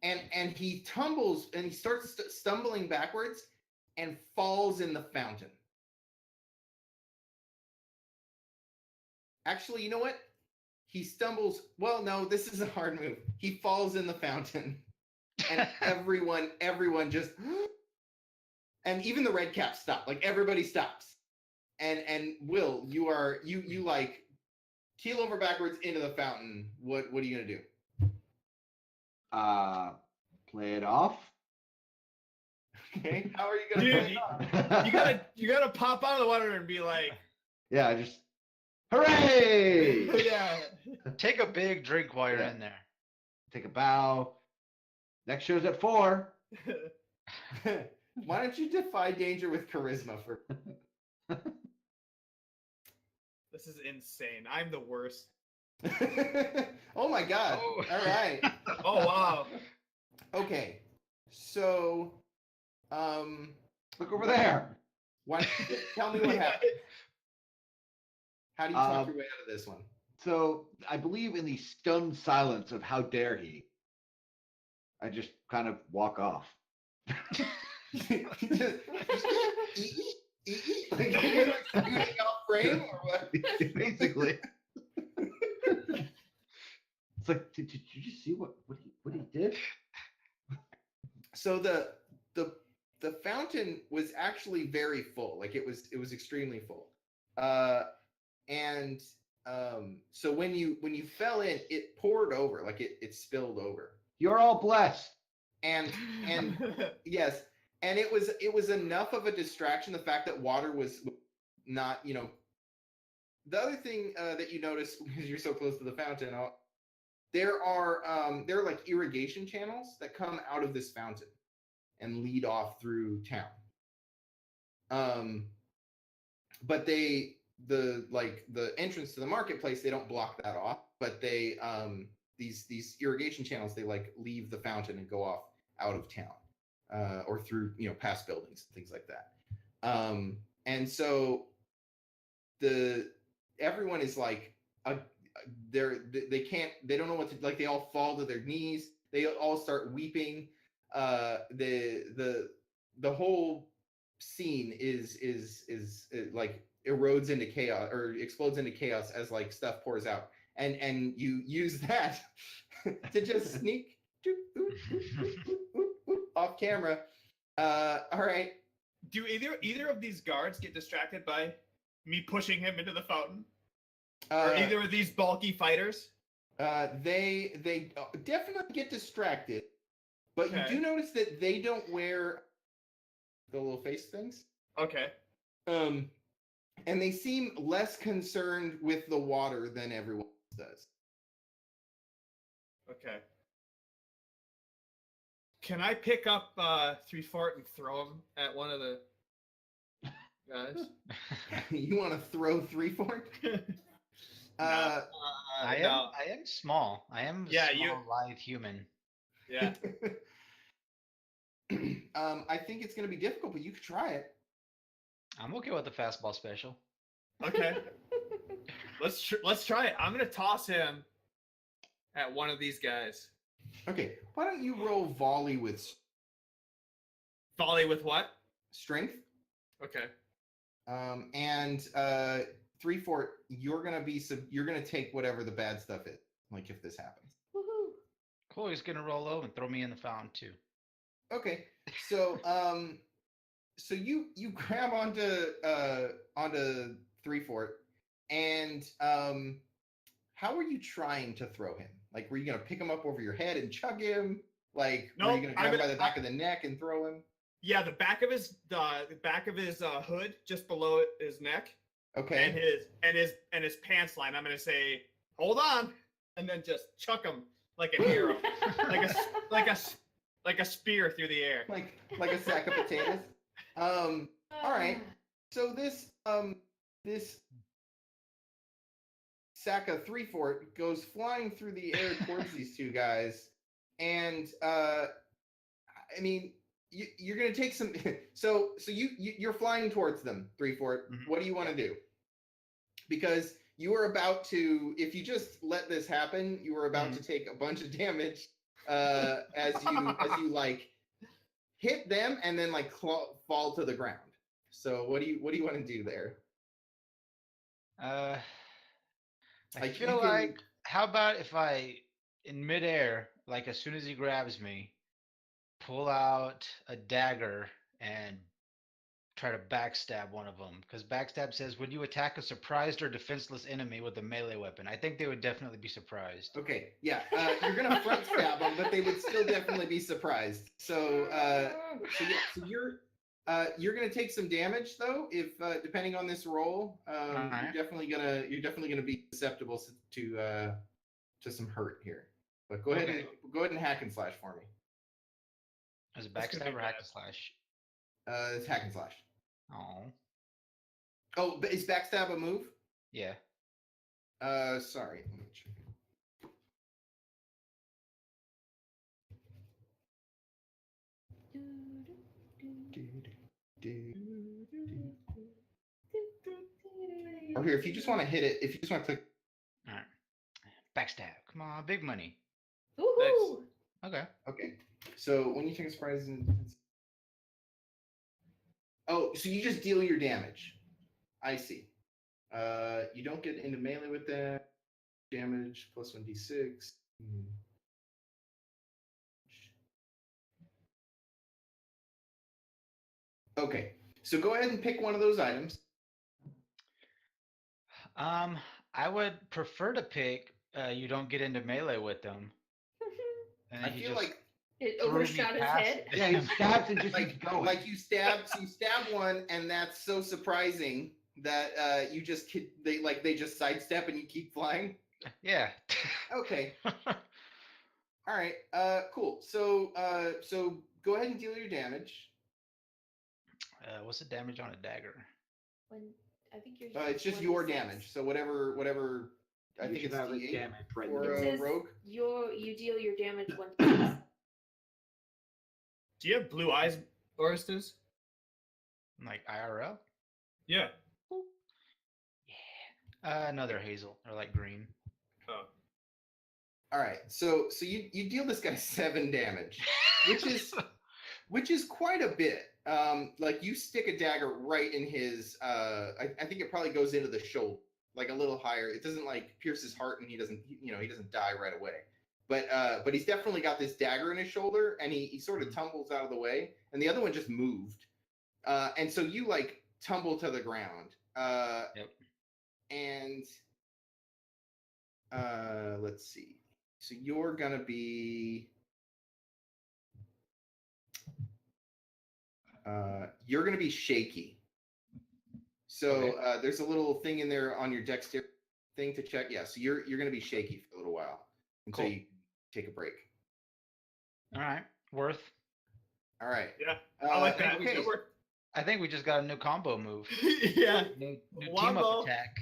Speaker 1: and he tumbles and he starts stumbling backwards and falls in the fountain. Actually, you know what? He stumbles. Well, no, this is a hard move. He falls in the fountain, and everyone just, and even the red caps stop. Like everybody stops, and Will, you like keel over backwards into the fountain. What are you gonna do?
Speaker 3: Play it off.
Speaker 1: Okay, how are you gonna?
Speaker 4: Dude,
Speaker 1: play it off?
Speaker 4: you gotta pop out of the water and be like,
Speaker 3: Yeah, just hooray!
Speaker 4: yeah.
Speaker 5: Take a big drink while you're
Speaker 3: Yeah.
Speaker 5: in there.
Speaker 3: Take a bow. Next show's at 4.
Speaker 1: Why don't you defy danger with charisma for?
Speaker 4: This is insane. I'm the worst.
Speaker 1: Oh my god!
Speaker 5: Oh.
Speaker 1: All right.
Speaker 4: Oh wow.
Speaker 1: Okay. So,
Speaker 3: Look over there.
Speaker 1: why? Tell me what happened. How do you talk your way out of this one?
Speaker 3: So I believe in the stunned silence of how dare he, I just kind of walk off.
Speaker 1: Like you're like scooting off frame or what?
Speaker 3: Basically. It's like, did you just see what he did?
Speaker 1: So the fountain was actually very full. Like it was extremely full. And so when you fell in, it poured over, like it spilled over.
Speaker 3: You're all blessed.
Speaker 1: And yes, and it was enough of a distraction, the fact that water was not, the other thing that you notice because you're so close to the fountain, there are like irrigation channels that come out of this fountain and lead off through town. But the entrance to the marketplace, they don't block that off, but they these irrigation channels, they like leave the fountain and go off out of town, or through past buildings and things like that. And so everyone is like they don't know what to, like, they all fall to their knees, they all start weeping. The whole scene is like erodes into chaos or explodes into chaos as like stuff pours out, and you use that to just sneak off camera. All right.
Speaker 4: Do either of these guards get distracted by me pushing him into the fountain? Or either of these bulky fighters?
Speaker 1: They definitely get distracted, but
Speaker 4: Okay.
Speaker 1: you do notice that they don't wear the little face things.
Speaker 4: Okay.
Speaker 1: And they seem less concerned with the water than everyone else does.
Speaker 4: Okay. Can I pick up 3-4 and throw him at one of the guys?
Speaker 1: You want to throw 3-4?
Speaker 5: I
Speaker 4: No.
Speaker 5: am small. I am a
Speaker 4: Yeah,
Speaker 5: small, lithe human.
Speaker 4: Yeah.
Speaker 1: I think it's going to be difficult, but you could try it.
Speaker 5: I'm okay with the fastball special.
Speaker 4: Okay. Let's try it. I'm gonna toss him at one of these guys.
Speaker 1: Okay, why don't you roll volley with
Speaker 4: Volley with what?
Speaker 1: strength?
Speaker 4: Okay.
Speaker 1: And 3-4, you're gonna take whatever the bad stuff is. Like if this happens.
Speaker 2: Woohoo!
Speaker 5: Cool. He's gonna roll over and throw me in the fountain too.
Speaker 1: Okay, so so you grab onto 3-4, and how are you trying to throw him? Like, were you gonna pick him up over your head and chug him? Like, were
Speaker 4: Nope,
Speaker 1: you gonna grab him by the back of the neck and throw him?
Speaker 4: Yeah, the back of his hood, just below his neck,
Speaker 1: Okay.
Speaker 4: and his pants line. I'm gonna say, hold on, and then just chuck him like a hero, like a spear through the air.
Speaker 1: like a sack of potatoes. All right. So this sack of 3-4 goes flying through the air towards these two guys, and I mean, you're gonna take some. So you're flying towards them, 3-4.
Speaker 5: Mhm.
Speaker 1: What do you want to do? Because you are about to, if you just let this happen, you are about to take a bunch of damage as you like hit them and then like fall to the ground. So what do you want to do there?
Speaker 5: I
Speaker 1: Like,
Speaker 5: feel
Speaker 1: you can-
Speaker 5: like, how about if I, in midair, like as soon as he grabs me, pull out a dagger and try to backstab one of them? Because backstab says when you attack a surprised or defenseless enemy with a melee weapon. I think they would definitely be surprised.
Speaker 1: Okay, yeah, you're gonna front stab them, but they would still definitely be surprised. So you're gonna take some damage though, if depending on this roll.
Speaker 5: Alright.
Speaker 1: You're definitely gonna be susceptible to some hurt here. But go ahead and hack and slash for me.
Speaker 5: Is it
Speaker 4: That's gonna be
Speaker 5: backstab or hack
Speaker 4: bad.
Speaker 5: and slash?
Speaker 1: It's hack and slash.
Speaker 5: Oh,
Speaker 1: Oh, but is backstab a move?
Speaker 5: yeah.
Speaker 1: Sorry. Let me check. Or here, if you just want to hit it, if you just want to click.
Speaker 5: All right. Backstab. Come on, big money.
Speaker 2: Woohoo!
Speaker 5: Okay.
Speaker 1: Okay. So when you take a surprise, oh, so you just deal your damage. I see. You don't get into melee with that. Damage plus 1d6. Okay. So go ahead and pick one of those items.
Speaker 5: I would prefer to pick. You don't get into melee with them. And
Speaker 1: I
Speaker 5: he
Speaker 1: feel
Speaker 5: just
Speaker 1: like
Speaker 2: It
Speaker 5: threw me
Speaker 2: overshot his
Speaker 5: past
Speaker 2: head.
Speaker 3: Yeah, he
Speaker 5: them.
Speaker 3: stabs and just keeps
Speaker 1: like
Speaker 3: going.
Speaker 1: like you stab one, and that's so surprising that you just they just sidestep and you keep flying.
Speaker 5: Yeah.
Speaker 1: Okay. All right. Cool. So go ahead and deal your damage.
Speaker 5: What's the damage on a dagger?
Speaker 2: When I think you're.
Speaker 1: It's just your damage. So whatever. I
Speaker 3: You
Speaker 1: think
Speaker 3: should
Speaker 1: it's
Speaker 3: have a
Speaker 1: D8
Speaker 3: damage right
Speaker 1: for
Speaker 2: It
Speaker 3: there.
Speaker 2: says
Speaker 1: rogue.
Speaker 2: you deal your damage once.
Speaker 4: Do you have blue eyes, Orestes?
Speaker 5: Like IRL?
Speaker 4: Yeah.
Speaker 5: Yeah. Another hazel or like green.
Speaker 4: Oh.
Speaker 1: All right. So you deal this guy 7 damage, which is quite a bit. Like you stick a dagger right in his. I think it probably goes into the shoulder, like a little higher. It doesn't like pierce his heart, and he doesn't die right away. But he's definitely got this dagger in his shoulder, and he sort of tumbles out of the way, and the other one just moved, and so you like tumble to the ground.
Speaker 5: Yep.
Speaker 1: And let's see. So you're gonna be shaky. So there's a little thing in there on your dexterity thing to check. Yeah, so you're gonna be shaky for a little while until
Speaker 5: Cool.
Speaker 1: you take a break.
Speaker 5: All right. Worth.
Speaker 1: All right.
Speaker 4: Yeah. I like that.
Speaker 1: Okay.
Speaker 4: Good work.
Speaker 5: I think we just got a new combo move.
Speaker 4: Yeah.
Speaker 5: New team
Speaker 4: Wombo.
Speaker 5: up attack.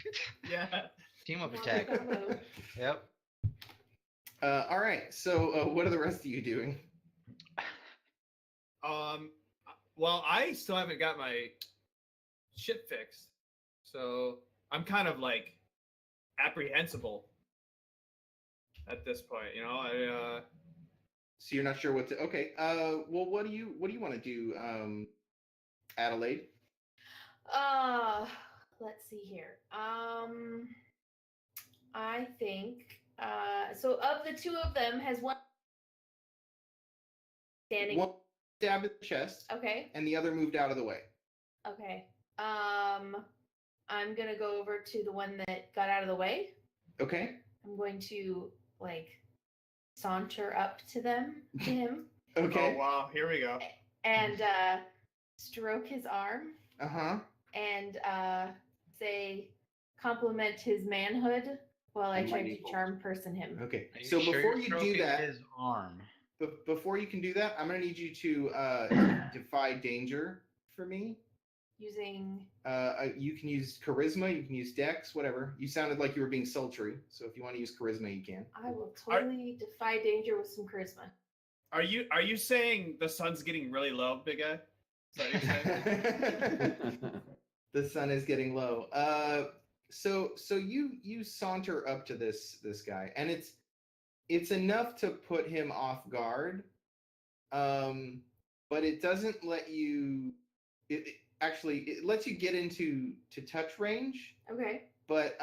Speaker 4: Yeah.
Speaker 5: Team up attack. Yep.
Speaker 1: All right. So what are the rest of you doing?
Speaker 4: Well, I still haven't got my shit fixed, so I'm kind of like apprehensible at this point. You know,
Speaker 1: So you're not sure what to. Okay. Well, what do you want to do, Adelaide?
Speaker 2: let's see here. I think so. Of the two of them, has one standing?
Speaker 1: One stabbed in the chest,
Speaker 2: Okay.
Speaker 1: and the other moved out of the way.
Speaker 2: Okay. I'm gonna go over to the one that got out of the way.
Speaker 1: Okay.
Speaker 2: I'm going to like saunter up to him,
Speaker 1: Okay.
Speaker 4: Oh wow, here we go.
Speaker 2: and stroke his arm
Speaker 1: Uh huh.
Speaker 2: and say compliment his manhood while I
Speaker 3: And
Speaker 2: try
Speaker 3: might
Speaker 2: to
Speaker 3: equals.
Speaker 2: charm person him.
Speaker 1: Okay.
Speaker 5: Are
Speaker 1: So
Speaker 5: sure
Speaker 1: before
Speaker 5: you're
Speaker 1: you do
Speaker 5: stroking
Speaker 1: that,
Speaker 5: his arm.
Speaker 1: before you can do that, I'm gonna need you to defy danger for me.
Speaker 2: Using
Speaker 1: You can use charisma, you can use dex, whatever. You sounded like you were being sultry, so if you want to use charisma, you can.
Speaker 2: I will totally defy danger with some charisma.
Speaker 4: Are you saying the sun's getting really low, big guy? Is that what you're saying?
Speaker 1: The sun is getting low. So you saunter up to this guy, and it's enough to put him off guard. But it doesn't let you. It lets you get into touch range,
Speaker 2: Okay.
Speaker 1: but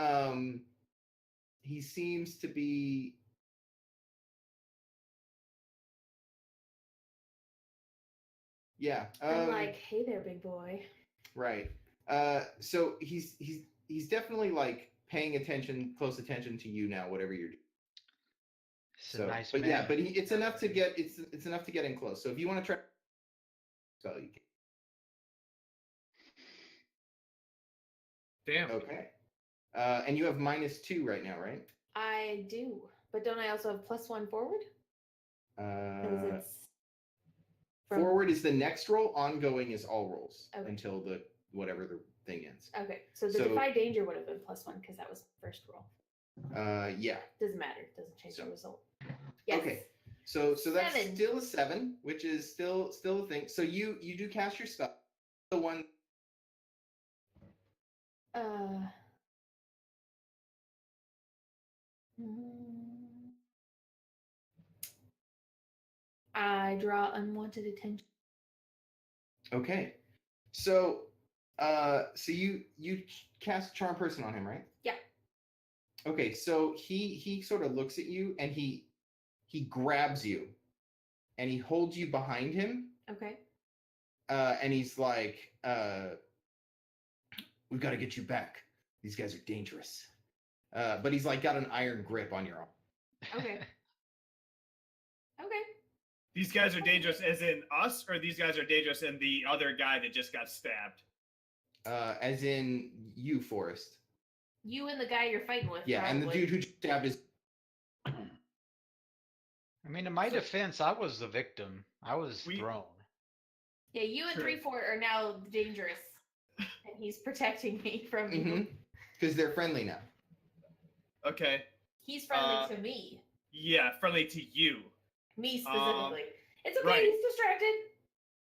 Speaker 1: he seems to be. Yeah.
Speaker 2: I'm like, hey there, big boy.
Speaker 1: Right. So he's definitely like paying close attention to you now, whatever you're doing.
Speaker 5: It's a
Speaker 1: So,
Speaker 5: nice
Speaker 1: but
Speaker 5: man.
Speaker 1: yeah, but it's enough to get it's enough to get in close. So if you want to try, so you can.
Speaker 4: Damn.
Speaker 1: Okay. And you have -2 right now, right?
Speaker 2: I do, but don't I also have +1 forward? Because it's from-
Speaker 1: Forward is the next roll. Ongoing is all rolls
Speaker 2: Okay.
Speaker 1: until the whatever the thing ends.
Speaker 2: Okay, so the
Speaker 1: So-
Speaker 2: defy danger would have been +1 because that was the first roll.
Speaker 1: Yeah.
Speaker 2: Doesn't matter. It doesn't change the
Speaker 1: So-
Speaker 2: result. Yes.
Speaker 1: Okay. So that's
Speaker 2: 7.
Speaker 1: still a 7, which is still a thing. So you do cast your spell. The one.
Speaker 2: I draw unwanted attention.
Speaker 1: Okay. So so you cast charm person on him, right?
Speaker 2: Yeah.
Speaker 1: Okay, so he sort of looks at you and he grabs you and he holds you behind him
Speaker 2: Okay.
Speaker 1: and he's like we've got to get you back. These guys are dangerous. But he's like got an iron grip on your arm.
Speaker 2: Okay. Okay.
Speaker 4: These guys are dangerous as in us, or these guys are dangerous in the other guy that just got stabbed?
Speaker 1: As in you, Forrest.
Speaker 2: You and the guy you're fighting with.
Speaker 1: Yeah, and the
Speaker 2: probably.
Speaker 1: dude who stabbed his.
Speaker 5: I mean, in my defense, I was the victim. I was
Speaker 4: We-
Speaker 5: thrown.
Speaker 2: Yeah, you and
Speaker 4: Sure.
Speaker 2: 3/4 are now dangerous, and he's protecting me from you.
Speaker 1: Because they're friendly now.
Speaker 4: Okay.
Speaker 2: He's friendly to me.
Speaker 4: Yeah, friendly to you.
Speaker 2: Me specifically. It's okay.
Speaker 4: right.
Speaker 2: He's distracted.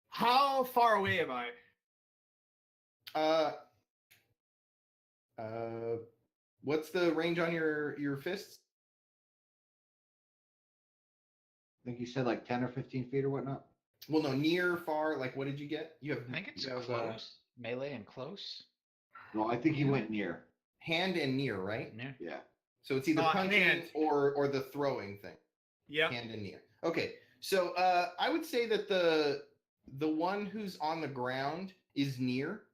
Speaker 4: How far away am I?
Speaker 1: What's the range on your fists?
Speaker 3: I think you said like 10 or 15 feet or whatnot.
Speaker 1: Well, no, near, far. Like, what did you get? You have.
Speaker 5: I think it's
Speaker 1: you have,
Speaker 5: close. Melee and close.
Speaker 3: No, I think he went near.
Speaker 1: hand and near, right?
Speaker 5: Yeah.
Speaker 3: Yeah.
Speaker 1: So it's either punching
Speaker 4: hand.
Speaker 1: or the throwing thing.
Speaker 4: Yeah.
Speaker 1: Hand and near. Okay, so I would say that the one who's on the ground is near,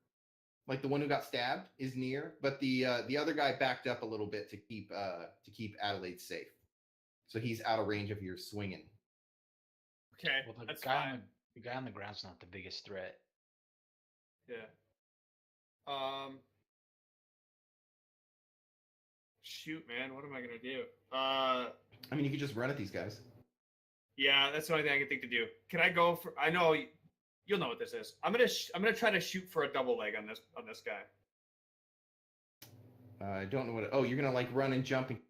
Speaker 1: like the one who got stabbed is near, but the other guy backed up a little bit to keep Adelaide safe. So he's out of range of your swinging.
Speaker 4: Okay.
Speaker 5: Well, the
Speaker 4: that's
Speaker 5: guy
Speaker 4: fine.
Speaker 5: the guy on the ground's not the biggest threat.
Speaker 4: Yeah. Shoot, man. What am I gonna do?
Speaker 1: I mean, you could just run at these guys.
Speaker 4: Yeah, that's the only thing I can think to do. Can I go for? I know you'll know what this is. I'm gonna try to shoot for a double leg on this guy.
Speaker 1: I don't know what. Oh, you're gonna like run and jump and.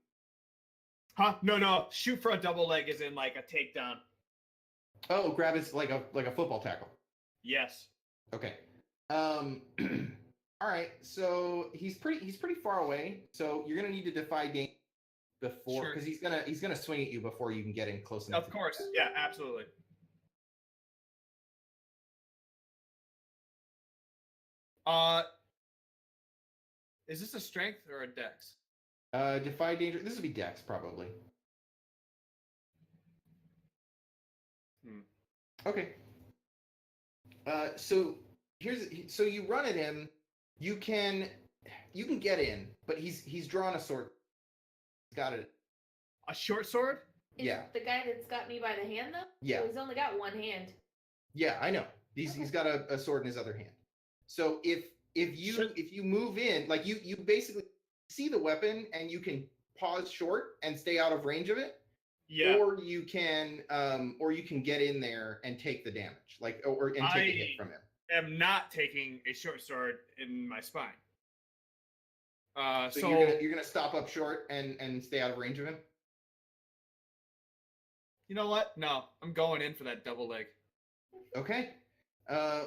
Speaker 4: Huh? No. Shoot for a double leg is in like a takedown.
Speaker 1: Oh, grab his like a football tackle.
Speaker 4: Yes.
Speaker 1: Okay. All right. So he's pretty far away. So you're gonna need to defy danger before,
Speaker 4: Sure.
Speaker 1: because he's gonna swing at you before you can get in close enough.
Speaker 4: Of course. Yeah. Absolutely. Is this a strength or a dex?
Speaker 1: Defy danger. This would be Dex probably. Okay. So you run at him. You can get in, but he's drawn a sword. He's got it.
Speaker 4: A short sword?
Speaker 2: Is
Speaker 1: Yeah.
Speaker 2: the guy that's got me by the hand though?
Speaker 1: Yeah.
Speaker 2: So he's only got one hand.
Speaker 1: Yeah, I know. He's got a sword in his other hand. So if you move in, like you basically see the weapon and you can pause short and stay out of range of it.
Speaker 4: Yeah.
Speaker 1: Or you can get in there and take the damage, take a hit from him.
Speaker 4: I'm not taking a short sword in my spine.
Speaker 1: So you're gonna stop up short and stay out of range of him.
Speaker 4: You know what? No, I'm going in for that double leg.
Speaker 1: Okay.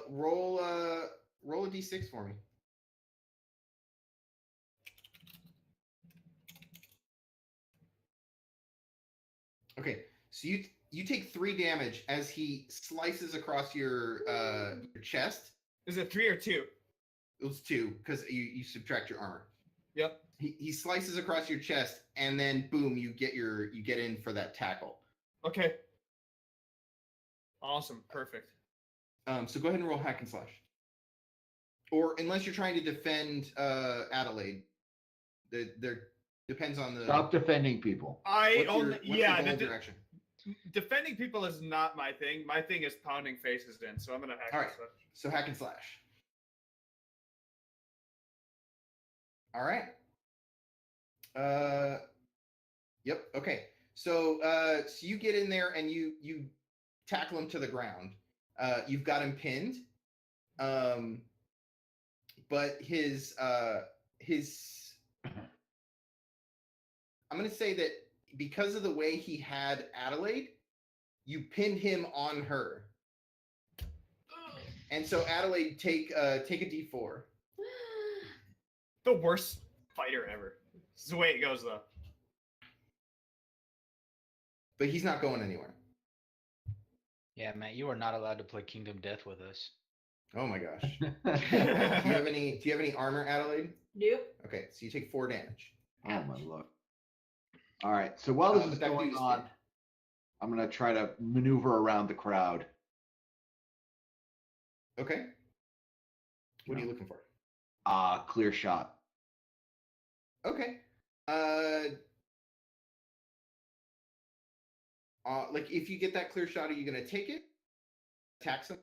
Speaker 1: Roll a d6 for me. Okay, so you take 3 damage as he slices across your chest.
Speaker 4: Is it 3 or 2?
Speaker 1: It was 2 because you subtract your armor.
Speaker 4: Yep.
Speaker 1: He slices across your chest, and then boom, you get in for that tackle.
Speaker 4: Okay. Awesome. Perfect.
Speaker 1: So go ahead and roll hack and slash. Or unless you're trying to defend Adelaide, there depends on the.
Speaker 3: Stop defending people.
Speaker 1: Direction.
Speaker 4: Defending people is not my thing. My thing is pounding faces in, so I'm gonna hack.
Speaker 1: All right.
Speaker 4: and slash.
Speaker 1: So hack and slash. All right. Yep. Okay. So you get in there and you tackle him to the ground. You've got him pinned. But his I'm going to say that because of the way he had Adelaide, you pinned him on her. And so Adelaide, take a d4.
Speaker 4: The worst fighter ever. This is the way it goes, though.
Speaker 1: But he's not going anywhere.
Speaker 5: Yeah, Matt, you are not allowed to play Kingdom Death with us.
Speaker 1: Oh my gosh. Do you have any armor, Adelaide?
Speaker 2: Nope.
Speaker 1: Okay, so you take 4 damage.
Speaker 3: Oh my lord. All right. So while this is
Speaker 1: But that
Speaker 3: going
Speaker 1: dude is
Speaker 3: on,
Speaker 1: pinned.
Speaker 3: I'm gonna try to maneuver around the crowd.
Speaker 1: Okay. What are you looking for?
Speaker 3: Clear shot.
Speaker 1: Okay. Like if you get that clear shot, are you gonna take it? Attack some?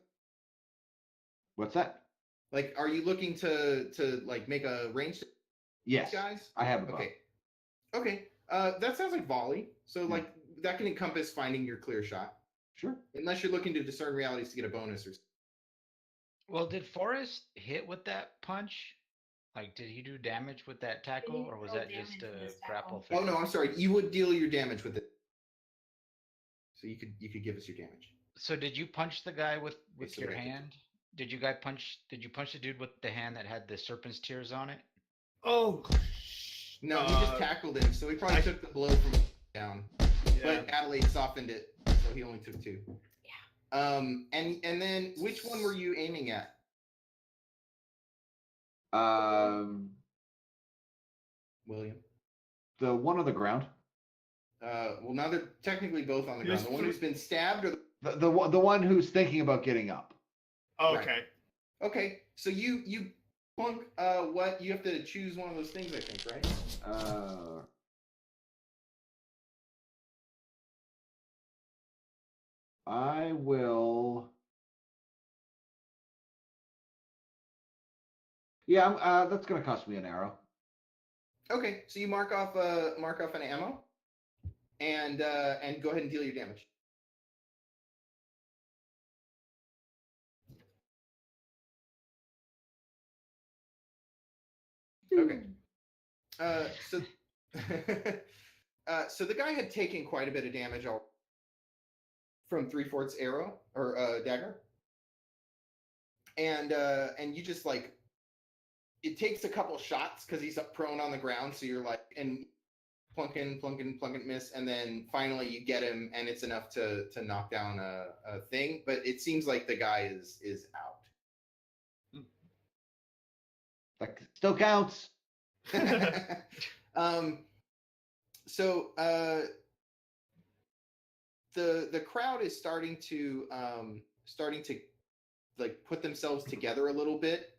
Speaker 3: What's that?
Speaker 1: Like, are you looking to like make a range?
Speaker 3: Yes,
Speaker 1: Guys.
Speaker 3: I have a bow.
Speaker 1: Okay. Okay. That sounds like volley. So like that can encompass finding your clear shot,
Speaker 3: Sure.
Speaker 1: unless you're looking to discern realities to get a bonus or.
Speaker 5: Well, did Forrest hit with that punch? Like, did he do damage with that tackle, or was
Speaker 2: roll
Speaker 5: that just
Speaker 2: damage with
Speaker 5: a
Speaker 2: his
Speaker 5: grapple?
Speaker 2: tackle.
Speaker 1: Oh no, I'm sorry. You would deal your damage with it. So you could give us your damage.
Speaker 5: So did you punch the guy with
Speaker 1: so
Speaker 5: your
Speaker 1: what I did.
Speaker 5: hand? Did you punch the dude with the hand that had the serpent's tears on it?
Speaker 4: Oh.
Speaker 1: No, he just tackled him, so he probably took the blow from down.
Speaker 4: Yeah.
Speaker 1: But Adelaide softened it, so he only took 2. Yeah. And then which one were you aiming at? William.
Speaker 3: The one on the ground.
Speaker 1: Well, now they're technically both on the ground.
Speaker 4: There's
Speaker 1: The one who's been stabbed, or
Speaker 3: The one who's thinking about getting up.
Speaker 4: Okay.
Speaker 1: okay. So you plunk. What you have to choose one of those things, I think, right?
Speaker 3: I will. Yeah, that's gonna cost me an arrow.
Speaker 1: Okay. So you mark off an ammo, and go ahead and deal your damage. Okay. So so the guy had taken quite a bit of damage from 3/4 arrow or dagger, and you just like it takes a couple shots because he's up prone on the ground, so you're like and plunking, miss, and then finally you get him, and it's enough to knock down a thing. But it seems like the guy is out.
Speaker 3: Like still counts.
Speaker 1: So the crowd is starting to like put themselves together a little bit,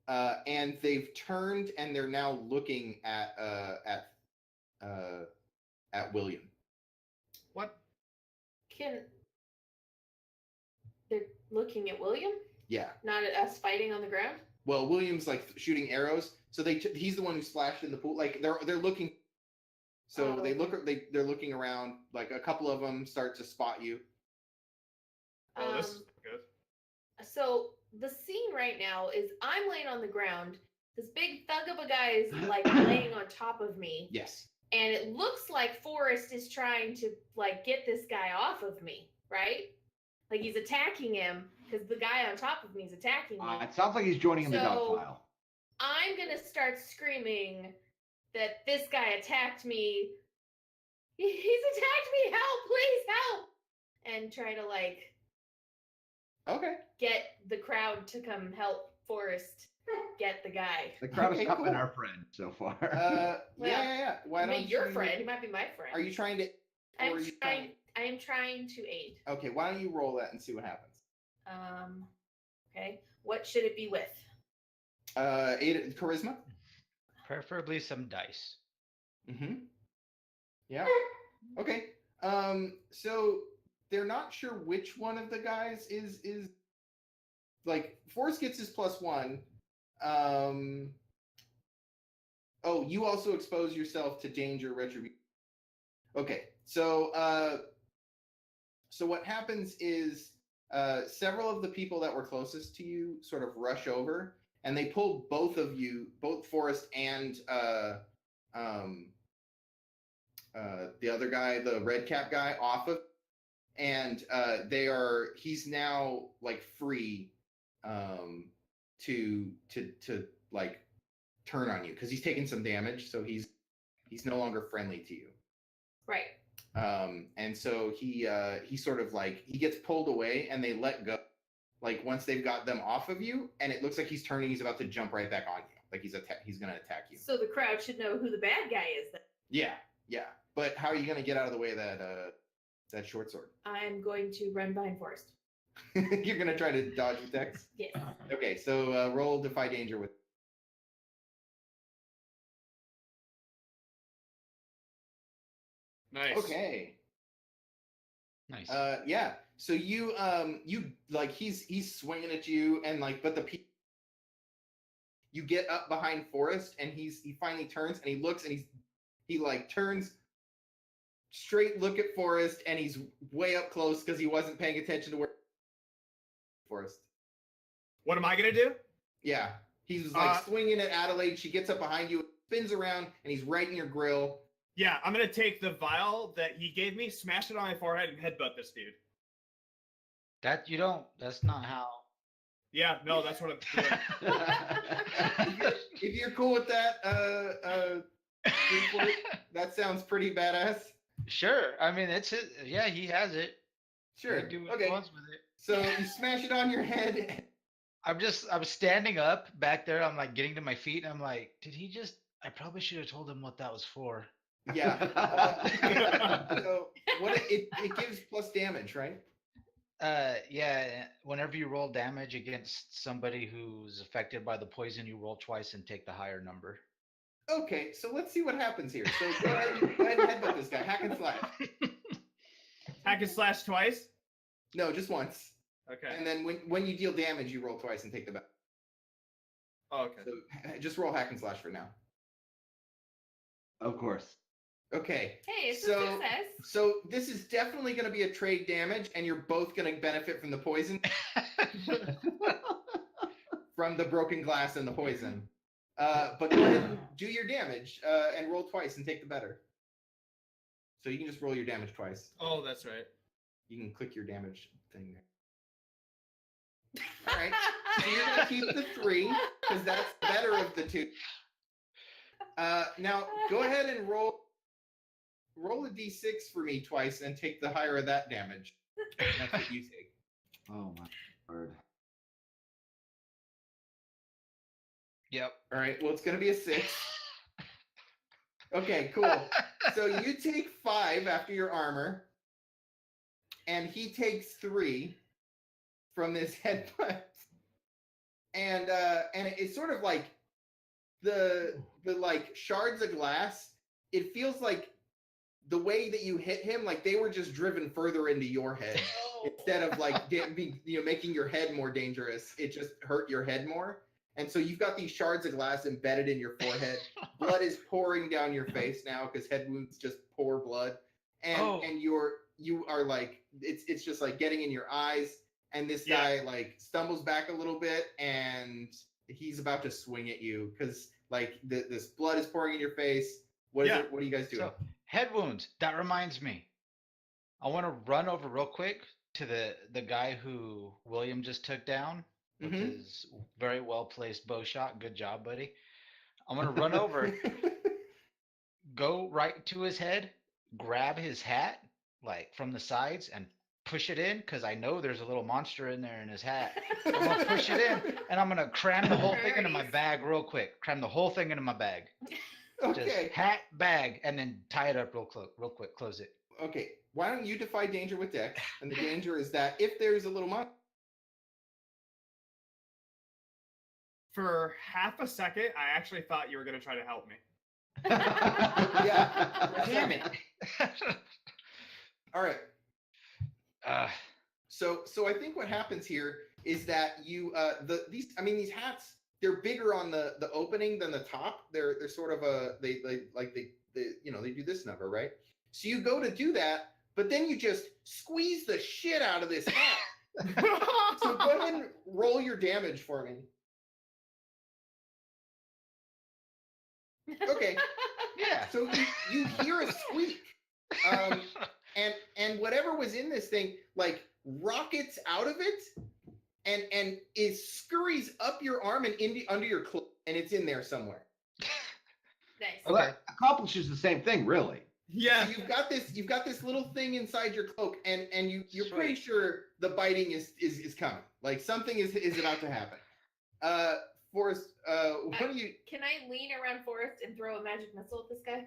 Speaker 1: and they've turned and they're now looking at William.
Speaker 4: What?
Speaker 2: They're looking at William,
Speaker 1: Yeah.
Speaker 2: not at us fighting on the ground?
Speaker 1: Well, William's like shooting arrows, so he's the one who splashed in the pool. Like they're looking. So
Speaker 2: Oh.
Speaker 1: they're looking around. Like a couple of them start to spot you.
Speaker 4: Oh, this is good.
Speaker 2: So the scene right now is I'm laying on the ground. This big thug of a guy is like laying on top of me,
Speaker 1: Yes.
Speaker 2: and it looks like Forrest is trying to like get this guy off of me, right? Like he's attacking him because the guy on top of me is attacking me.
Speaker 3: It sounds like he's joining in the
Speaker 2: So-
Speaker 3: dog pile.
Speaker 2: I'm gonna start screaming that this guy attacked me. He's attacked me! Help! Please help! And try to like
Speaker 1: Okay.
Speaker 2: get the crowd to come help Forrest get the guy.
Speaker 3: The crowd
Speaker 1: Okay,
Speaker 3: has not been
Speaker 1: cool.
Speaker 3: our friend so far.
Speaker 1: Yeah. Why
Speaker 2: I
Speaker 1: don't
Speaker 2: mean, your
Speaker 1: you-
Speaker 2: friend. He might be my friend.
Speaker 1: Are you trying to?
Speaker 2: I'm
Speaker 1: or are you
Speaker 2: trying. I am trying to aid.
Speaker 1: Okay. Why don't you roll that and see what happens?
Speaker 2: Okay. What should it be with?
Speaker 1: Charisma.
Speaker 5: Preferably some dice.
Speaker 1: Mm-hmm. Yeah. Okay. So they're not sure which one of the guys is like Forrest gets his +1. Oh, you also expose yourself to danger retribution. Okay. So what happens is several of the people that were closest to you sort of rush over and they pull both of you, both Forrest and the other guy, the red cap guy, off of, and he's now like free to like turn on you because he's taken some damage, so he's no longer friendly to you.
Speaker 2: Right.
Speaker 1: And so he sort of like he gets pulled away and they let go like once they've got them off of you, and it looks like he's turning, he's about to jump right back on you, like he's gonna attack you.
Speaker 2: So the crowd should know who the bad guy is then.
Speaker 1: Yeah. But how are you gonna get out of the way of that short sword?
Speaker 2: I'm going to run behind Forrest.
Speaker 1: You're gonna try to dodge attacks?
Speaker 2: Yes.
Speaker 1: Okay, so roll Defy Danger with.
Speaker 4: Nice.
Speaker 1: Okay.
Speaker 5: Nice.
Speaker 1: Yeah. So you like he's swinging at you, and like, but you get up behind Forrest, and he finally turns and he looks and he like turns straight, look at Forrest, and he's way up close because he wasn't paying attention to where Forrest.
Speaker 4: What am I gonna do?
Speaker 1: Yeah, he's like swinging at Adelaide. She gets up behind you, spins around, and he's right in your grill.
Speaker 4: Yeah, I'm gonna take the vial that he gave me, smash it on my forehead, and headbutt this dude.
Speaker 5: That's not how.
Speaker 4: Yeah, no, that's what I'm doing.
Speaker 1: If you're cool with that, that sounds pretty badass.
Speaker 5: Sure. I mean, it's his. Yeah, he has it.
Speaker 1: Sure.
Speaker 5: He can do what
Speaker 1: Okay.
Speaker 5: he wants with it.
Speaker 1: So you smash it on your head.
Speaker 5: I'm standing up back there. I'm like getting to my feet. And I'm like, I probably should have told him what that was for.
Speaker 1: Yeah. So what it gives plus damage, right?
Speaker 5: Yeah. Whenever you roll damage against somebody who's affected by the poison, you roll twice and take the higher number.
Speaker 1: Okay, so let's see what happens here. So go ahead and headbutt this guy. Hack and slash.
Speaker 4: Hack and slash twice.
Speaker 1: No, just once.
Speaker 4: Okay.
Speaker 1: And then when you deal damage, you roll twice and take the back.
Speaker 4: Oh, okay.
Speaker 1: So just roll hack and slash for now.
Speaker 3: Of course.
Speaker 1: Okay.
Speaker 2: Hey, it's
Speaker 1: So-
Speaker 2: a success.
Speaker 1: So this is definitely going to be a trade damage, and you're both going to benefit from the poison, from the broken glass and the poison. But go ahead and do your damage and roll twice and take the better. So you can just roll your damage twice.
Speaker 4: Oh, that's right.
Speaker 1: You can click your damage thing there. All right. So you're going to keep the 3 because that's the better of the 2. Now go ahead and roll a d6 for me twice and take the higher of that damage. That's what you take.
Speaker 3: Oh my word.
Speaker 5: Yep.
Speaker 1: All right. Well, it's going to be a 6. Okay, cool. So you take 5 after your armor, and he takes 3 from this headbutt. And it's sort of like the like shards of glass. It feels like the way that you hit him, like they were just driven further into your head instead of like making your head more dangerous. It just hurt your head more. And so you've got these shards of glass embedded in your forehead. Blood is pouring down your face now because head wounds just pour blood. And you are like it's just like getting in your eyes. And this guy like stumbles back a little bit and he's about to swing at you because like this blood is pouring in your face. What is it? What are you guys doing?
Speaker 5: So, head wounds. That reminds me. I want to run over real quick to the guy who William just took down with his very well placed bow shot. Good job, buddy. I'm gonna run over, go right to his head, grab his hat like from the sides, and push it in because I know there's a little monster in there in his hat. I'm gonna push it in, and I'm gonna cram the whole thing into my bag real quick. Cram the whole thing into my bag.
Speaker 1: Okay.
Speaker 5: Just hat, bag, and then tie it up real quick. Close it.
Speaker 1: Okay. Why don't you defy danger with Dex? And the danger is that if there's a little monster.
Speaker 4: For half a second, I actually thought you were going to try to help me.
Speaker 1: Yeah.
Speaker 5: Damn it.
Speaker 1: All right. So I think what happens here is that you these hats, they're bigger on the opening than the top. They're sort of they do this number, right? So you go to do that, but then you just squeeze the shit out of this hat. So go ahead and roll your damage for me. Okay.
Speaker 5: Yeah.
Speaker 1: So you hear a squeak. And whatever was in this thing like rockets out of it and it scurries up your arm and under your cloak, and it's in there somewhere.
Speaker 2: Nice.
Speaker 3: Well, that accomplishes the same thing, really.
Speaker 4: Yeah.
Speaker 1: So you've got this little thing inside your cloak, and you're
Speaker 5: Sweet. Pretty
Speaker 1: sure the biting is coming. Like something is about to happen. Forrest, what do you?
Speaker 2: Can I lean around Forrest and throw a magic missile at this guy?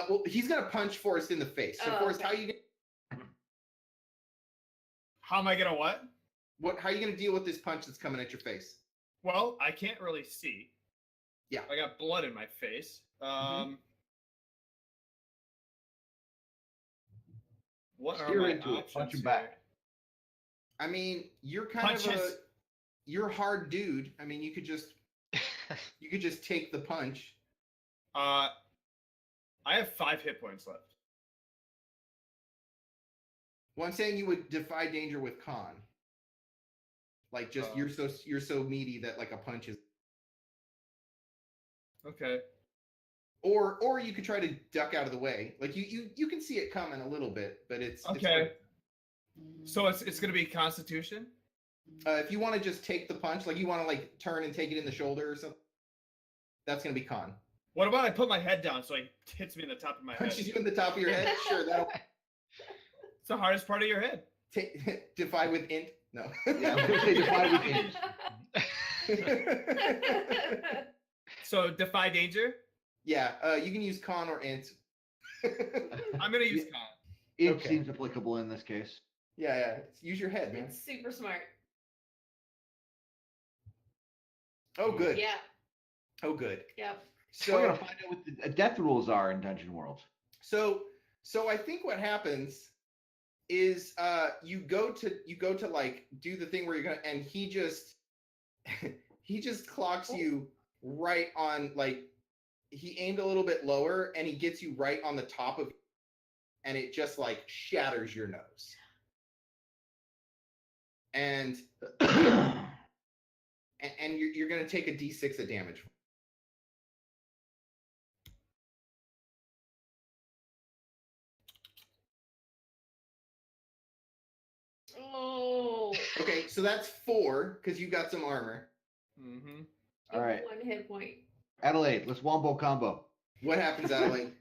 Speaker 1: Well, he's gonna punch Forrest in the face. So Forrest,
Speaker 2: okay.
Speaker 4: How am I going to what?
Speaker 1: How are you gonna deal with this punch that's coming at your face?
Speaker 4: Well, I can't really see.
Speaker 1: Yeah.
Speaker 4: I got blood in my face. What are
Speaker 3: Steer
Speaker 4: my
Speaker 3: into it.
Speaker 4: options
Speaker 3: Punch him
Speaker 4: here?
Speaker 3: back.
Speaker 1: I mean, you're kind of
Speaker 4: Punches.
Speaker 1: you're a hard dude. I mean, you could just take the punch.
Speaker 4: I have 5 hit points left.
Speaker 1: Well, I'm saying you would defy danger with con. Like just you're so meaty that like a punch is.
Speaker 4: Okay.
Speaker 1: Or you could try to duck out of the way. Like you can see it coming a little bit, but it's
Speaker 4: Okay. So it's going to be Constitution?
Speaker 1: if you want to just take the punch, like you want to like turn and take it in the shoulder or something, that's gonna be con.
Speaker 4: What about I put my head down so he hits me in the top of my head?
Speaker 1: Punches you in the top of your head. Sure, that'll
Speaker 4: It's the hardest part of your head.
Speaker 1: defy with int. No.
Speaker 3: Yeah, I was gonna say defy with int.
Speaker 4: So defy danger?
Speaker 1: Yeah, you can use con or int.
Speaker 4: I'm going to use con.
Speaker 3: It
Speaker 1: Okay.
Speaker 3: seems applicable in this case.
Speaker 1: Yeah. Use your head, man.
Speaker 2: It's super smart.
Speaker 1: Oh, good.
Speaker 2: Yeah.
Speaker 1: Oh, good.
Speaker 2: Yep.
Speaker 3: We're gonna
Speaker 1: So,
Speaker 3: find out what the death rules are in Dungeon World.
Speaker 1: so I think what happens is you go to like do the thing where you're gonna, and he just clocks you right on, like he aimed a little bit lower and he gets you right on the top of, and it just like shatters your nose. And you're gonna take a d6 of damage.
Speaker 2: Oh.
Speaker 1: Okay, so that's 4 because you got some armor.
Speaker 4: Mm-hmm.
Speaker 3: All right.
Speaker 2: 1 hit point.
Speaker 3: Adelaide, let's wombo combo.
Speaker 1: What happens, Adelaide?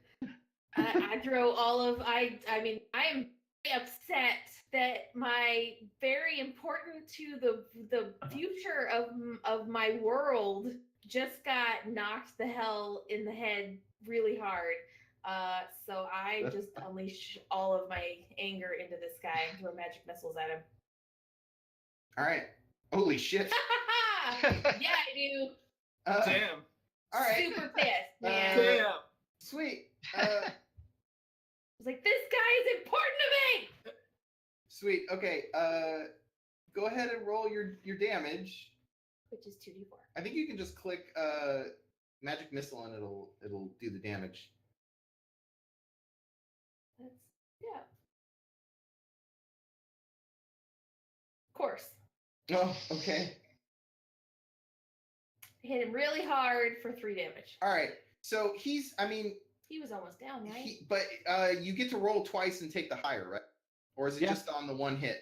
Speaker 2: I throw all of I mean I am very upset that my very important to the future of my world just got knocked the hell in the head really hard. So I just unleash all of my anger into this guy and throw magic missiles at him.
Speaker 1: All right. Holy shit.
Speaker 2: Yeah, I do.
Speaker 4: Damn.
Speaker 1: All right.
Speaker 2: Super pissed, man.
Speaker 4: Damn.
Speaker 1: Sweet.
Speaker 2: I was like, this guy is important to me.
Speaker 1: Sweet. Okay. Go ahead and roll your damage.
Speaker 2: Which is 2d4.
Speaker 1: I think you can just click magic missile and it'll do the damage.
Speaker 2: Yeah. Of course.
Speaker 1: Oh, okay.
Speaker 2: I hit him really hard for 3 damage.
Speaker 1: All right. So he
Speaker 2: was almost down, right?
Speaker 1: but you get to roll twice and take the higher, right? Or is it
Speaker 3: Yeah.
Speaker 1: just on the one hit?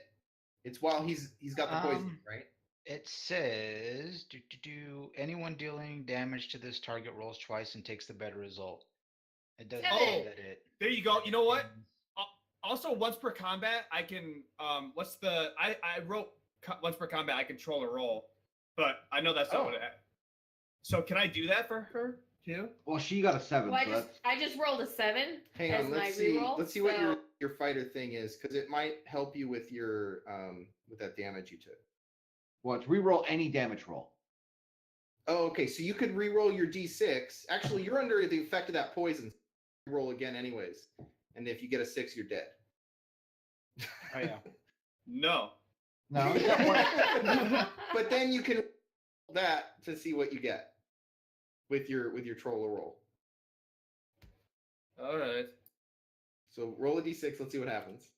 Speaker 1: It's while he's got the poison, right?
Speaker 5: It says, anyone dealing damage to this target rolls twice and takes the better result. It doesn't
Speaker 2: Oh,
Speaker 5: say that it.
Speaker 4: There you go. You know what? Also, once per combat, I can. I wrote once per combat, I control a roll, but I know that's not what it. So can I do that for her too?
Speaker 3: Well, she got a 7.
Speaker 2: Well,
Speaker 3: so
Speaker 2: I just rolled a 7
Speaker 1: Hang
Speaker 2: as
Speaker 1: on,
Speaker 2: my
Speaker 1: let's see.
Speaker 2: reroll.
Speaker 1: Let's see what your fighter thing is, because it might help you with your with that damage you took.
Speaker 3: well, it's reroll any damage roll.
Speaker 1: Oh, okay. So you could re-roll your d6. Actually, you're under the effect of that poison. Roll again, anyways. And if you get a 6, you're dead.
Speaker 5: Oh yeah.
Speaker 4: No.
Speaker 3: No.
Speaker 1: But then you can roll that to see what you get with your troll roll.
Speaker 4: All right.
Speaker 1: So roll a d6. Let's see what happens.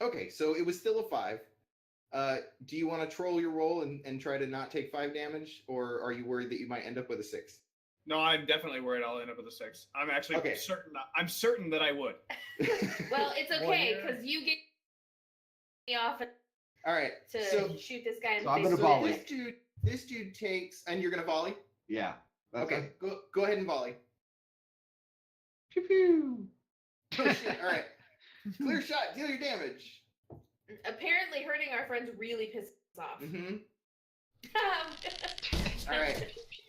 Speaker 1: Okay, so it was still a 5. Do you want to troll your roll and try to not take 5 damage, or are you worried that you might end up with a 6?
Speaker 4: No, I'm definitely worried I'll end up with a 6. I'm actually
Speaker 1: Okay.
Speaker 4: certain. I'm certain that I would.
Speaker 2: Well, it's okay because you get me off
Speaker 1: All right.
Speaker 2: to
Speaker 1: So
Speaker 2: shoot this guy in
Speaker 3: so
Speaker 2: the
Speaker 3: I'm
Speaker 2: face.
Speaker 3: gonna
Speaker 2: with
Speaker 3: volley.
Speaker 2: it.
Speaker 1: this dude takes, and you're gonna volley.
Speaker 3: Yeah. That's
Speaker 1: Okay, go ahead and volley.
Speaker 3: Pew pew.
Speaker 1: Oh, shit. All right. Clear shot. Deal your damage.
Speaker 2: Apparently, hurting our friends really pisses us off.
Speaker 1: Mm-hmm. All right.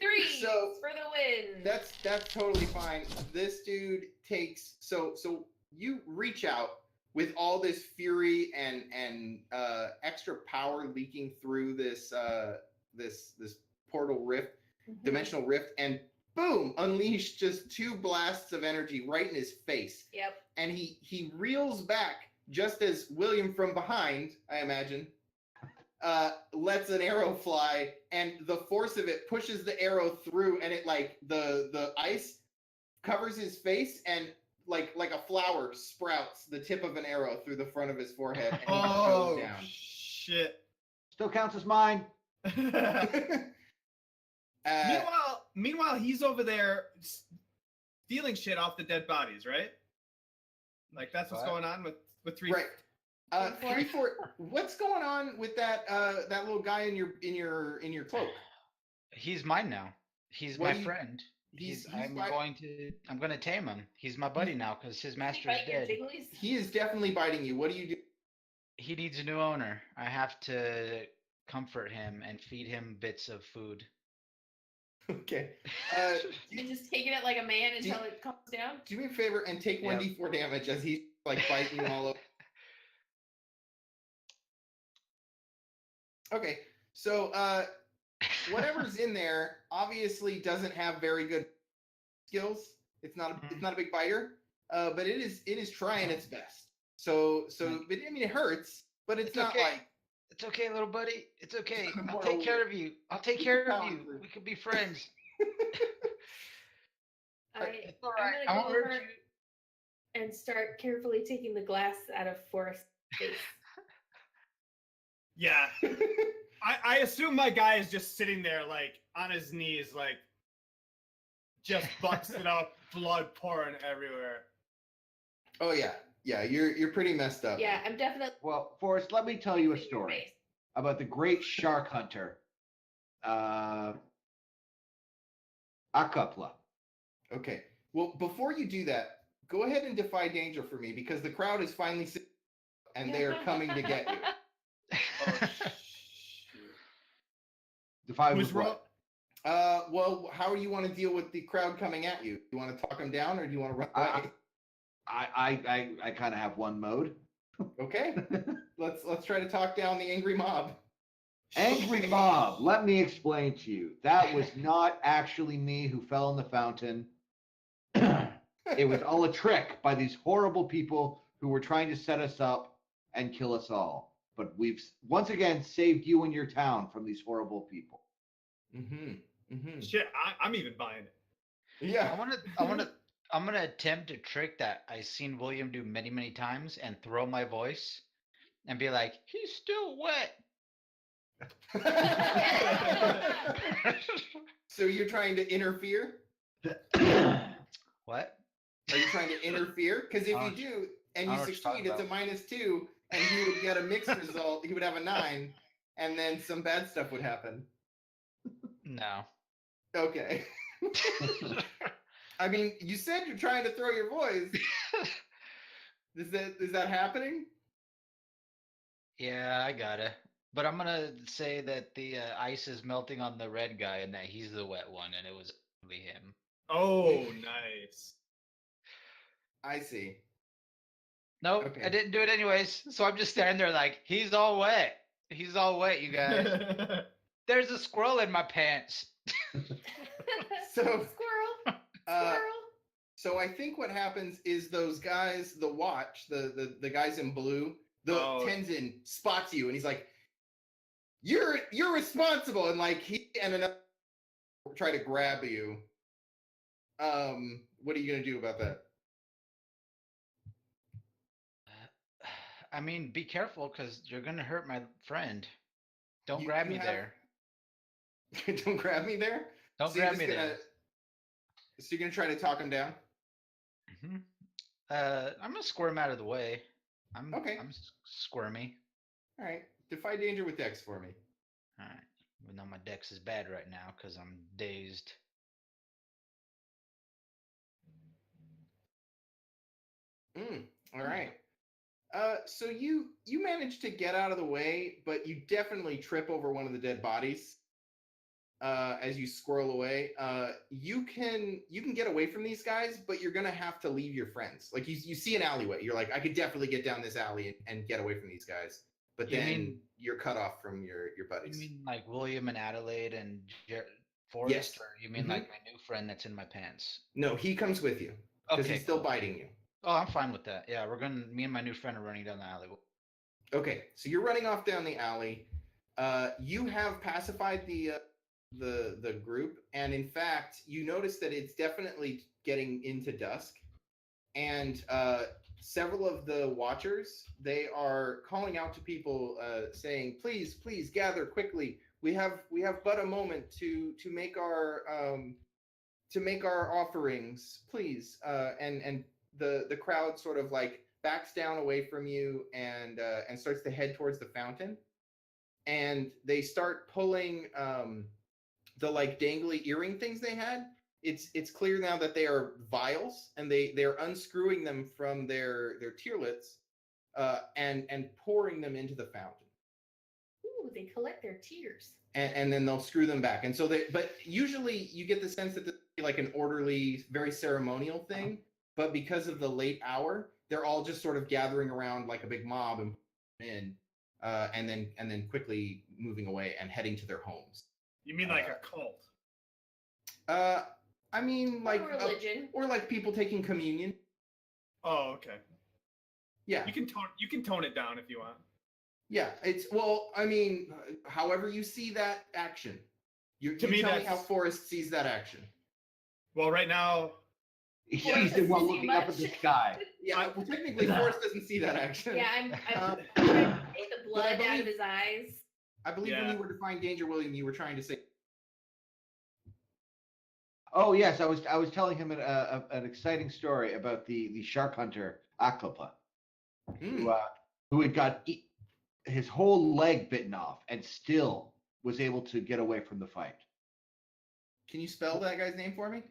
Speaker 2: 3
Speaker 1: So,
Speaker 2: for the win.
Speaker 1: That's totally fine. This dude takes so you reach out with all this fury and extra power leaking through this this portal rift,
Speaker 2: Mhm.
Speaker 1: dimensional rift, and boom, unleash just 2 blasts of energy right in his face.
Speaker 2: Yep.
Speaker 1: And he reels back just as William from behind, I imagine, lets an arrow fly, and the force of it pushes the arrow through, and it like the ice covers his face, and like a flower sprouts the tip of an arrow through the front of his forehead, and he
Speaker 4: Oh
Speaker 1: goes down.
Speaker 4: shit.
Speaker 3: Still counts as mine.
Speaker 4: Meanwhile, he's over there stealing shit off the dead bodies, right? Like that's what's
Speaker 5: What?
Speaker 4: going on with 3.
Speaker 1: Right.
Speaker 2: 3-4.
Speaker 1: What's going on with that that little guy in your cloak?
Speaker 5: He's mine now. He's
Speaker 1: What
Speaker 5: my
Speaker 1: do you-
Speaker 5: friend.
Speaker 1: He's
Speaker 5: I'm
Speaker 1: bi-
Speaker 5: going to tame him. He's my buddy now because his master is
Speaker 2: Bite your
Speaker 5: dead.
Speaker 2: jigglies.
Speaker 1: He is definitely biting you. What do you do?
Speaker 5: He needs a new owner. I have to comfort him and feed him bits of food.
Speaker 1: Okay.
Speaker 2: And just taking it like a man
Speaker 1: Do-
Speaker 2: until it comes down.
Speaker 1: Do me a favor and take
Speaker 5: Yep.
Speaker 1: 1d4 damage as he's like biting you all over. Okay, so whatever's in there obviously doesn't have very good skills. It's not a big biter, but it is trying its best. So but, I mean it hurts, but it's not
Speaker 5: okay.
Speaker 1: like
Speaker 5: It's okay, little buddy. It's okay.
Speaker 1: It's
Speaker 5: I'll
Speaker 1: more
Speaker 5: take
Speaker 1: a-
Speaker 5: care of you. I'll take
Speaker 1: keep
Speaker 5: care of
Speaker 1: powering
Speaker 5: you.
Speaker 1: through.
Speaker 5: We could be friends.
Speaker 2: I'm
Speaker 5: All right. I
Speaker 2: gonna
Speaker 5: won't
Speaker 2: go
Speaker 5: hurt
Speaker 2: over
Speaker 5: you.
Speaker 2: and start carefully taking the glass out of Forrest's face.
Speaker 4: Yeah. I assume my guy is just sitting there like on his knees, like just busted up, blood pouring everywhere.
Speaker 1: oh yeah, you're pretty messed up.
Speaker 2: Yeah, I'm definitely.
Speaker 3: Well, Forrest, let me tell you a
Speaker 2: taking your
Speaker 3: story
Speaker 2: face.
Speaker 3: about the great shark hunter, Akapla.
Speaker 1: Okay. Well, before you do that, go ahead and defy danger for me because the crowd is finally sitting and they are coming to get you.
Speaker 4: Oh,
Speaker 3: Defy
Speaker 4: Who's
Speaker 3: with
Speaker 4: roll?
Speaker 3: what?
Speaker 1: Well, how do you want to deal with the crowd coming at you? Do you want to talk them down, or do you want to run away?
Speaker 3: I kind of have one mode.
Speaker 1: Okay, let's try to talk down the angry mob.
Speaker 3: Angry mob. Let me explain to you. That was not actually me who fell in the fountain. It was all a trick by these horrible people who were trying to set us up and kill us all. But we've once again saved you and your town from these horrible people.
Speaker 4: Shit, I'm even buying it.
Speaker 1: Yeah.
Speaker 5: I'm gonna attempt a trick that I've seen William do many, many times and throw my voice and be like, he's still wet.
Speaker 1: So you're trying to interfere?
Speaker 5: What?
Speaker 1: Are you trying to interfere? Because if
Speaker 5: I
Speaker 1: you
Speaker 5: don't-
Speaker 1: do and
Speaker 5: I
Speaker 1: you
Speaker 5: don't know what you're talking
Speaker 1: succeed, it's a -2, and he would get a mixed result. He would have a 9, and then some bad stuff would happen.
Speaker 5: No.
Speaker 1: Okay. I mean, you said you're trying to throw your voice. Is that happening?
Speaker 5: Yeah, I gotta. But I'm gonna say that the ice is melting on the red guy and that he's the wet one, and it was really him.
Speaker 4: Oh, nice.
Speaker 1: I see.
Speaker 5: Nope,
Speaker 1: Okay.
Speaker 5: I didn't do it anyways. So I'm just standing there like, he's all wet. He's all wet, you guys. There's a squirrel in my pants.
Speaker 1: So,
Speaker 2: Squirrel. Squirrel.
Speaker 1: so I think what happens is those guys, the watch, the guys in blue, Tenzin spots you and he's like, "You're responsible," and like he and another try to grab you. What are you gonna do about that?
Speaker 5: I mean, be careful because you're gonna hurt my friend. Don't
Speaker 1: You-
Speaker 5: grab
Speaker 1: you
Speaker 5: me
Speaker 1: have-
Speaker 5: there.
Speaker 1: Don't grab me there.
Speaker 5: Don't
Speaker 1: So you're
Speaker 5: grab me
Speaker 1: just
Speaker 5: there.
Speaker 1: So you're gonna try to talk him down?
Speaker 5: Hmm. I'm gonna squirm out of the way.
Speaker 1: Okay.
Speaker 5: I'm squirmy.
Speaker 1: All right. Defy danger with Dex for me.
Speaker 5: All right. Even though my dex is bad right now because I'm dazed.
Speaker 1: All right. So you managed to get out of the way, but you definitely trip over one of the dead bodies. As you squirrel away, you can get away from these guys, but you're gonna have to leave your friends. Like you see an alleyway, you're like, I could definitely get down this alley and get away from these guys. But
Speaker 5: You
Speaker 1: then
Speaker 5: mean-
Speaker 1: you're cut off from your
Speaker 5: You
Speaker 1: buddies.
Speaker 5: mean like William and Adelaide and Forrest?
Speaker 1: Yes.
Speaker 5: Or you mean
Speaker 1: Mhm.
Speaker 5: like my new friend that's in my pants?
Speaker 1: No, he comes with you because
Speaker 5: Okay.
Speaker 1: he's still
Speaker 5: cool.
Speaker 1: biting you.
Speaker 5: Oh, I'm fine with that. Yeah, me and my new friend are running down the alley.
Speaker 1: Okay, so you're running off down the alley. You have pacified the group, and in fact, you notice that it's definitely getting into dusk, and several of the watchers, they are calling out to people, saying, "Please gather quickly. We have but a moment to make our offerings, please." And the crowd sort of like backs down away from you and starts to head towards the fountain, and they start pulling the like dangly earring things they had. It's clear now that they are vials, and they're unscrewing them from their tierlets and pouring them into the fountain,
Speaker 2: Ooh, they collect their tears.
Speaker 1: and then they'll screw them back. And so but usually you get the sense that this is like an orderly, very ceremonial thing, but because of the late hour, they're all just sort of gathering around like a big mob and then quickly moving away and heading to their homes.
Speaker 4: You mean like a cult?
Speaker 1: I mean, like
Speaker 2: religion.
Speaker 1: or like people taking communion.
Speaker 4: Oh, okay.
Speaker 1: Yeah,
Speaker 4: You can tone it down if you want.
Speaker 1: yeah. It's well, I mean, however you see that action. You
Speaker 4: To me,
Speaker 1: tell me how
Speaker 4: that's-
Speaker 1: Forrest sees that action.
Speaker 4: Well, right now,
Speaker 3: He's the one
Speaker 2: Doesn't see
Speaker 3: looking up at the
Speaker 2: much.
Speaker 3: sky.
Speaker 1: Yeah, well, technically, Forrest doesn't see that action.
Speaker 2: Yeah, I'm
Speaker 1: Um,
Speaker 2: trying to take the
Speaker 1: but I
Speaker 2: blood out of
Speaker 1: believe-
Speaker 2: his eyes.
Speaker 1: I believe when
Speaker 4: Yeah.
Speaker 1: you were defying danger, William, you were trying to say.
Speaker 3: Oh yes, I was telling him an exciting story about the shark hunter Aklopa,
Speaker 1: Hmm.
Speaker 3: who had got his whole leg bitten off and still was able to get away from the fight.
Speaker 1: Can you spell that guy's name for me?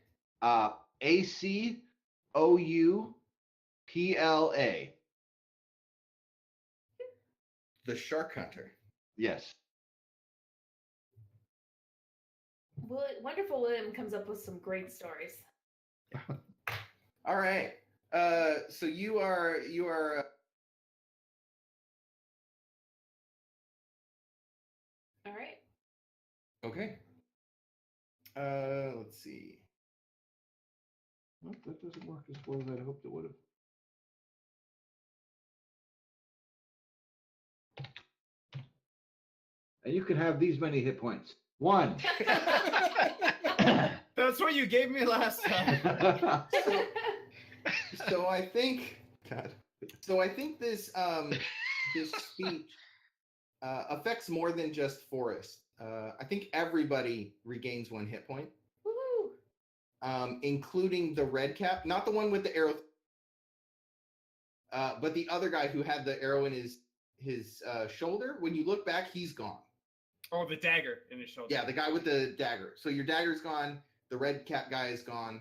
Speaker 3: ACOUPLA.
Speaker 1: The Shark Hunter.
Speaker 3: Yes.
Speaker 2: Wonderful William comes up with some great stories.
Speaker 1: All right. So you are
Speaker 2: All right.
Speaker 1: okay. Let's see.
Speaker 3: Well, that doesn't work as well as I'd hoped it would have. And you can have these many hit points. 1.
Speaker 4: That's what you gave me last time.
Speaker 1: So I think God. So I think this this speech affects more than just Forrest. I think everybody regains 1 hit point,
Speaker 2: Woo!
Speaker 1: including the red cap, not the one with the arrow, but the other guy who had the arrow in his shoulder. When you look back, he's gone.
Speaker 4: Oh, the dagger in his shoulder.
Speaker 1: Yeah, the guy with the dagger. So your dagger's gone. The red cap guy is gone.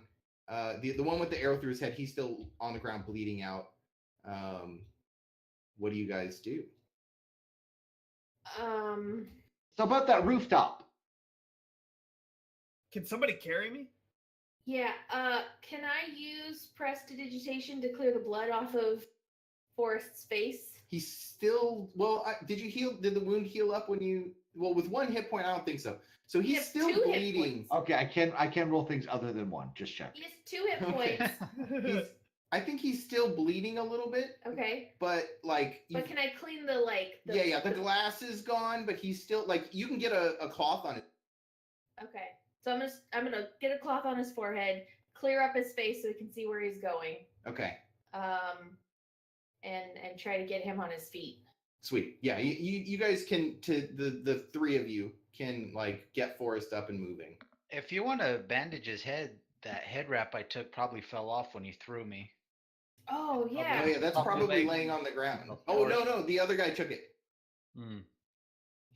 Speaker 1: The one with the arrow through his head, he's still on the ground bleeding out. What do you guys do?
Speaker 3: So about that rooftop.
Speaker 4: Can somebody carry me?
Speaker 2: Yeah. Can I use prestidigitation to clear the blood off of Forrest's face?
Speaker 1: He's still did you heal? Did the wound heal up when you? Well, with 1 hit point, I don't think so. So
Speaker 2: He
Speaker 1: he's
Speaker 2: has
Speaker 1: still
Speaker 2: 2 hit
Speaker 1: bleeding.
Speaker 2: points.
Speaker 3: Okay, I can roll things other than 1. Just check.
Speaker 2: He has 2 hit
Speaker 1: Okay.
Speaker 2: points.
Speaker 1: I think he's still bleeding a little bit,
Speaker 2: Okay.
Speaker 1: but like,
Speaker 2: But can I clean the like?
Speaker 1: yeah, the glass is gone, but he's still like, you can get a cloth on it.
Speaker 2: Okay. So I'm gonna get a cloth on his forehead, clear up his face so we can see where he's going.
Speaker 1: Okay,
Speaker 2: And try to get him on his feet.
Speaker 1: sweet. Yeah, you guys can the 3 of you can like get Forrest up and moving.
Speaker 5: If you want to bandage his head, that head wrap I took probably fell off when you threw me.
Speaker 2: Oh yeah.
Speaker 1: Oh yeah, that's
Speaker 5: Probably
Speaker 1: probably
Speaker 5: like-
Speaker 1: laying on the ground.
Speaker 5: Of
Speaker 1: Oh
Speaker 5: course.
Speaker 1: no, the other guy took it.
Speaker 5: Hmm.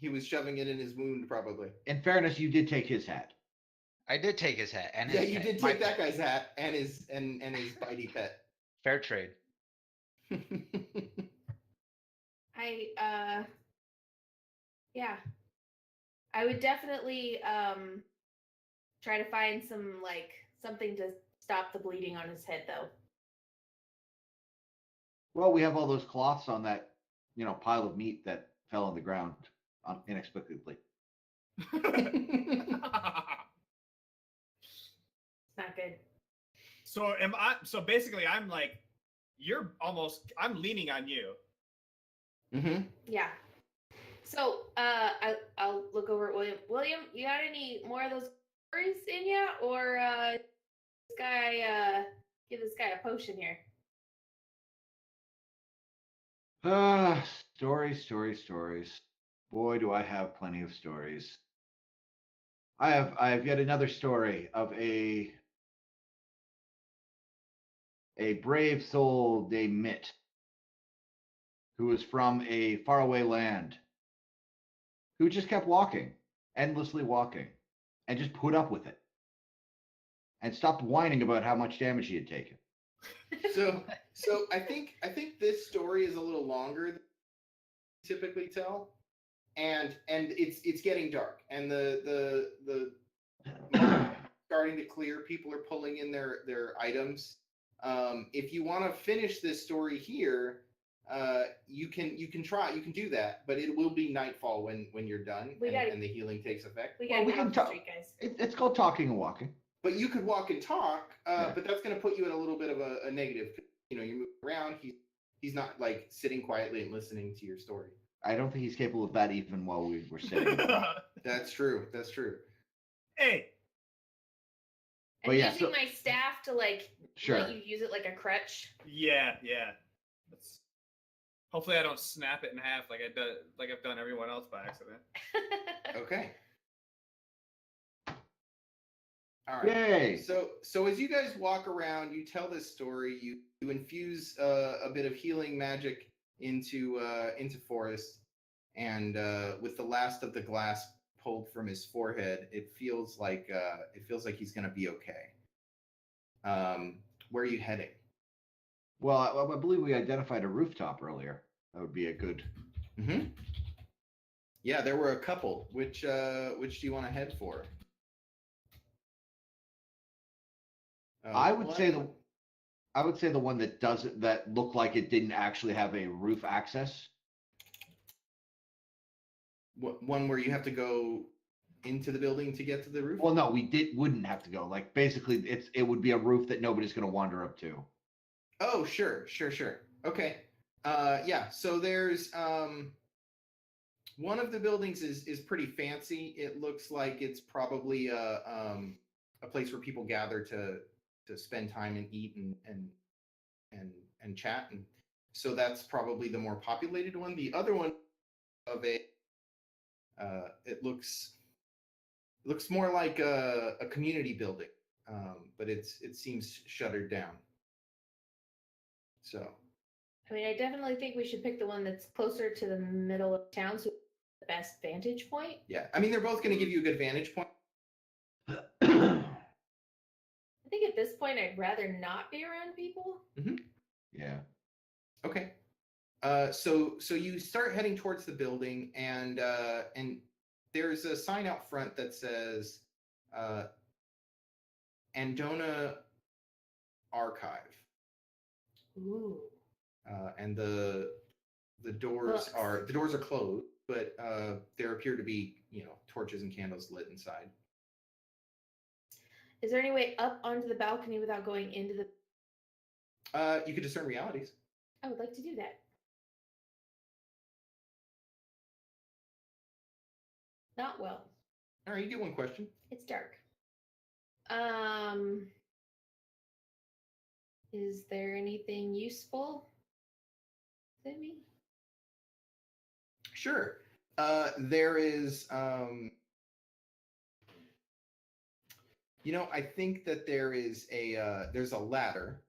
Speaker 1: He was shoving it in his wound, probably.
Speaker 3: In fairness, you did take his hat.
Speaker 5: I did take his hat and
Speaker 1: Yeah,
Speaker 5: his
Speaker 1: you
Speaker 5: pet.
Speaker 1: did
Speaker 5: My
Speaker 1: take that guy's hat and his bitey pet.
Speaker 5: fair trade.
Speaker 2: Yeah. I would definitely try to find something to stop the bleeding on his head though.
Speaker 3: Well, we have all those cloths on that, pile of meat that fell on the ground inexplicably.
Speaker 2: It's not good.
Speaker 4: So basically I'm like, I'm leaning on you.
Speaker 1: Mm-hmm.
Speaker 2: Yeah. So I'll look over at William. William, you got any more of those stories in ya, or give this guy a potion here?
Speaker 3: Stories. Boy, do I have plenty of stories. I have yet another story of a brave soul named Mitt, who was from a faraway land, who just kept walking, endlessly walking, and just put up with it, and stopped whining about how much damage he had taken.
Speaker 1: So I think this story is a little longer than we typically tell, and it's getting dark, and the starting to clear. People are pulling in their items. If you want to finish this story here, you can do that, but it will be nightfall when you're done and the healing takes effect.
Speaker 2: We gotta
Speaker 3: we
Speaker 2: get
Speaker 3: can
Speaker 2: off
Speaker 3: talk-
Speaker 2: the street, guys.
Speaker 3: It's called talking and walking.
Speaker 1: But you could walk and talk,
Speaker 3: Yeah.
Speaker 1: but that's going to put you in a little bit of a negative. You're moving around. He's not like sitting quietly and listening to your story.
Speaker 3: I don't think he's capable of that even while we were sitting.
Speaker 1: That's true.
Speaker 4: Hey,
Speaker 3: But
Speaker 2: And
Speaker 3: yeah,
Speaker 2: using
Speaker 3: so-
Speaker 2: my staff to
Speaker 3: Sure.
Speaker 2: let you use it like a crutch.
Speaker 4: yeah. Hopefully I don't snap it in half like I've done everyone else by accident.
Speaker 1: Okay. All right.
Speaker 3: Yay!
Speaker 1: So as you guys walk around, you tell this story. You infuse a bit of healing magic into Forrest, and with the last of the glass pulled from his forehead, it feels like he's gonna be okay. Where are you heading?
Speaker 3: Well, I believe we identified a rooftop earlier. That would be a good.
Speaker 1: Mm-hmm. Yeah, there were a couple. Which do you want to head for?
Speaker 3: I would say the one that doesn't that looked like it didn't actually have a roof access.
Speaker 1: one where you have to go into the building to get to the roof.
Speaker 3: Well, no, wouldn't have to go. Like basically, it would be a roof that nobody's going to wander up to.
Speaker 1: Oh, sure. Okay. Yeah. So there's one of the buildings is pretty fancy. It looks like it's probably a place where people gather to spend time and eat and chat, and so that's probably the more populated one. The other one of it looks more like a community building, but it seems shuttered down. So
Speaker 2: I mean, I definitely think we should pick the one that's closer to the middle of town, so the best vantage point.
Speaker 1: yeah, I mean they're both going to give you a good vantage point.
Speaker 2: I think at this point, I'd rather not be around people.
Speaker 3: Yeah.
Speaker 1: Okay. So you start heading towards the building, and there's a sign out front that says Andona Archive,
Speaker 2: Ooh.
Speaker 1: and the doors are closed, but there appear to be torches and candles lit inside.
Speaker 2: Is there any way up onto the balcony without going into the...
Speaker 1: You could discern realities.
Speaker 2: I would like to do that. Not well.
Speaker 1: All right, you get one question.
Speaker 2: It's dark. Is there anything useful to me?
Speaker 1: Sure. There is, I think that there is there's a ladder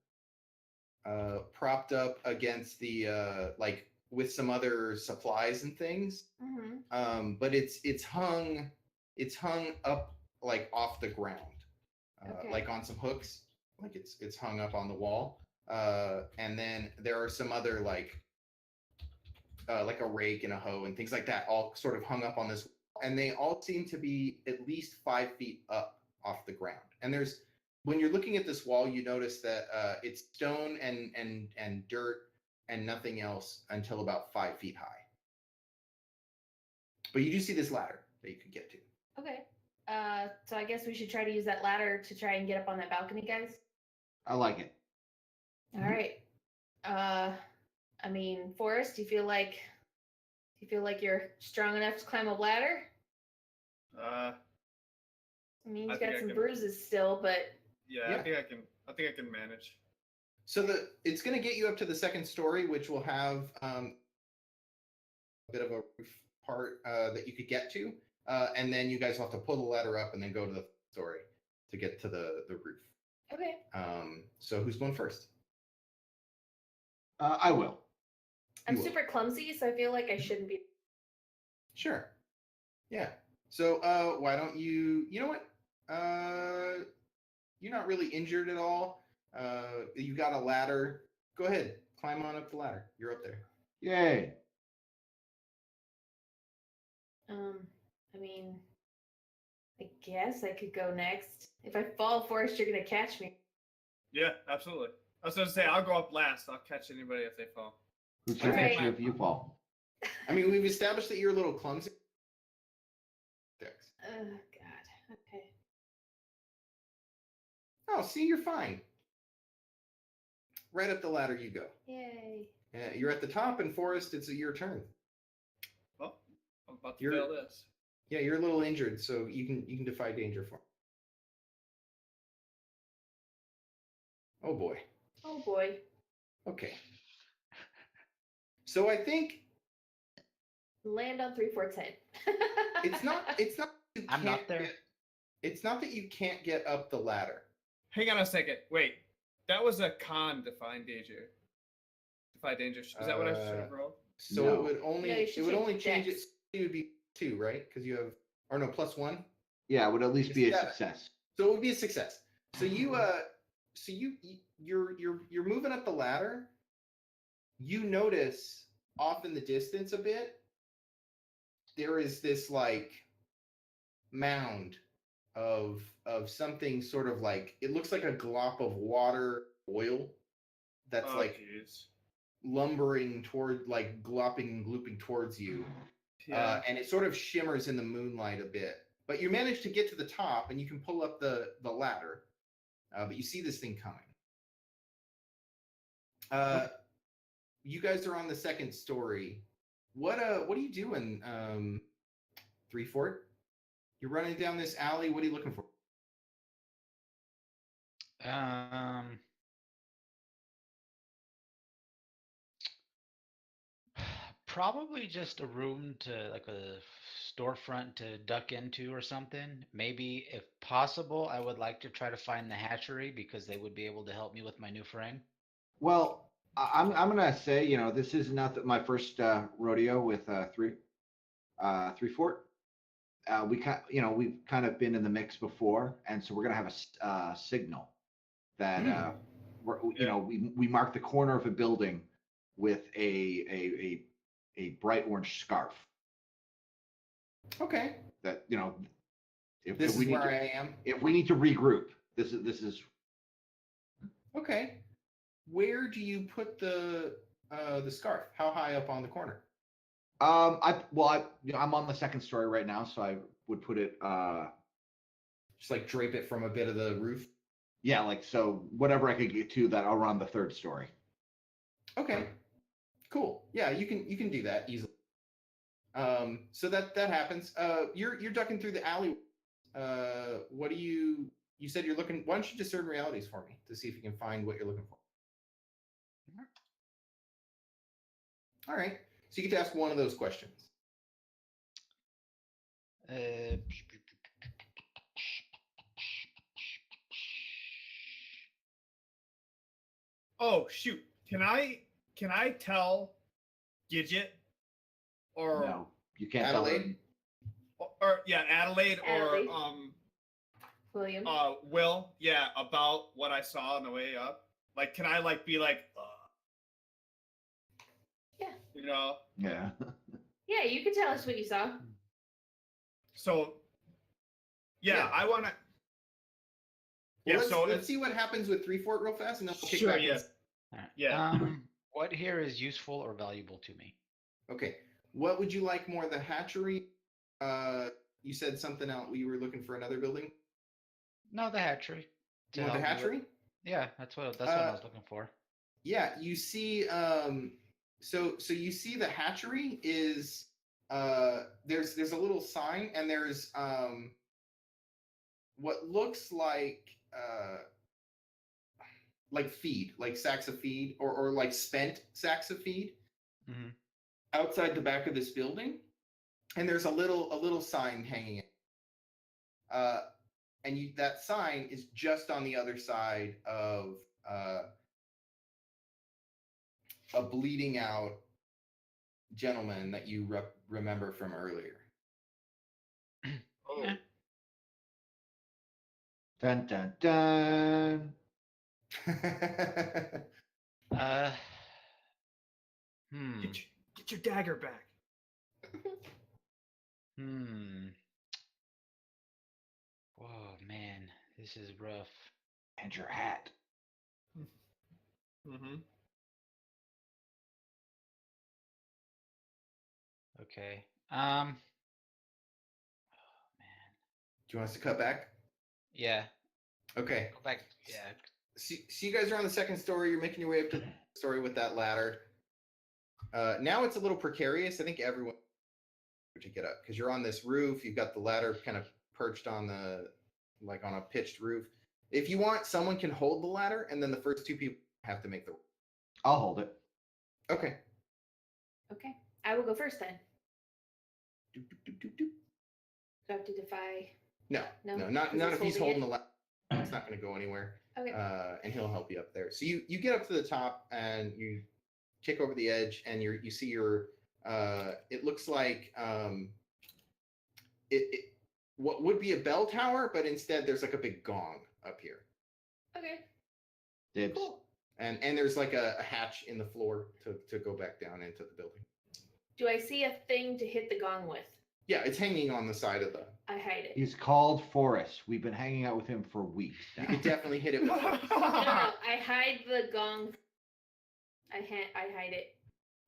Speaker 1: propped up against the with some other supplies and things.
Speaker 2: Mm-hmm.
Speaker 1: But it's hung up like off the ground,
Speaker 2: Okay.
Speaker 1: like on some hooks, like it's hung up on the wall. And then there are some other like a rake and a hoe and things like that, all sort of hung up on this, and they all seem to be at least 5 feet up off the ground. And when you're looking at this wall, you notice that it's stone and dirt and nothing else until about 5 feet high. But you do see this ladder that you could get to.
Speaker 2: Okay. So I guess we should try to use that ladder to try and get up on that balcony, guys.
Speaker 3: I like it.
Speaker 2: All right. I mean, Forrest, do you feel like you're strong enough to climb a ladder? I mean,
Speaker 4: I
Speaker 2: you've
Speaker 4: think
Speaker 2: got
Speaker 4: I
Speaker 2: some
Speaker 4: can.
Speaker 2: bruises still, but
Speaker 4: Yeah, I think I can manage.
Speaker 1: So it's going to get you up to the second story, which will have a bit of a roof part that you could get to, and then you guys will have to pull the ladder up and then go to the story to get to the roof.
Speaker 2: okay.
Speaker 1: So who's going first?
Speaker 3: I will.
Speaker 2: I'm
Speaker 1: You will.
Speaker 2: super clumsy, so I feel like I shouldn't be.
Speaker 1: Sure. Yeah. So why don't you? You know what? You're not really injured at all. You got a ladder. Go ahead, climb on up the ladder. You're up there.
Speaker 3: Yay.
Speaker 2: I mean, I guess I could go next. If I fall, Forrest, you're gonna catch me.
Speaker 4: Yeah, absolutely. I was going to say, I'll go up last. I'll catch anybody if they fall.
Speaker 3: Who's going to
Speaker 2: Alright.
Speaker 3: catch you if you fall?
Speaker 1: I mean, we've established that you're a little clumsy. Dex.
Speaker 2: Oh God. Okay.
Speaker 1: Oh, see, you're fine. Right up the ladder you go.
Speaker 2: Yay.
Speaker 1: Yeah, you're at the top, and Forrest, it's your turn.
Speaker 4: Well, I'm about to
Speaker 1: You're-
Speaker 4: fail this.
Speaker 1: Yeah, you're a little injured, so you can defy danger for. Oh boy.
Speaker 2: Oh boy.
Speaker 1: Okay. So I think
Speaker 2: Land on 3/4 head.
Speaker 1: it's not. You
Speaker 5: I'm not
Speaker 1: can't
Speaker 5: there.
Speaker 1: It's not that you can't get up the ladder.
Speaker 4: Hang on a second. Wait. That was a con define danger. Defy danger. Is that what I should have rolled?
Speaker 1: So
Speaker 3: No.
Speaker 1: it would only
Speaker 2: No, you should
Speaker 1: change
Speaker 2: Dex.
Speaker 1: it. It would be 2, right? Because you have +1.
Speaker 3: Yeah, it would at least be a
Speaker 1: Seven.
Speaker 3: success.
Speaker 1: So it would be a success. So you're moving up the ladder. You notice off in the distance a bit, there is this like mound of something sort of like it looks like a glop of water oil that's
Speaker 4: Oh,
Speaker 1: like
Speaker 4: jeez.
Speaker 1: lumbering toward like glopping and glooping towards you.
Speaker 4: Yeah.
Speaker 1: And it sort of shimmers in the moonlight a bit. But you manage to get to the top, and you can pull up the ladder. But you see this thing coming. You guys are on the second story. What are you doing, Three Fort? You're running down this alley. What are you looking for?
Speaker 5: Probably just a room to like a storefront to duck into or something. Maybe if possible, I would like to try to find the hatchery because they would be able to help me with my new frame.
Speaker 3: Well, I'm gonna say, this is not my first rodeo with Three Fort. We've kind of been in the mix before, and so we're gonna have a signal that we mark the corner of a building with a bright orange scarf.
Speaker 1: Okay.
Speaker 3: That if
Speaker 1: This
Speaker 3: we
Speaker 1: is
Speaker 3: need
Speaker 1: where
Speaker 3: to,
Speaker 1: I am.
Speaker 3: if we need to regroup, this is
Speaker 1: Okay. Where do you put the scarf? How high up on the corner?
Speaker 3: I'm on the second story right now, so I would put it
Speaker 1: Just like drape it from a bit of the roof.
Speaker 3: yeah, like so whatever I could get to that around the third story.
Speaker 1: Okay. Cool. Yeah, you can do that easily. So that happens. You're ducking through the alley. What do you said you're looking? Why don't you discern realities for me to see if you can find what you're looking for? All right. So you get to ask one of those questions.
Speaker 4: Oh shoot! Can I tell Gidget or
Speaker 3: No, you can't tell her.
Speaker 1: Adelaide?
Speaker 4: Adelaide
Speaker 2: Adelaide.
Speaker 4: or
Speaker 2: William.
Speaker 4: Will, about what I saw on the way up? Like, can I be like,
Speaker 2: Yeah.
Speaker 3: Yeah.
Speaker 2: Yeah, you can tell us what you saw.
Speaker 4: So,
Speaker 1: Yeah.
Speaker 4: I want to.
Speaker 1: Well, let's see what happens with Three Fort real fast, and then we'll kick
Speaker 4: Sure,
Speaker 1: back.
Speaker 4: yeah.
Speaker 5: Alright.
Speaker 4: Yeah.
Speaker 5: What here is useful or valuable to me?
Speaker 1: Okay. What would you like more? The hatchery? You said something else. You were looking for another building?
Speaker 5: No, the hatchery. To
Speaker 1: You want the
Speaker 5: help me with-
Speaker 1: hatchery?
Speaker 5: Yeah, that's what I was looking for.
Speaker 1: Yeah, you see so you see the hatchery is there's a little sign, and there's what looks like feed, like sacks of feed or like spent sacks of feed
Speaker 5: Mm-hmm.
Speaker 1: outside the back of this building, and there's a little sign hanging. And that sign is just on the other side of a bleeding out gentleman that you remember from earlier.
Speaker 4: Oh.
Speaker 5: Yeah.
Speaker 3: Dun dun dun.
Speaker 4: Get your dagger back.
Speaker 5: Whoa, man, this is rough.
Speaker 3: And your hat.
Speaker 4: Mm-hmm.
Speaker 5: Okay.
Speaker 1: Do you want us to cut back?
Speaker 5: Yeah.
Speaker 1: Okay.
Speaker 5: Go back. Yeah.
Speaker 1: So you guys are on the second story. You're making your way up to the story with that ladder. Now it's a little precarious. I think everyone to get up because you're on this roof. You've got the ladder kind of perched on on a pitched roof. If you want, someone can hold the ladder, and then the first two people have to make the.
Speaker 3: I'll hold it.
Speaker 1: Okay.
Speaker 2: Okay. I will go first then.
Speaker 1: Doop, doop, doop, doop, doop.
Speaker 2: Do I have to defy?
Speaker 1: No,
Speaker 2: No?
Speaker 1: not
Speaker 2: 'Cause
Speaker 1: if he's
Speaker 2: he's
Speaker 1: holding
Speaker 2: holding
Speaker 1: the ladder. It's not going to go anywhere.
Speaker 2: Okay.
Speaker 1: And he'll help you up there. So you get up to the top and you kick over the edge, and you see your. It looks like what would be a bell tower, but instead there's like a big gong up here,
Speaker 2: Okay.
Speaker 3: Dibs.
Speaker 2: Cool.
Speaker 1: and there's like a hatch in the floor to go back down into the building.
Speaker 2: Do I see a thing to hit the gong with?
Speaker 1: Yeah, it's hanging on the side of the.
Speaker 2: I hide it.
Speaker 3: He's called Forrest. We've been hanging out with him for weeks
Speaker 1: You
Speaker 3: now.
Speaker 1: could definitely hit it with.
Speaker 2: No, I hide the gong. I hide it.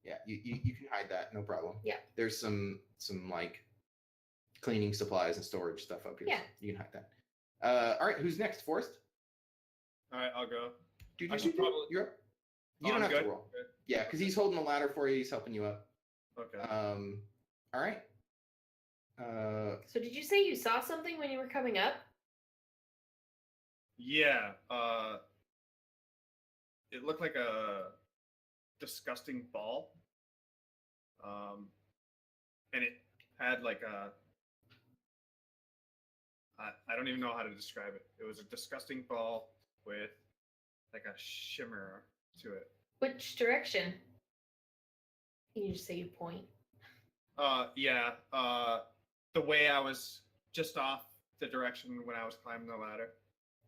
Speaker 1: Yeah, you can hide that, no problem.
Speaker 2: Yeah.
Speaker 1: There's some like cleaning supplies and storage stuff up here.
Speaker 2: Yeah.
Speaker 1: So you can hide that. All right, who's next? Forrest?
Speaker 4: All right, All go.
Speaker 1: Dude,
Speaker 4: I should probably-
Speaker 1: you're up. You
Speaker 4: Oh,
Speaker 1: don't
Speaker 4: I'm
Speaker 1: have
Speaker 4: good?
Speaker 1: to roll.
Speaker 4: Good.
Speaker 1: Yeah, because he's holding the ladder for you. He's helping you up.
Speaker 4: Okay.
Speaker 1: All right.
Speaker 2: So did you say you saw something when you were coming up?
Speaker 4: Yeah. It looked like a disgusting ball. And it had like a. I don't even know how to describe it. It was a disgusting ball with like a shimmer to it.
Speaker 2: Which direction? You just say you point.
Speaker 4: Yeah. The way I was just off the direction when I was climbing the ladder.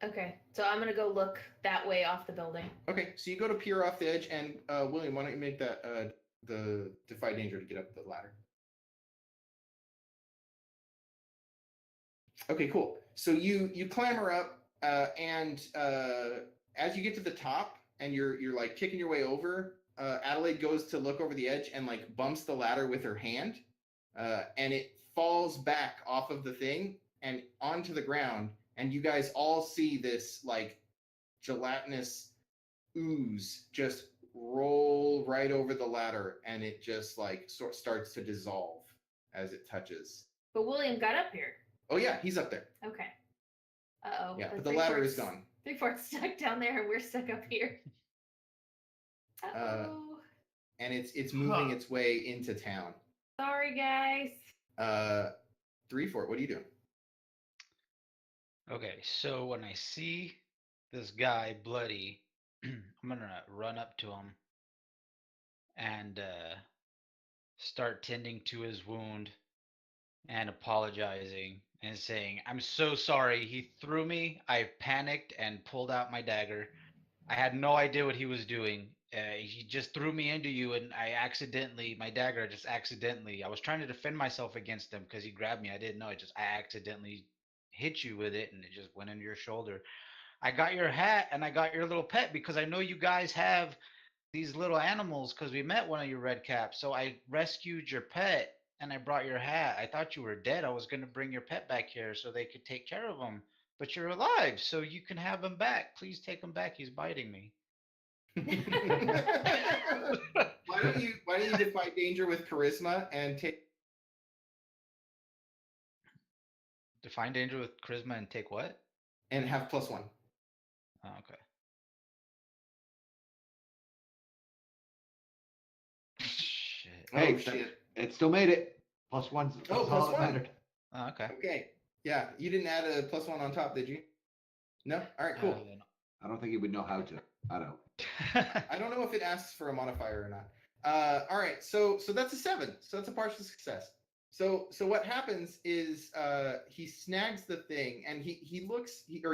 Speaker 2: Okay, so I'm gonna go look that way off the building.
Speaker 1: Okay, so you go to peer off the edge, and William, why don't you make that the defy danger to get up the ladder? Okay, cool. So you clamber up, and as you get to the top, and you're like kicking your way over, Adelaide goes to look over the edge and like bumps the ladder with her hand, and it falls back off of the thing and onto the ground, and you guys all see this like gelatinous ooze just roll right over the ladder, and it just like starts to dissolve as it touches.
Speaker 2: But William got up here.
Speaker 1: Oh yeah, he's up there.
Speaker 2: Okay. Uh-oh.
Speaker 1: Yeah, but the ladder is gone.
Speaker 2: 3/4 stuck down there and we're stuck up here. Uh-oh.
Speaker 1: And it's moving its way into town.
Speaker 2: Sorry, guys.
Speaker 1: 3/4, what are you doing?
Speaker 5: Okay, so when I see this guy bloody, I'm gonna run up to him and start tending to his wound and apologizing and saying, "I'm so sorry. He threw me. I panicked and pulled out my dagger. I had no idea what he was doing. He just threw me into you, and my dagger just accidentally, I was trying to defend myself against him because he grabbed me. I didn't know. I accidentally hit you with it, and it just went into your shoulder. I got your hat, and I got your little pet because I know you guys have these little animals because we met one of your red caps. So I rescued your pet, and I brought your hat. I thought you were dead. I was going to bring your pet back here so they could take care of him. But you're alive, so you can have him back. Please take him back. He's biting me."
Speaker 1: Why don't you defy danger with charisma and take
Speaker 5: Define danger with charisma and take what?
Speaker 1: and have +1?
Speaker 5: Oh, okay. Shit.
Speaker 3: Hey,
Speaker 1: Oh shit.
Speaker 3: it still made it. +1's
Speaker 1: Oh,
Speaker 3: that's all that
Speaker 1: +1.
Speaker 3: mattered.
Speaker 5: Oh, okay.
Speaker 1: Okay. Yeah, you didn't add a +1 on top, did you? No? All right, cool.
Speaker 3: I don't think he would know how to. I don't.
Speaker 1: I don't know if it asks for a modifier or not. All right, so that's a 7. So that's a partial success. So what happens is he snags the thing, and he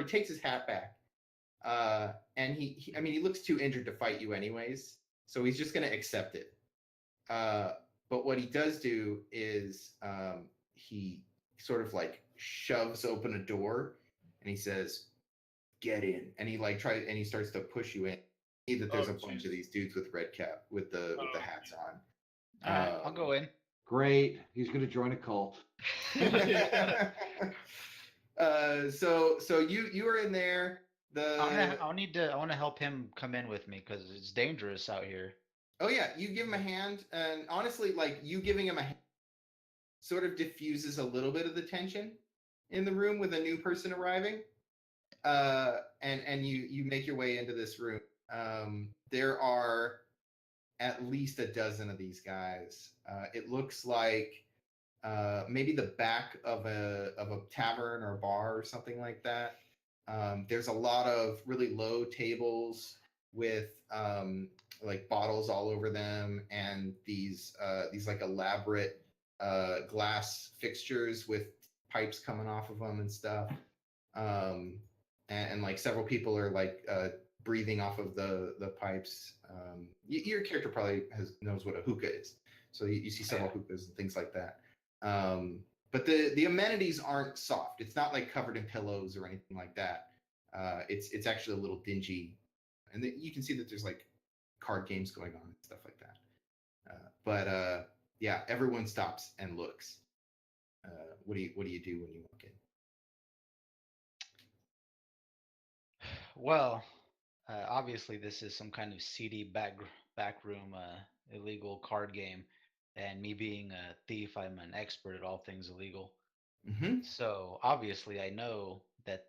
Speaker 1: takes his hat back, and he looks too injured to fight you anyways, so he's just gonna accept it. But what he does do is he sort of like shoves open a door, and he says, "Get in," and he starts to push you in. See that there's a bunch of these dudes with red cap with the hats on.
Speaker 5: All right, I'll go in.
Speaker 3: Great. He's going to join a cult.
Speaker 1: So you are in there.
Speaker 5: I want to help him come in with me because it's dangerous out here.
Speaker 1: Oh yeah, you give him a hand, and honestly, like you giving him a hand sort of diffuses a little bit of the tension in the room with a new person arriving. And you make your way into this room. There are at least a dozen of these guys. It looks like maybe the back of a tavern or bar or something like that. There's a lot of really low tables with like bottles all over them, and these like elaborate glass fixtures with pipes coming off of them and stuff. And like several people are like breathing off of the pipes. Your character probably knows what a hookah is, so you see several hookahs and things like that. but the amenities aren't soft. It's not like covered in pillows or anything like that. It's actually a little dingy, and you can see that there's like card games going on and stuff like that. But yeah, everyone stops and looks. What do you do when you walk in?
Speaker 5: Well, obviously this is some kind of seedy backroom illegal card game, and me being a thief, I'm an expert at all things illegal.
Speaker 1: Mm-hmm.
Speaker 5: So obviously I know that,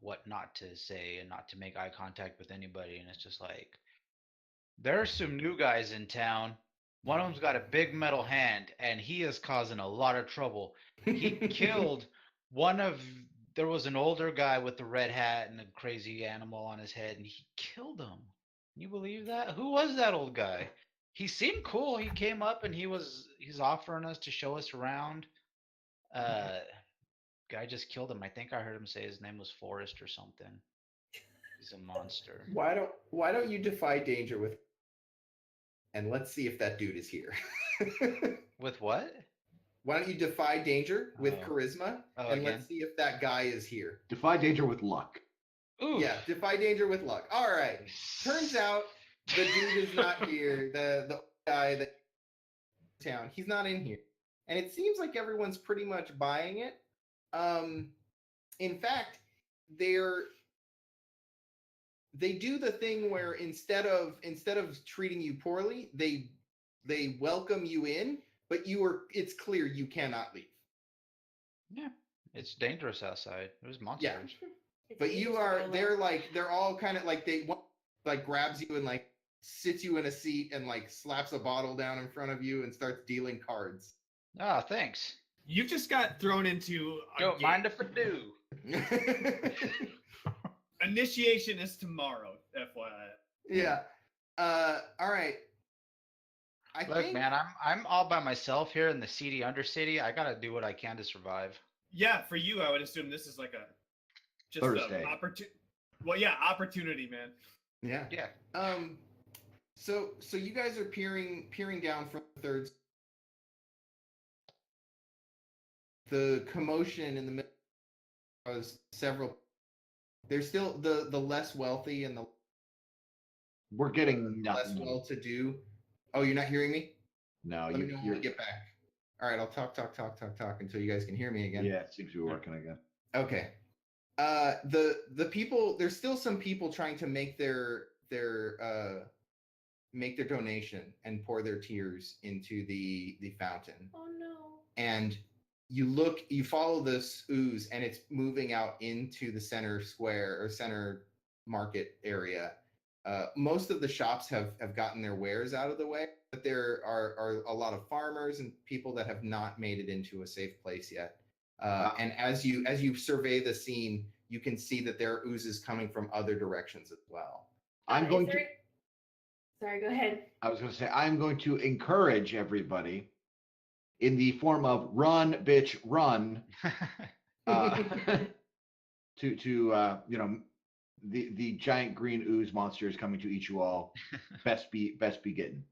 Speaker 5: what not to say and not to make eye contact with anybody, and it's just like, there are some new guys in town. One of them's got a big metal hand, and he is causing a lot of trouble. He killed there was an older guy with the red hat and a crazy animal on his head, and he killed him. Can you believe that? Who was that old guy? He seemed cool. He came up and he's offering us to show us around. Guy just killed him. I think I heard him say his name was Forrest or something. He's a monster.
Speaker 1: Why don't you defy danger with? And let's see if that dude is here.
Speaker 5: With what?
Speaker 1: Why don't you defy danger with
Speaker 5: Oh.
Speaker 1: charisma,
Speaker 5: Oh,
Speaker 1: and
Speaker 5: again?
Speaker 1: let's see if that guy is here.
Speaker 3: Defy danger with luck.
Speaker 5: Ooh.
Speaker 1: Yeah, defy danger with luck. All right. Turns out the dude is not here. The guy that town, he's not in here, and it seems like everyone's pretty much buying it. In fact, they do the thing where instead of treating you poorly, they welcome you in, but it's clear you cannot leave.
Speaker 5: Yeah, it's dangerous outside. There's monsters.
Speaker 2: It's
Speaker 1: But you
Speaker 2: dangerous,
Speaker 1: they're all kind of like grabs you and like sits you in a seat and like slaps a bottle down in front of you and starts dealing cards.
Speaker 5: Ah, thanks.
Speaker 4: You just got thrown into a
Speaker 5: Don't
Speaker 4: game.
Speaker 5: mind if I do.
Speaker 4: Initiation is tomorrow, FYI.
Speaker 1: Yeah. All right. I
Speaker 5: Look,
Speaker 1: think,
Speaker 5: man, I'm all by myself here in the seedy undercity. I gotta do what I can to survive.
Speaker 4: Yeah, for you, I would assume this is like
Speaker 3: Thursday.
Speaker 4: Opportunity, man.
Speaker 1: Yeah.
Speaker 5: Yeah.
Speaker 1: So you guys are peering down from the third. The commotion in the middle was several. There's still the less wealthy and the
Speaker 3: We're getting
Speaker 1: less
Speaker 3: nothing.
Speaker 1: well-to-do. Oh, you're not hearing me?
Speaker 3: No,
Speaker 1: Let me know when
Speaker 3: you're.
Speaker 1: we get back. All right, I'll talk until you guys can hear me again.
Speaker 3: Yeah, it seems to be working again.
Speaker 1: Okay. The people, there's still some people trying to make their donation and pour their tears into the fountain.
Speaker 2: Oh no.
Speaker 1: And you follow this ooze, and it's moving out into the center square or center market area. Most of the shops have gotten their wares out of the way, but there are a lot of farmers and people that have not made it into a safe place yet. And as you survey the scene, you can see that there are oozes coming from other directions as well.
Speaker 3: I'm going to.
Speaker 2: Sorry, go ahead.
Speaker 3: I was going to say I'm going to encourage everybody in the form of run, bitch, run. The giant green ooze monster is coming to eat you all. Best be getting.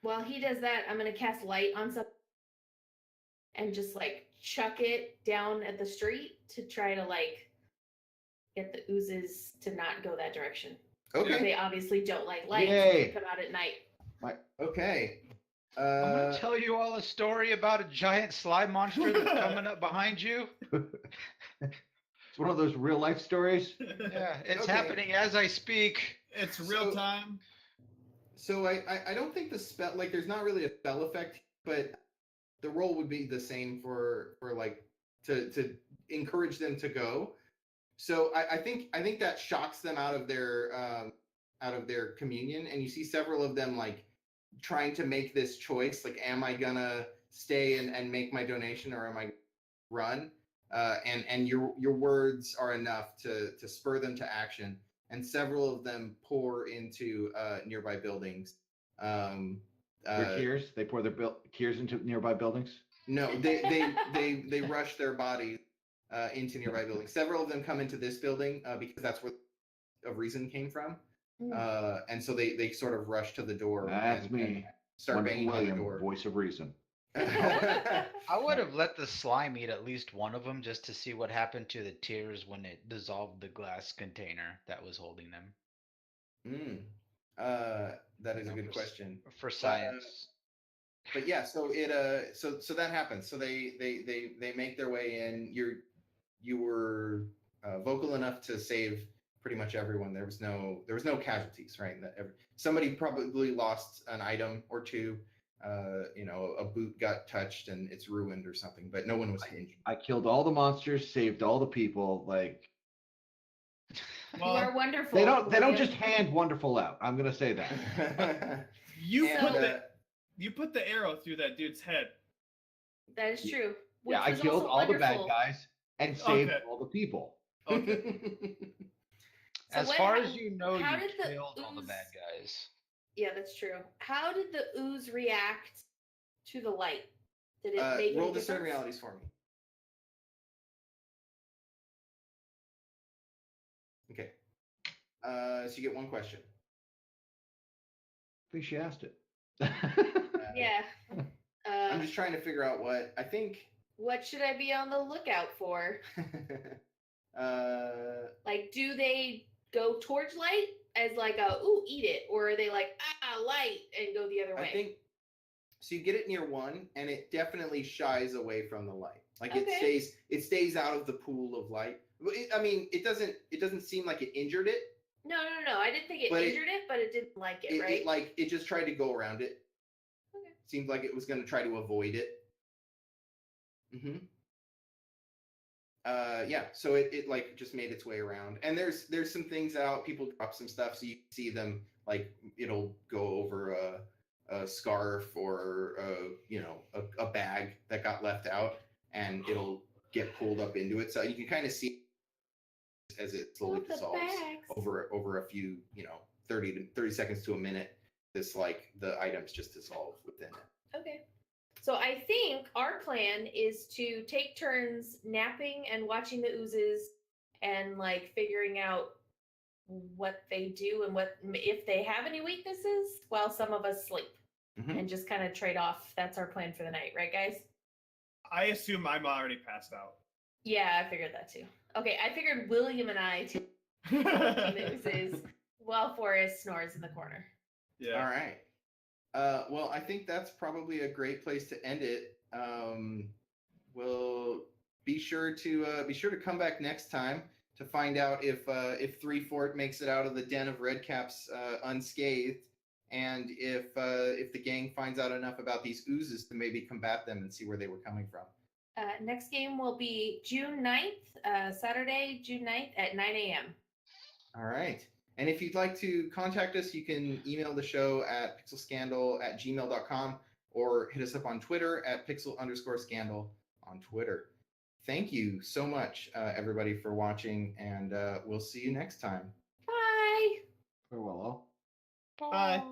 Speaker 2: While he does that, I'm gonna cast light on something and just like chuck it down at the street to try to like get the oozes to not go that direction.
Speaker 1: Okay.
Speaker 2: They obviously don't like light.
Speaker 3: Yay.
Speaker 2: They come out at night.
Speaker 1: Okay.
Speaker 5: I'm gonna tell you all a story about a giant slime monster that's coming up behind you.
Speaker 3: It's one of those real life stories.
Speaker 5: Yeah, it's
Speaker 1: Okay.
Speaker 5: happening as I speak.
Speaker 4: It's real time.
Speaker 1: So I don't think the spell, like, there's not really a spell effect, but the roll would be the same for like to encourage them to go. So I think that shocks them out of their communion, and you see several of them like trying to make this choice, like, am I gonna stay and make my donation, or am I run? And your words are enough to spur them to action, and several of them pour into nearby buildings.
Speaker 3: Their tears. They pour their tears into nearby buildings.
Speaker 1: No, they rush their bodies into nearby buildings. Several of them come into this building because that's where of reason came from, and so they sort of rush to the door.
Speaker 3: That's
Speaker 1: and
Speaker 3: me.
Speaker 1: start
Speaker 3: Wonderful
Speaker 1: banging on the
Speaker 3: William,
Speaker 1: door.
Speaker 3: voice of reason.
Speaker 5: I would have let the slime eat at least one of them just to see what happened to the tears when it dissolved the glass container that was holding them.
Speaker 1: That is a
Speaker 5: No,
Speaker 1: good
Speaker 5: for s-
Speaker 1: question.
Speaker 5: For science.
Speaker 1: But yeah, so so that happens. So they make their way in. You were vocal enough to save pretty much everyone. There was no casualties, right? Somebody probably lost an item or two. A boot got touched and it's ruined or something, but no one was injured.
Speaker 3: I killed all the monsters, saved all the people. Like
Speaker 2: You are wonderful.
Speaker 3: they don't
Speaker 2: William.
Speaker 3: just hand wonderful out. I'm gonna say that.
Speaker 4: You
Speaker 1: And,
Speaker 4: put the arrow through that dude's head.
Speaker 2: That is true. Which
Speaker 3: Yeah, I
Speaker 2: was
Speaker 3: killed
Speaker 2: also
Speaker 3: all the bad
Speaker 2: wonderful.
Speaker 3: guys and saved
Speaker 4: Okay.
Speaker 3: all the people.
Speaker 4: Okay.
Speaker 2: So
Speaker 5: As
Speaker 2: what
Speaker 5: far
Speaker 2: hap-
Speaker 5: as you know,
Speaker 2: how
Speaker 5: you
Speaker 2: did the
Speaker 5: killed all the
Speaker 2: ooze-
Speaker 5: bad guys.
Speaker 2: Yeah, that's true. How did the ooze react to the light? Did it make
Speaker 1: roll
Speaker 2: any
Speaker 1: discern
Speaker 2: difference?
Speaker 1: realities for me. Okay. So you get one question.
Speaker 3: At least she asked it.
Speaker 2: Yeah.
Speaker 1: I'm just trying to figure out what I think.
Speaker 2: What should I be on the lookout for? Like, do they go towards light as like a ooh, eat it, or are they like light and go the other way?
Speaker 1: I think so. You get it near one, and it definitely shies away from the light. Like
Speaker 2: Okay.
Speaker 1: it stays out of the pool of light. It doesn't seem like it injured it.
Speaker 2: No. I didn't think it
Speaker 1: But
Speaker 2: injured it, but it didn't like it, right?
Speaker 1: It just tried to go around it.
Speaker 2: Okay.
Speaker 1: Seemed like it was going to try to avoid it. Mm-hmm. Yeah. So it like just made its way around, and there's some things out. People drop some stuff, so you see them like it'll go over a scarf or a bag that got left out, and it'll get pulled up into it. So you can kind of see as it slowly
Speaker 2: Oh, the
Speaker 1: dissolves
Speaker 2: bags.
Speaker 1: over a few 30 seconds to a minute. This like the items just dissolve within it.
Speaker 2: Okay. So I think our plan is to take turns napping and watching the oozes and like figuring out what they do and what if they have any weaknesses while some of us sleep
Speaker 1: Mhm.
Speaker 2: and just kind of trade off. That's our plan for the night, right guys?
Speaker 4: I assume I'm already passed out.
Speaker 2: Yeah, I figured that too. Okay, I figured William and I take the oozes while Forrest snores in the corner.
Speaker 4: Yeah.
Speaker 1: All right. Well, I think that's probably a great place to end it. We'll be sure to come back next time to find out if Three Fort makes it out of the den of redcaps unscathed, and if the gang finds out enough about these oozes to maybe combat them and see where they were coming from.
Speaker 2: Next game will be June 9th, Saturday, June 9th at 9 a.m.
Speaker 1: All right. And if you'd like to contact us, you can email the show at pixelscandal@gmail.com or hit us up on Twitter at pixel_scandal on Twitter. Thank you so much, everybody, for watching, and we'll see you next time.
Speaker 2: Bye.
Speaker 3: Farewell.
Speaker 4: Bye.